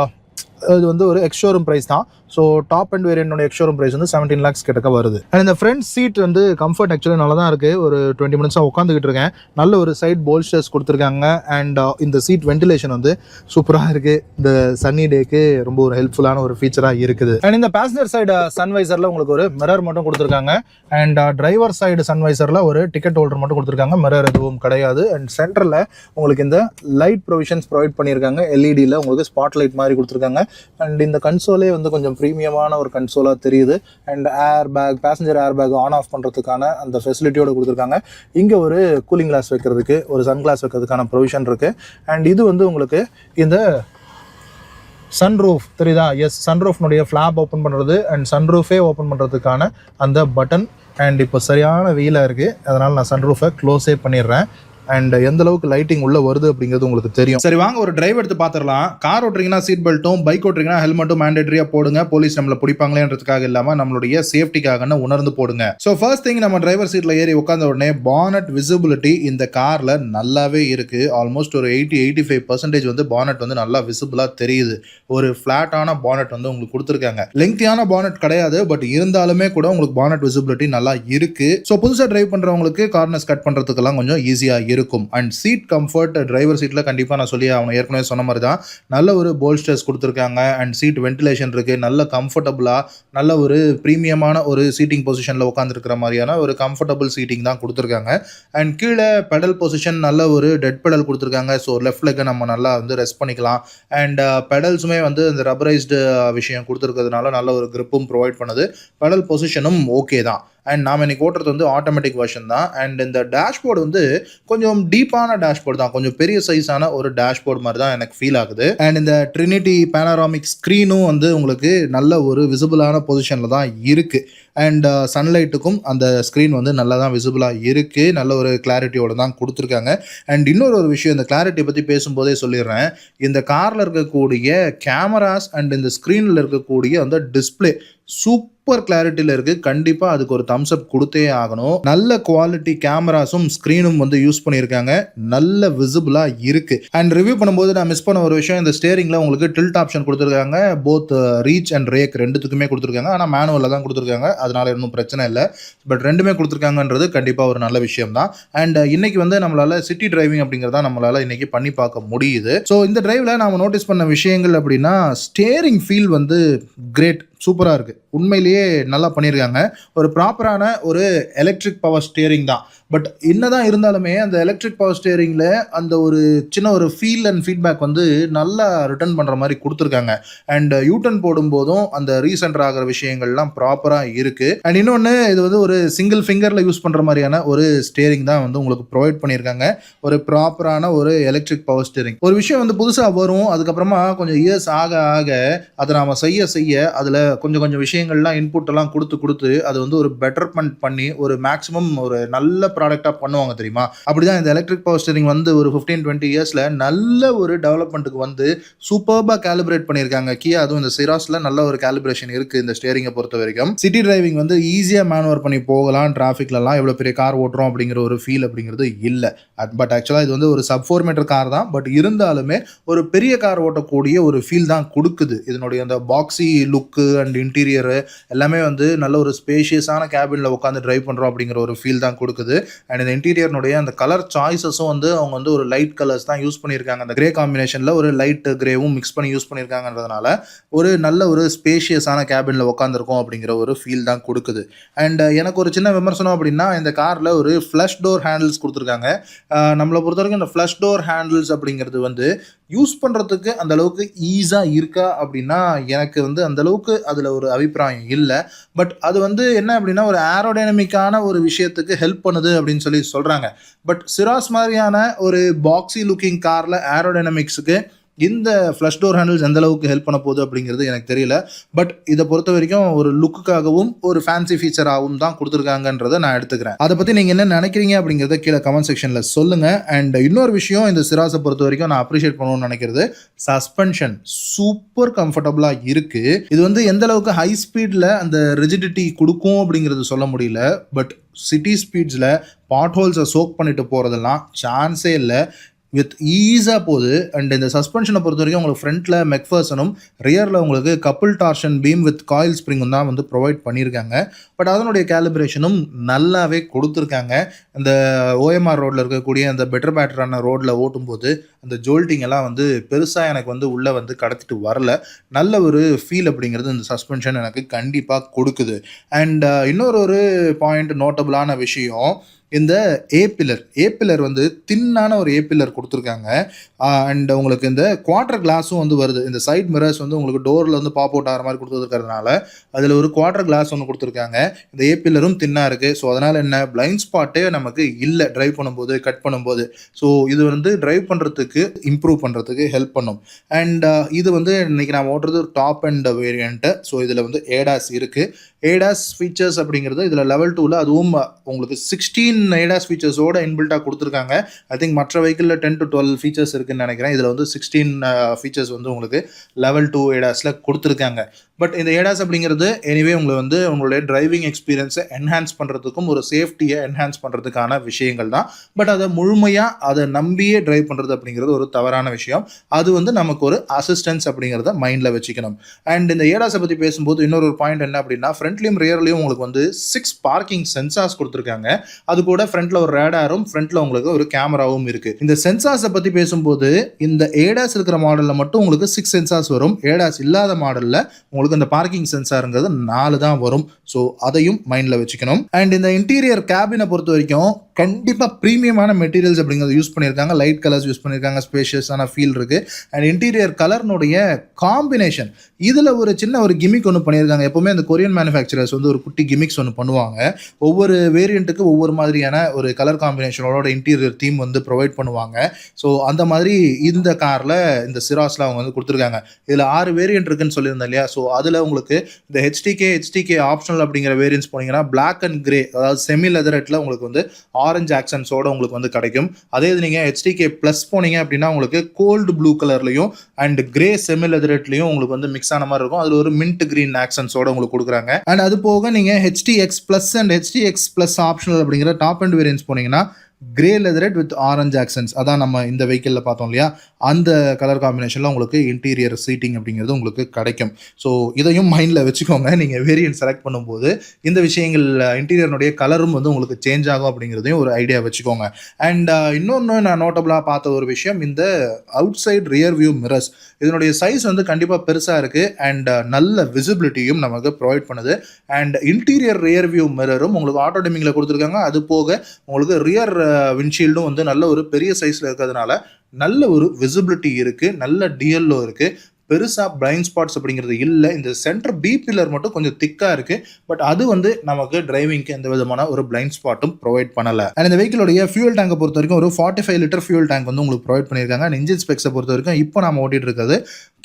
இது வந்து ஒரு எக்ஸ்ஷோரூம் ப்ரைஸ் தான். ஸோ டாப் அண்ட் வேரியண்டோட எக்ஸ்ஷோரூம் ப்ரைஸ் வந்து 17 lakhs கிட்டக்க வருது. அண்ட் இந்த ஃப்ரண்ட் சீட் வந்து கம்ஃபர்ட் ஆக்சுவலி நல்லா தான் இருக்குது. ஒரு 20 minutes உட்காந்துக்கிட்டு இருக்கேன். நல்ல ஒரு சைட் போல்ஸ்டர்ஸ் கொடுத்துருக்காங்க. அண்ட் இந்த சீட் வென்டிலேஷன் வந்து சூப்பராக இருக்குது. இந்த சன்னி டேக்கு ரொம்ப ஒரு ஹெல்ப்ஃபுல்லான ஒரு ஃபீச்சராக இருக்குது. அண்ட் இந்த பேசஞ்சர் சைடு சன்வைசரில் உங்களுக்கு ஒரு மிரர் மட்டும் கொடுத்துருக்காங்க. அண்ட் டிரைவர் சைடு சன்வைசரில் ஒரு டிக்கெட் ஹோல்டர் மட்டும் கொடுத்துருக்காங்க. மிரர் எதுவும் கிடையாது. அண்ட் சென்டரில் உங்களுக்கு இந்த லைட் ப்ரொவிஷன்ஸ் ப்ரொவைட் பண்ணியிருக்காங்க. LED உங்களுக்கு ஸ்பாட் லைட் மாதிரி கொடுத்துருக்காங்க. அண்ட் இந்த கன்சோலே வந்து கொஞ்சம் ப்ரீமியமான ஒரு கன்சோலாக தெரியுது. And passenger air bag on off பண்ணுறதுக்கான அந்த ஃபெசிலிட்டியோடு கொடுத்துருக்காங்க. இங்கே ஒரு கூலிங் கிளாஸ் வைக்கிறதுக்கு, ஒரு சன் கிளாஸ் வைக்கிறதுக்கான ப்ரொவிஷன் இருக்குது. அண்ட் இது வந்து உங்களுக்கு இந்த சன்ரூஃப் தெரியுதா? எஸ், சன்ரூஃப்னுடைய ஃப்ளாப் ஓப்பன் பண்ணுறது அண்ட் சன்ரூஃபே ஓப்பன் பண்ணுறதுக்கான அந்த பட்டன். அண்ட் இப்போ சரியான வெயிலாக இருக்குது, அதனால் நான் சன்ரூஃபை க்ளோஸே பண்ணிடுறேன். அண்ட் எந்த அளவுக்கு லைட்டிங் உள்ள வருது அப்படிங்கிறது உங்களுக்கு தெரியும். சரி, வாங்க ஒரு டிரைவ் எடுத்து பார்த்துடலாம். கார் ஓட்டுறீங்கன்னா சீட் பெல்ட்டும், பைக் ஓட்டுறீங்கன்னா ஹெல்மெட்டும் மேண்டேட்டரியா போடுங்க. போலீஸ் நம்மள பிடிப்பாங்களேன்றதுக்காக இல்லாம நம்மளுடைய சேஃப்டிக்காக உணர்ந்து போடுங்க. ஸோ ஃபர்ஸ்ட் திங், நம்ம டிரைவர் சீட்ல ஏறி உட்கார்ந்த உடனே பானட் விசிபிலிட்டி இந்த கார்ல நல்லாவே இருக்கு. ஆல்மோஸ்ட் ஒரு 80-85% வந்து பானட் வந்து நல்லா விசிபிளா தெரியுது. ஒரு ஃபிளாட்டான பானட் வந்து உங்களுக்கு கொடுத்துருக்காங்க. லெங்க்தியான பானட் கிடையாது, பட் இருந்தாலுமே கூட உங்களுக்கு பானட் விசிபிலிட்டி நல்லா இருக்கு. ஸோ புதுசா டிரைவ் பண்றவங்களுக்கு கார்னர்ஸ் கட் பண்றதுக்கெல்லாம் கொஞ்சம் ஈஸியா இருக்கும். அண்ட் சீட் கம்ஃபர்ட் டிரைவர் சீட்ல கண்டிப்பா நான் சொல்லி அவனை ஏற்கனவே சொன்ன மாதிரி தான் நல்ல ஒரு போல்ஸ்டர்ஸ் கொடுத்துருக்காங்க. அண்ட் சீட் வென்டிலேஷன் இருக்கு, நல்ல கம்ஃபர்டபுளா, நல்ல ஒரு பிரீமியமான ஒரு சீட்டிங் பொசிஷன்ல உட்காந்துருக்கிற மாதிரியான ஒரு கம்ஃபர்டபுள் சீட்டிங் தான் கொடுத்துருக்காங்க. அண்ட் கீழே பெடல் பொசிஷன் நல்ல ஒரு டெட் பெடல் கொடுத்துருக்காங்க. ஸோ லெஃப்ட் லெக்கை நம்ம நல்லா வந்து ரெஸ்ட் பண்ணிக்கலாம். அண்ட் பெடல்ஸுமே வந்து இந்த ரப்பரைஸ்டு விஷயம் கொடுத்துருக்கிறதுனால நல்ல ஒரு கிரிப்பும் ப்ரொவைட் பண்ணுது. பெடல் பொசிஷனும் ஓகே தான். அண்ட் நாம் இன்னைக்கு ஓட்டுறது வந்து ஆட்டோமேட்டிக் வெர்ஷன் தான். அண்ட் இந்த டேஷ்போர்டு வந்து கொஞ்சம் டீப்பான டேஷ்போர்டு தான், கொஞ்சம் பெரிய சைஸான ஒரு டேஷ்போர்டு மாதிரி தான் எனக்கு ஃபீல் ஆகுது. அண்ட் இந்த ட்ரினிட்டி பேனராமிக் ஸ்க்ரீனும் வந்து உங்களுக்கு நல்ல ஒரு விசிபிளான பொசிஷனில் தான் இருக்குது. அண்ட் சன்லைட்டுக்கும் அந்த ஸ்க்ரீன் வந்து நல்லா தான் விசிபிளாக இருக்குது, நல்ல ஒரு கிளாரிட்டியோட தான் கொடுத்துருக்காங்க. அண்ட் இன்னொரு ஒரு விஷயம், இந்த கிளாரிட்டி பற்றி பேசும்போதே சொல்லிடுறேன். இந்த காரில் இருக்கக்கூடிய கேமராஸ் அண்ட் இந்த ஸ்க்ரீனில் இருக்கக்கூடிய அந்த டிஸ்பிளே சூப்பர் கிளாரிட்டியில் இருக்குது. கண்டிப்பாக அதுக்கு ஒரு தம்ஸ் அப் கொடுத்தே ஆகணும். நல்ல குவாலிட்டி கேமராஸும் ஸ்க்ரீனும் வந்து யூஸ் பண்ணியிருக்காங்க, நல்ல விசிபிளாக இருக்குது. அண்ட் ரிவ்யூ பண்ணும்போது நான் மிஸ் பண்ண ஒரு விஷயம், இந்த ஸ்டேரிங்கில் உங்களுக்கு டில்ட் ஆப்ஷன் கொடுத்துருக்காங்க. போத் ரீச் அண்ட் ரேக் ரெண்டுத்துக்குமே கொடுத்துருக்காங்க. ஆனால் மேனுவலில் தான் கொடுத்துருக்காங்க, அதனால இன்னும் பிரச்சனை இல்லை. பட் ரெண்டுமே கொடுத்துருக்காங்கன்றது கண்டிப்பாக ஒரு நல்ல விஷயம் தான். அண்ட் இன்னைக்கு வந்து நம்மளால சிட்டி டிரைவிங் அப்படிங்கிறத நம்மளால இன்னைக்கு பண்ணி பார்க்க முடியுது. ஸோ இந்த டிரைவில் நாம நோட்டீஸ் பண்ண விஷயங்கள் அப்படின்னா, ஸ்டேரிங் ஃபீல் வந்து கிரேட், சூப்பராக இருக்குது. உண்மையிலேயே நல்லா பண்ணியிருக்காங்க. ஒரு ப்ராப்பரான ஒரு எலக்ட்ரிக் பவர் ஸ்டியரிங் தான். பட் என்னதான் இருந்தாலுமே அந்த எலக்ட்ரிக் பவர் ஸ்டியரிங்கில் அந்த ஒரு சின்ன ஒரு ஃபீல் அண்ட் ஃபீட்பேக் வந்து நல்லா ரிட்டர்ன் பண்ணுற மாதிரி கொடுத்துருக்காங்க. அண்ட் யூட்டன் போடும்போதும் அந்த ரீசென்டர் ஆகிற விஷயங்கள்லாம் ப்ராப்பராக இருக்குது. அண்ட் இன்னொன்று, இது வந்து ஒரு சிங்கிள் ஃபிங்கரில் யூஸ் பண்ணுற மாதிரியான ஒரு ஸ்டியரிங் தான் வந்து உங்களுக்கு ப்ரொவைட் பண்ணியிருக்காங்க. ஒரு ப்ராப்பரான ஒரு எலக்ட்ரிக் பவர் ஸ்டியரிங். ஒரு விஷயம் வந்து புதுசாக வரும், அதுக்கப்புறமா கொஞ்சம் இயர்ஸ் ஆக ஆக அதை நாம் செய்ய அதில் கொஞ்சம் விஷயங்கள்லாம் இன்புட் எல்லாம் கொடுத்து அது வந்து ஒரு பெட்டர்மெண்ட் பண்ணி ஒரு மேக்ஸிமம் ஒரு நல்ல ப்ராடக்டாக பண்ணுவாங்க தெரியுமா? அப்படிதான் இந்த எலக்ட்ரிக் பவர் ஸ்டியரிங் வந்து ஒரு 15-20 இயர்ஸில் நல்ல ஒரு டெவலப்மெண்ட்டுக்கு வந்து சூப்பர்பாக கேலிபிரேட் பண்ணியிருக்காங்க கியா. அதுவும் இந்த சிராஸில் நல்ல ஒரு கேலிபிரேஷன் இருக்குது இந்த ஸ்டியரிங்கை பொறுத்த வரைக்கும். சிட்டி டிரைவிங் வந்து ஈஸியாக மேனுவர் பண்ணி போகலாம். டிராஃபிக்லலாம் எவ்வளோ பெரிய கார் ஓட்டுறோம் அப்படிங்கிற ஒரு ஃபீல் அப்படிங்கிறது இல்லை. பட் ஆக்சுவலாக இது வந்து ஒரு சப் 4 மீட்டர் கார் தான். பட் இருந்தாலுமே ஒரு பெரிய கார் ஓட்டக்கூடிய ஒரு ஃபீல் தான் கொடுக்குது. இதனுடைய அந்த பாக்ஸி லுக்கு அண்ட் இன்டீரியரு எல்லாமே வந்து நல்ல ஒரு ஸ்பேஷியஸான கேபினில் உட்காந்து டிரைவ் பண்ணுறோம் அப்படிங்கிற ஒரு ஃபீல் தான் கொடுக்குது. அண்ட் இந்த இன்டீரியர்னுடைய அந்த கலர் சாய்ஸஸும் வந்து அவங்க வந்து ஒரு லைட் கலர்ஸ் தான் யூஸ் பண்ணியிருக்காங்க. அந்த கிரே காம்பினேஷனில் ஒரு லைட் கிரேவும் மிக்ஸ் பண்ணி யூஸ் பண்ணியிருக்காங்கன்றதுனால ஒரு நல்ல ஒரு ஸ்பேஷியஸான கேபினில் உட்காந்துருக்கோம் அப்படிங்கிற ஒரு ஃபீல் தான் கொடுக்குது. அண்ட் எனக்கு ஒரு சின்ன விமர்சனம் அப்படின்னா, இந்த காரில் ஒரு ஃப்ளஷ் டோர் ஹேண்டில்ஸ் கொடுத்துருக்காங்க. நம்மளை பொறுத்த வரைக்கும் இந்த ஃப்ளஷ் டோர் ஹேண்டில்ஸ் அப்படிங்கிறது வந்து யூஸ் பண்ணுறதுக்கு அந்த அளவுக்கு ஈஸியாக இருக்கா அப்படின்னா எனக்கு வந்து அந்த அளவுக்கு அதில் ஒரு அபிப்பிராயம் இல்லை. பட் அது வந்து என்ன அப்படின்னா, ஒரு ஏரோடைனமிக்கான ஒரு விஷயத்துக்கு ஹெல்ப் பண்ணுது அப்படின்னு சொல்லி சொல்கிறாங்க. பட் சிராஸ் மாதிரியான ஒரு பாக்ஸி லுக்கிங் காரில் ஏரோடைனமிக்ஸுக்கு இந்த ஃப்ளஷ் டோர் ஹேண்டில்ஸ் எந்த அளவுக்கு ஹெல்ப் பண்ண போகுது அப்படிங்கிறது எனக்கு தெரியல. பட் இதை பொறுத்த வரைக்கும் ஒரு லுக்குக்காகவும் ஒரு ஃபேன்சி ஃபீச்சராகவும் தான் கொடுத்துருக்காங்கன்றதை நான் எடுத்துக்கிறேன். அதை பற்றி நீங்கள் என்ன நினைக்கிறீங்க அப்படிங்கிறத கீழே கமெண்ட் செக்ஷனில் சொல்லுங்கள். அண்ட் இன்னொரு விஷயம், இந்த சிராஸை பொறுத்த வரைக்கும் நான் அப்ரிஷியேட் பண்ணணும்னு நினைக்கிறது, சஸ்பென்ஷன் சூப்பர் கம்ஃபர்டபுளாக இருக்குது. இது வந்து எந்த அளவுக்கு ஹை ஸ்பீடில் அந்த ரிஜிடிட்டி கொடுக்கும் அப்படிங்கிறது சொல்ல முடியல. பட் சிட்டி ஸ்பீட்ஸில் பாட் ஹோல்ஸை சோக் பண்ணிட்டு போகிறதெல்லாம் சான்ஸே இல்லை, வித் ஈஸாக போகுது. அண்ட் இந்த சஸ்பென்ஷனை பொறுத்த வரைக்கும் உங்களுக்கு ஃப்ரண்ட்டில் மெக்ஃபர்சனும் ரியரில் உங்களுக்கு couple torsion beam with coil ஸ்ப்ரிங்கும் தான் வந்து ப்ரொவைட் பண்ணியிருக்காங்க. பட் அதனுடைய கேலிப்ரேஷனும் நல்லாவே கொடுத்துருக்காங்க. இந்த ஓஎம்ஆர் ரோட்டில் இருக்கக்கூடிய அந்த பெட்டர் பேட்டரான ரோட்டில் ஓட்டும்போது அந்த ஜோல்ட்டிங் எல்லாம் வந்து பெருசாக எனக்கு வந்து உள்ளே வந்து கடத்திட்டு வரல. நல்ல ஒரு ஃபீல் அப்படிங்கிறது இந்த சஸ்பென்ஷன் எனக்கு கண்டிப்பாக கொடுக்குது. அண்ட் இன்னொரு பாயிண்ட் நோட்டபுளான விஷயம், இந்த ஏ பில்லர் வந்து தின்னான ஒரு ஏ பில்லர் கொடுத்துருக்காங்க. அண்ட் உங்களுக்கு இந்த குவார்டர் கிளாஸும் வந்து வருது. இந்த சைட் மிரர்ஸ் வந்து உங்களுக்கு டோரில் வந்து பாப் அவுட் ஆகிற மாதிரி கொடுத்துருக்கிறதுனால அதில் ஒரு குவார்டர் கிளாஸ் ஒன்று கொடுத்துருக்காங்க. இந்த ஏ பில்லரும் தின்னாக இருக்குது. ஸோ அதனால் என்ன, பிளைண்ட் ஸ்பாட்டே நமக்கு இல்லை ட்ரைவ் பண்ணும்போது, கட் பண்ணும்போது. ஸோ இது வந்து ட்ரைவ் பண்ணுறதுக்கு, இம்ப்ரூவ் பண்ணுறதுக்கு ஹெல்ப் பண்ணும். அண்ட் இது வந்து இன்றைக்கி நான் ஓட்டுறது ஒரு டாப் அண்ட் வேரியண்ட்டு. ஸோ இதில் வந்து ஏடாஸ் இருக்குது. ஏடாஸ் ஃபீச்சர்ஸ் அப்படிங்கிறது இதில் லெவல் 2ல் அதுவும் உங்களுக்கு 16 ஏடாஸ் ஃபீச்சர்ஸோட இன்பில்ட்டாக கொடுத்துருக்காங்க. ஐ திங்க் மற்ற வெஹிக்கிளில் 10 to 12 ஃபீச்சர்ஸ் இருக்குன்னு நினைக்கிறேன். இதில் வந்து 16 ஃபீச்சர்ஸ் வந்து உங்களுக்கு லெவல் 2 ஏடாஸில் கொடுத்துருக்காங்க. பட் இந்த ஏடாஸ் அப்படிங்கிறது எனிவே உங்களை வந்து உங்களுடைய டிரைவிங் எக்ஸ்பீரியன்ஸை என்ஹான்ஸ் பண்ணுறதுக்கும் ஒரு சேஃப்டியை என்ஹான்ஸ் பண்ணுறதுக்கான விஷயங்கள் தான். பட் அதை முழுமையாக அதை நம்பியே டிரைவ் பண்ணுறது அப்படிங்கிறது ஒரு தவறான விஷயம். அது வந்து நமக்கு ஒரு அசிஸ்டன்ஸ் அப்படிங்கிறத மைண்டில் வச்சுக்கணும். அண்ட் இந்த ஏடாஸை பற்றி பேசும்போது இன்னொரு பாயிண்ட் என்ன அப்படின்னா, ஃப்ரண்ட்லையும் ரியர்லையும் உங்களுக்கு வந்து 6 பார்க்கிங் சென்சார்ஸ் கொடுத்துருக்காங்க. அது கூட ஃப்ரண்ட்டில் ஒரு ரேடாரும், ஃப்ரண்ட்டில் உங்களுக்கு ஒரு கேமராவும் இருக்குது. இந்த சென்சார்ஸை பற்றி பேசும்போது இந்த ஏடாஸ் இருக்கிற மாடலில் மட்டும் உங்களுக்கு 6 சென்சார்ஸ் வரும். ஏடாஸ் இல்லாத மாடலில் உங்களுக்கு அந்த பார்க்கிங் சென்சாருங்கிறது 4 தான் வரும். ஸோ அதையும் மைண்டில் வச்சுக்கணும். அண்ட் இந்த இன்டீரியர் கேபினை பொறுத்த வரைக்கும் கண்டிப்பாக ப்ரீமியமான மெட்டீரியல்ஸ் அப்படிங்கிறது யூஸ் பண்ணியிருக்காங்க. லைட் கலர்ஸ் யூஸ் பண்ணியிருக்காங்க. ஸ்பேஷியஸான ஃபீல் இருக்குது. அண்ட் இன்டீரியர் கலர்னுடைய காம்பினேஷன் இதில் ஒரு சின்ன ஒரு கிமிக் ஒன்று பண்ணியிருக்காங்க. எப்போவுமே அந்த கொரியன் மேனுஃபேக்சரர்ஸ் வந்து ஒரு குட்டி கிமிக்ஸ் ஒன்று பண்ணுவாங்க. ஒவ்வொரு வேரியண்ட்டுக்கு ஒவ்வொரு மாதிரியான ஒரு கலர் காம்பினேஷனோட இன்டீரியர் தீம் வந்து ப்ரொவைட் பண்ணுவாங்க. ஸோ அந்த மாதிரி இந்த காரில், இந்த சிராஸில் அவங்க வந்து கொடுத்துருக்காங்க. இதில் 6 வேரியண்ட் இருக்குன்னு சொல்லியிருந்தேன் இல்லையா? ஸோ அதில் உங்களுக்கு இந்த ஹெச்டிகே ஆப்ஷனல் அப்படிங்கிற வேரியன்ஸ் போனீங்கன்னா பிளாக் அண்ட் கிரே, அதாவது செமி லெதரெட்டில் உங்களுக்கு வந்து ஆரஞ்சு ஆக்சன்ஸோட உங்களுக்கு வந்து கிடைக்கும். அதே இது நீங்கள் ஹெச்டிகே ப்ளஸ் போனீங்க அப்படின்னா உங்களுக்கு கோல்டு ப்ளூ கலர்லையும் அண்ட் கிரே செமி லெதரெட்லையும் உங்களுக்கு வந்து மிக்ஸ் ஆன மாதிரி இருக்கும். அதில் ஒரு மின்ட் கிரீன் ஆக்சன்ஸோட உங்களுக்கு கொடுக்குறாங்க. அண்ட் அது போக நீங்கள் HDX plus and HDX plus optional அப்படிங்கிற டாப் அண்ட் வேரியன்ஸ் போனீங்கன்னா grey leatherette with orange actions, அதான் நம்ம இந்த வெஹிக்கிளில் பார்த்தோம் இல்லையா, அந்த கலர் காம்பினேஷனில் உங்களுக்கு இன்டீரியர் சீட்டிங் அப்படிங்கிறது உங்களுக்கு கிடைக்கும். ஸோ இதையும் மைண்டில் வச்சுக்கோங்க. நீங்கள் வேரியன்ட் செலக்ட் பண்ணும்போது இந்த விஷயங்கள் இன்டீரியர்னுடைய கலரும் வந்து உங்களுக்கு சேஞ்ச் ஆகும் அப்படிங்கிறதையும் ஒரு ஐடியா வச்சுக்கோங்க. அண்ட் இன்னொன்று நான் நோட்டபுளாக பார்த்த ஒரு விஷயம், இந்த outside rear view mirrors இதனுடைய சைஸ் வந்து கண்டிப்பாக பெருசாக இருக்குது. அண்ட் நல்ல விசிபிலிட்டியும் நமக்கு ப்ரொவைட் பண்ணுது. அண்ட் இன்டீரியர் ரியர் வியூ மிரரும் உங்களுக்கு ஆட்டோ டிமிங்கில் கொடுத்துருக்காங்க. அது போக உங்களுக்கு ரியர் விண்ட்ஷீல்டும் வந்து நல்ல ஒரு பெரிய சைஸில் இருக்கிறதுனால நல்ல ஒரு விசிபிலிட்டி இருக்குது, நல்ல டிஎல்ஓ இருக்குது. பெருசாக பிளைண்ட் ஸ்பாட்ஸ் அப்படிங்கிறது இல்லை. இந்த சென்டர் பி பில்லர் மட்டும் கொஞ்சம் திக்காக இருக்குது. பட் அது வந்து நமக்கு டிரைவிங்க்கு எந்த விதமான ஒரு பிளைண்ட் ஸ்பாட்டும் ப்ரொவைட் பண்ணலை. அண்ட் இந்த வெஹிக்கிளோடைய ஃபியூல் டேங்கை பொறுத்த வரைக்கும் ஒரு 45 லிட்டர் ஃபியூல் டேங்க் வந்து உங்களுக்கு ப்ரொவைட் பண்ணியிருக்காங்க. அண்ட் இன்ஜின் ஸ்பெக்ஸை பொறுத்த வரைக்கும் இப்போ நம்ம ஓட்டிகிட்டு இருக்கிறது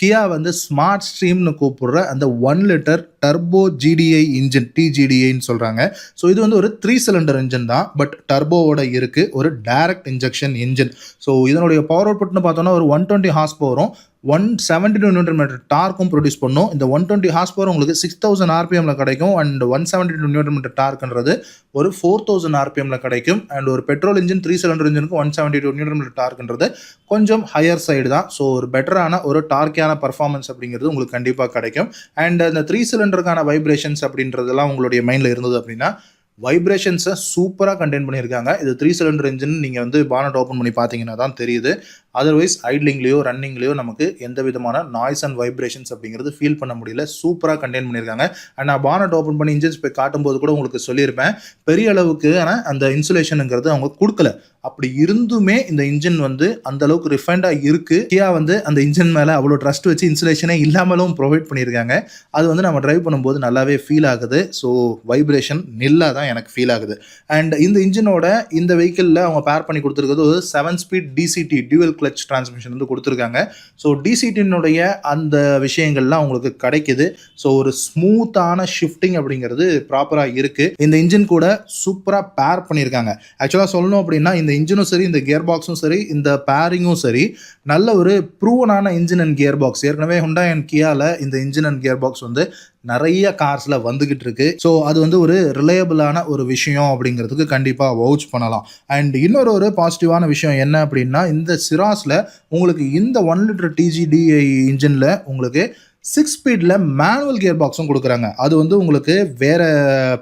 கியா வந்து ஸ்மார்ட் ஸ்ட்ரீம்னு கூப்பிடுற அந்த 1 லிட்டர் டர்போ ஜிடிஐ இன்ஜின், டிஜிடிஐன்னு சொல்கிறாங்க. ஸோ இது வந்து ஒரு 3 சிலிண்டர் இன்ஜின் தான், பட் டர்போவோட இருக்குது. ஒரு டைரக்ட் இன்ஜெக்ஷன் இன்ஜின். ஸோ இதனுடைய பவர் அவுட்புட்னு பார்த்தோன்னா ஒரு 120 ஹார்ஸ் பவரும் 172 நியூட்டன் மீட்டர் டார்க்கும் ப்ரொடியூஸ் பண்ணும். இந்த 120 ஹார்ஸ் பவர் உங்களுக்கு 6000 RPMல கிடைக்கும். அண்ட் 172 நியூட்டன் மீட்டர் டார்க்ன்றது ஒரு 4000 RPMல கிடைக்கும். அண்ட் ஒரு பெட்ரோல் இன்ஜின் 3 சிலிண்டர் இன்ஜினுக்கு 172 நியூட்டன் மீட்டர் டார்க்ன்றது கொஞ்சம் ஹையர் சைடு தான். ஸோ ஒரு பெட்டரான ஒரு டார்க்கியான பர்ஃபார்மன்ஸ் அப்படிங்கிறது உங்களுக்கு கண்டிப்பாக கிடைக்கும். அண்ட் அந்த 3 சிலிண்டருக்கான வைப்ரேஷன்ஸ் அப்படின்றதெல்லாம் உங்களுடைய மைண்டில் இருந்தது அப்படின்னா, வைப்ரேஷன்ஸை சூப்பராக கண்டெயின் பண்ணியிருக்காங்க. இது 3 சிலிண்டர் இன்ஜின் நீங்கள் வந்து பானட் ஓப்பன் பண்ணி பார்த்தீங்கன்னா தான் தெரியுது. அதர்வைஸ் ஐட்லிங்லேயோ ரன்னிங்லேயோ நமக்கு எந்த விதமான நாய்ஸ் அண்ட் வைப்ரேஷன்ஸ் அப்படிங்கிறது ஃபீல் பண்ண முடியல. சூப்பராக கண்டெயின் பண்ணியிருக்காங்க. அண்ட் நான் பானட் ஓப்பன் பண்ணி இன்ஜின்ஸ் போய் காட்டும்போது கூட உங்களுக்கு சொல்லியிருப்பேன், பெரிய அளவுக்கு ஆனால் அந்த இன்சுலேஷனுங்கிறது அவங்க கொடுக்கல. அப்படி இருந்துமே இந்த இன்ஜின் வந்து அந்த அளவுக்கு ரிஃபைண்டாக இருக்குது. கியா வந்து அந்த இன்ஜின் மேலே அவ்வளோ ட்ரஸ்ட் வச்சு இன்சுலேஷனே இல்லாமலும் ப்ரொவைட் பண்ணியிருக்காங்க. அது வந்து நம்ம ட்ரைவ் பண்ணும்போது நல்லாவே ஃபீல் ஆகுது. ஸோ வைப்ரேஷன் நில்லாக தான் எனக்கு ஃபீல் ஆகுது. அண்ட் இந்த இன்ஜினோட இந்த வெஹிக்கிளில் அவங்க பேர் பண்ணி கொடுத்துருக்கிறது ஒரு 7 speed DCT dual clutch transmission வந்து கொடுத்துருக்காங்க. ஸோ டிசிடினுடைய அந்த விஷயங்கள்லாம் உங்களுக்கு கிடைக்குது. ஸோ ஒரு ஸ்மூத்தான ஷிஃப்டிங் அப்படிங்கிறது ப்ராப்பராக இருக்குது. இந்த இன்ஜின் கூட சூப்பராக பேர் பண்ணியிருக்காங்க. ஆக்சுவலாக சொல்லணும் அப்படின்னா இந்த இன்ஜினும் சரி, இந்த கியர் பாக்ஸும் சரி, இந்த பேரிங்கும் சரி, நல்ல ஒரு ப்ரூவனான இன்ஜின் அண்ட் கியர் பாக்ஸ். ஏற்கனவே ஹுண்டாய் அண்ட் கியாவில் இந்த இன்ஜின் அண்ட் கியர் பாக்ஸ் வந்து நிறைய கார்ஸில் வந்துகிட்டு இருக்கு. ஸோ அது வந்து ஒரு ரிலையபிளான ஒரு விஷயம் அப்படிங்கிறதுக்கு கண்டிப்பாக வவுச் பண்ணலாம். அண்ட் இன்னொரு ஒரு பாசிட்டிவான விஷயம் என்ன அப்படின்னா, இந்த சிராஸில் உங்களுக்கு இந்த 1 லிட்டர் டிஜிடிஐ இன்ஜினில் உங்களுக்கு 6 ஸ்பீடில் மேனுவல் கியர் பாக்ஸும் கொடுக்குறாங்க. அது வந்து உங்களுக்கு வேறு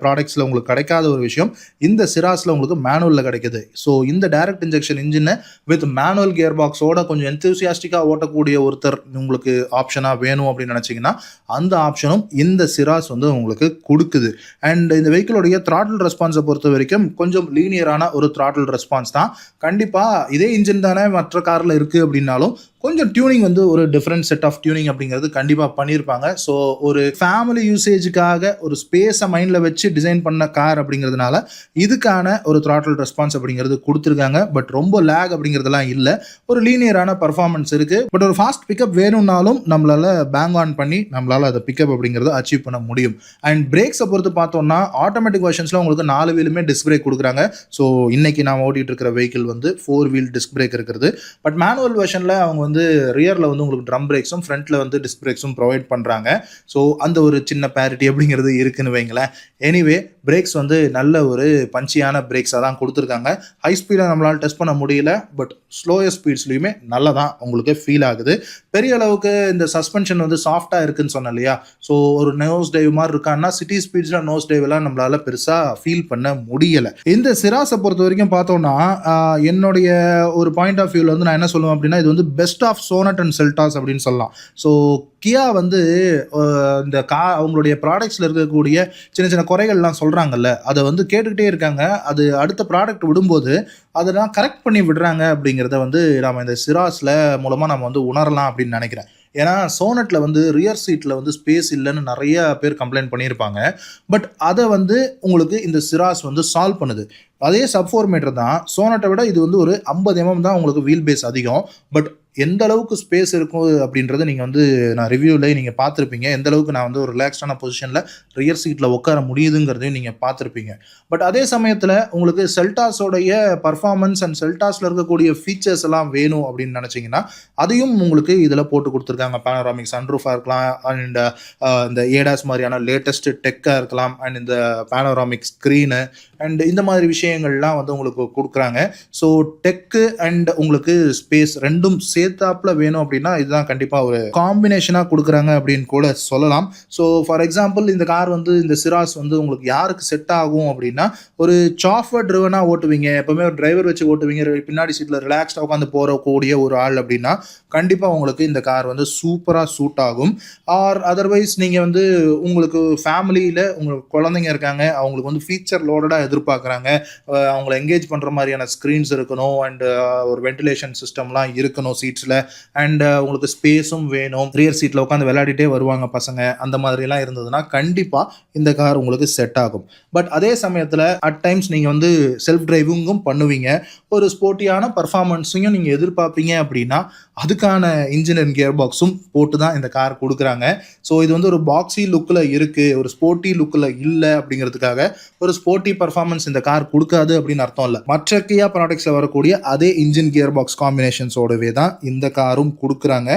ப்ராடக்ட்ஸில் உங்களுக்கு கிடைக்காத ஒரு விஷயம். இந்த சிராஸில் உங்களுக்கு மேனுவலில் கிடைக்குது. ஸோ இந்த டைரக்ட் இன்ஜெக்ஷன் இன்ஜினை வித் மேனுவல் கியர் பாக்ஸோட கொஞ்சம் என்தூசியாஸ்டிக்காக ஓட்டக்கூடிய ஒருத்தர் உங்களுக்கு ஆப்ஷனாக வேணும் அப்படின்னு நினச்சிங்கன்னா அந்த ஆப்ஷனும் இந்த சிராஸ் வந்து உங்களுக்கு கொடுக்குது. அண்ட் இந்த வெஹிக்கிளோடைய த்ராட்டில் ரெஸ்பான்ஸை பொறுத்த வரைக்கும் கொஞ்சம் லீனியரான ஒரு த்ராட்டில் ரெஸ்பான்ஸ் தான். கண்டிப்பாக இதே இன்ஜின் தானே மற்ற காரில் இருக்குது அப்படின்னாலும் கொஞ்சம் டியூனிங் வந்து ஒரு டிஃப்ரெண்ட் செட் ஆஃப் டியூனிங் அப்படிங்கிறது கண்டிப்பாக பண்ணியிருப்பாங்க. ஸோ ஒரு ஃபேமிலி யூசேஜுக்காக ஒரு ஸ்பேஸை மைண்டில் வச்சு டிசைன் பண்ண கார் அப்படிங்கிறதுனால இதுக்கான ஒரு த்ராட்டில் ரெஸ்பான்ஸ் அப்படிங்கிறது கொடுத்துருக்காங்க. பட் ரொம்ப லேக் அப்படிங்கிறதுலாம் இல்லை. ஒரு லீனியரான பர்ஃபார்மன்ஸ் இருக்குது. பட் ஒரு ஃபாஸ்ட் பிக்கப் வேணும்னாலும் நம்மளால் பேங் ஆன் பண்ணி நம்மளால் அதை பிக்கப் அப்படிங்கிறத அச்சீவ் பண்ண முடியும். அண்ட் பிரேக்ஸை பொறுத்து பார்த்தோம்னா ஆட்டோமேட்டிக் வெர்ஷன்ஸில் உங்களுக்கு 4 வீலுமே டிஸ்க் பிரேக் கொடுக்குறாங்க. ஸோ இன்னைக்கு நான் ஓட்டிகிட்டு இருக்கிற வெஹிக்கிள் வந்து 4 வீல் டிஸ்க் பிரேக் இருக்கிறது. பட் மேனுவல் வெர்ஷனில் அவங்க வந்து ரியரில் வந்து உங்களுக்கு ட்ரம் பிரேக்ஸும் ஃப்ரண்ட்டில் வந்து டிஸ்க் பிரேக்ஸும் ப்ரொவைட் பண்ணுறாங்க. ஸோ அந்த ஒரு சின்ன பேரிட்டி அப்படிங்கிறது இருக்குன்னு வைங்களேன். எனிவே பிரேக்ஸ் வந்து நல்ல ஒரு பஞ்சியான பிரேக்ஸாக தான் கொடுத்துருக்காங்க. ஹை ஸ்பீடை நம்மளால் டெஸ்ட் பண்ண முடியல. பட் ஸ்லோயர் ஸ்பீட்ஸ்லையுமே நல்லா தான் உங்களுக்கு ஃபீல் ஆகுது. பெரிய அளவுக்கு இந்த சஸ்பென்ஷன் வந்து சாஃப்டாக இருக்குன்னு சொன்னேன் இல்லையா. ஸோ ஒரு நோஸ் டைவ் மாதிரி இருக்கான்னா சிட்டி ஸ்பீட்ஸில் நோஸ் டைவெல்லாம் நம்மளால் பெருசாக ஃபீல் பண்ண முடியலை. இந்த சிராஸை பொறுத்த வரைக்கும் பார்த்தோன்னா என்னுடைய ஒரு பாயிண்ட் ஆஃப் வியூவில் வந்து நான் என்ன சொல்லுவேன் அப்படின்னா இது வந்து best of Sonet and Seltos அப்படின்னு சொல்லலாம். ஸோ கியா வந்து இந்த அவங்களுடைய ப்ராடக்ட்ஸில் இருக்கக்கூடிய சின்ன சின்ன குறைகள்லாம் சொல்கிறாங்கல்ல அதை வந்து கேட்டுக்கிட்டே இருக்காங்க. அது அடுத்த ப்ராடக்ட் விடும்போது அதெல்லாம் கரெக்ட் பண்ணி விடுறாங்க அப்படிங்கிறத வந்து நம்ம இந்த சிராஸில் மூலமாக நம்ம வந்து உணரலாம் அப்படின்னு நினைக்கிறேன். ஏன்னா சோனட்டில் வந்து ரியர் சீட்டில் வந்து ஸ்பேஸ் இல்லைன்னு நிறைய பேர் கம்ப்ளைண்ட் பண்ணியிருப்பாங்க. பட் அதை வந்து உங்களுக்கு இந்த சிராஸ் வந்து சால்வ் பண்ணுது. அதே சப் 4 மீட்டர் தான். சோனட்டை விட இது வந்து ஒரு 50 mm தான் உங்களுக்கு வீல் பேஸ் அதிகம். பட் எந்த அளவுக்கு ஸ்பேஸ் இருக்கும் அப்படின்றத நீங்கள் வந்து நான் ரிவ்யூவில் நீங்கள் பார்த்துருப்பீங்க. எந்த அளவுக்கு நான் வந்து ஒரு ரிலாக்ஸ்டான பொசிஷனில் ரியர் சீட்டில் உட்கார முடியுதுங்கிறதையும் நீங்கள் பார்த்துருப்பீங்க. பட் அதே சமயத்தில் உங்களுக்கு செல்டாஸோடைய பர்ஃபார்மன்ஸ் அண்ட் செல்டாஸில் இருக்கக்கூடிய ஃபீச்சர்ஸ் எல்லாம் வேணும் அப்படின்னு நினச்சிங்கன்னா அதையும் உங்களுக்கு இதில் போட்டு கொடுத்துருக்காங்க. பேனோராமிக் சன்ரூஃபாக இருக்கலாம் அண்ட் இந்த ஏடாஸ் மாதிரியான லேட்டஸ்ட் டெக்காக இருக்கலாம் அண்ட் இந்த பேனோராமிக் ஸ்க்ரீனு அண்ட் இந்த மாதிரி விஷயங்கள்லாம் வந்து உங்களுக்கு கொடுக்குறாங்க. ஸோ டெக்கு அண்ட் உங்களுக்கு ஸ்பேஸ் ரெண்டும் சேர்த்தாப்புல வேணும் அப்படின்னா இதுதான் கண்டிப்பாக ஒரு காம்பினேஷனாக கொடுக்குறாங்க அப்படின்னு கூட சொல்லலாம். ஸோ ஃபார் எக்ஸாம்பிள் இந்த கார் வந்து இந்த சிராஸ் வந்து உங்களுக்கு யாருக்கு செட் ஆகும் அப்படின்னா ஒரு சாஃப்ட்வேர் ட்ரிவனாக ஓட்டுவீங்க, எப்பவுமே ஒரு டிரைவர் வச்சு ஓட்டுவீங்க, பின்னாடி சீட்டில் ரிலாக்ஸ்டாக உட்காந்து போகக்கூடிய ஒரு ஆள் அப்படின்னா கண்டிப்பாக உங்களுக்கு இந்த கார் வந்து சூப்பராக சூட் ஆகும். ஆர் அதர்வைஸ் நீங்கள் வந்து உங்களுக்கு ஃபேமிலியில் உங்களுக்கு குழந்தைங்க இருக்காங்க, அவங்களுக்கு வந்து ஃபீச்சர் லோடடாக எதிர்பார்க்குறாங்க, அவங்கள என்கேஜ் பண்ணுற மாதிரியான ஸ்க்ரீன்ஸ் இருக்கணும் அண்ட் ஒரு வென்டிலேஷன் சிஸ்டம்லாம் இருக்கணும் சீட்ஸில் அண்ட் உங்களுக்கு ஸ்பேஸும் வேணும், ரியர் சீட்டில் உட்காந்து விளையாடிட்டே வருவாங்க பசங்க, அந்த மாதிரிலாம் இருந்ததுன்னா கண்டிப்பாக இந்த கார் உங்களுக்கு செட் ஆகும். பட் அதே சமயத்தில் அட் டைம்ஸ் நீங்கள் வந்து செல்ஃப் டிரைவிங்கும் பண்ணுவீங்க, ஒரு ஸ்போர்ட்டியான பர்ஃபார்மன்ஸையும் நீங்கள் எதிர்பார்ப்பீங்க அப்படின்னா அதுக்கான இன்ஜின் அண்ட் கியர் பாக்ஸும் போட்டு தான் இந்த கார் கொடுக்குறாங்க. ஸோ இது வந்து ஒரு பாக்ஸி லுக்கில் இருக்குது, ஒரு ஸ்போர்ட்டி லுக்கில் இல்லை அப்படிங்கிறதுக்காக ஒரு ஸ்போர்ட்டி பர்ஃபார்மன்ஸ் இந்த கார் கொடுக்காது அப்படின்னு அர்த்தம் இல்லை. மற்ற கியா ப்ராடக்ட்ஸில் வரக்கூடிய அதே இன்ஜின் கியர் பாக்ஸ் காம்பினேஷன்ஸோடவே தான் இந்த காரும் கொடுக்குறாங்க.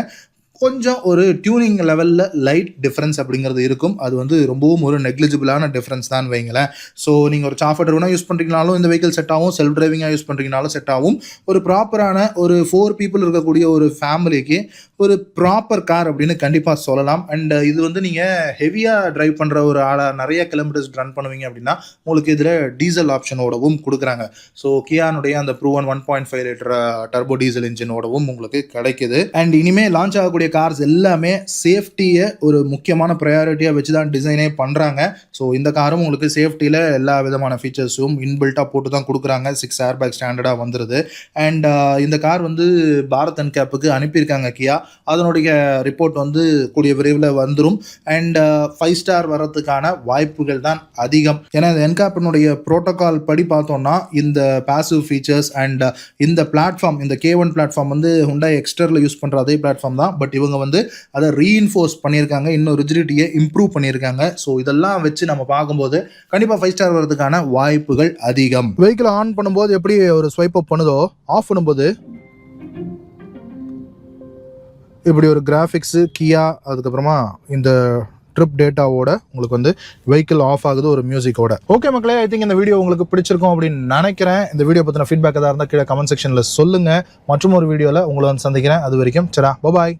கொஞ்சம் ஒரு டியூனிங் லெவலில் லைட் டிஃப்ரென்ஸ் அப்படிங்கிறது இருக்கும். அது வந்து ரொம்பவும் ஒரு நெக்லிஜிபிளான டிஃப்ரென்ஸ் தான் வைங்களேன். ஸோ நீங்கள் ஒரு சாஃப்ட்வேர் ட்ரைவனாக யூஸ் பண்ணுறீங்கனாலும் இந்த வெஹிக்கிள் செட் ஆகும், செல்ஃப் டிரைவிங்காக யூஸ் பண்ணுறீங்கனாலும் செட் ஆகும். ஒரு ப்ராப்பரான ஒரு 4 people இருக்கக்கூடிய ஒரு ஃபேமிலிக்கு ஒரு ப்ராப்பர் கார் அப்படின்னு கண்டிப்பாக சொல்லலாம். அண்ட் இது வந்து நீங்கள் ஹெவியாக ட்ரைவ் பண்ணுற ஒரு ஆளாக நிறைய கிலோமீட்டர்ஸ் ரன் பண்ணுவீங்க அப்படின்னா உங்களுக்கு இதில் டீசல் ஆப்ஷனோடவும் கொடுக்குறாங்க. ஸோ கியானுடைய அந்த ப்ரூவன் 1.5 லிட்டர் டர்போ டீசல் இன்ஜினோடவும் உங்களுக்கு கிடைக்குது. அண்ட் இனிமேல் லான்ச் ஆகக்கூடிய கார்ஸ் எல்லாமே சேஃப்டியை ஒரு முக்கியமான ப்ரையாரிட்டியாக வச்சு தான் டிசைனே பண்ணுறாங்க. ஸோ இந்த காரும் உங்களுக்கு சேஃப்டியில் எல்லா விதமான ஃபீச்சர்ஸும் இன்பில்ட்டாக போட்டு தான் கொடுக்குறாங்க. 6 ஏர்பேக் ஸ்டாண்டர்டாக வந்துடுது. அண்ட் இந்த கார் வந்து பாரத் என்கேப்புக்கு அனுப்பியிருக்காங்க கியா. அதனுடைய ரிப்போர்ட் வந்து கூடிய விரைவில் வந்துடும். அண்ட் 5 ஸ்டார் வர்றதுக்கான வாய்ப்புகள் தான் அதிகம். ஏன்னா இந்த என்கேப்பினுடைய ப்ரோட்டோகால் படி பார்த்தோம்னா இந்த பாசிவ் ஃபீச்சர்ஸ் அண்ட் இந்த பிளாட்ஃபார்ம், இந்த K1 பிளாட்ஃபார்ம் வந்து Hyundai எக்ஸ்டரில் யூஸ் பண்ணுற அதே பிளாட்ஃபார்ம் தான். பட் இவங்க வந்து அதை ரீஇன்ஃபோர்ஸ் பண்ணியிருக்காங்க, இன்னும் ரிஜிடிட்டியை இம்ப்ரூவ் பண்ணியிருக்காங்க. ஸோ இதெல்லாம் வச்சு நம்ம பார்க்கும்போது கண்டிப்பாக 5 ஸ்டார் வர்றதுக்கான வாய்ப்புகள் அதிகம். வெஹிக்கிள் ஆன் பண்ணும்போது எப்படி ஒரு ஸ்வைப் அப் பண்ணுதோ, ஆஃப் பண்ணும்போது இப்படி ஒரு கிராஃபிக்ஸு கியா, அதுக்கப்புறமா இந்த ட்ரிப் டேட்டாவோட உங்களுக்கு வந்து வெஹிக்கிள் ஆஃப் ஆகுது ஒரு மியூசிக்கோட. ஓகே மக்களே, ஐ திங்க் இந்த வீடியோ உங்களுக்கு பிடிச்சிருக்கும் அப்படின்னு நினைக்கிறேன். இந்த வீடியோ பற்றின ஃபீட்பேக் எதாவது இருந்தால் கீழே கமெண்ட் செக்ஷனில் சொல்லுங்கள். மற்றும் ஒரு வீடியோவில் உங்களை வந்து சந்திக்கிறேன். அது வரைக்கும் சரா, பாய்.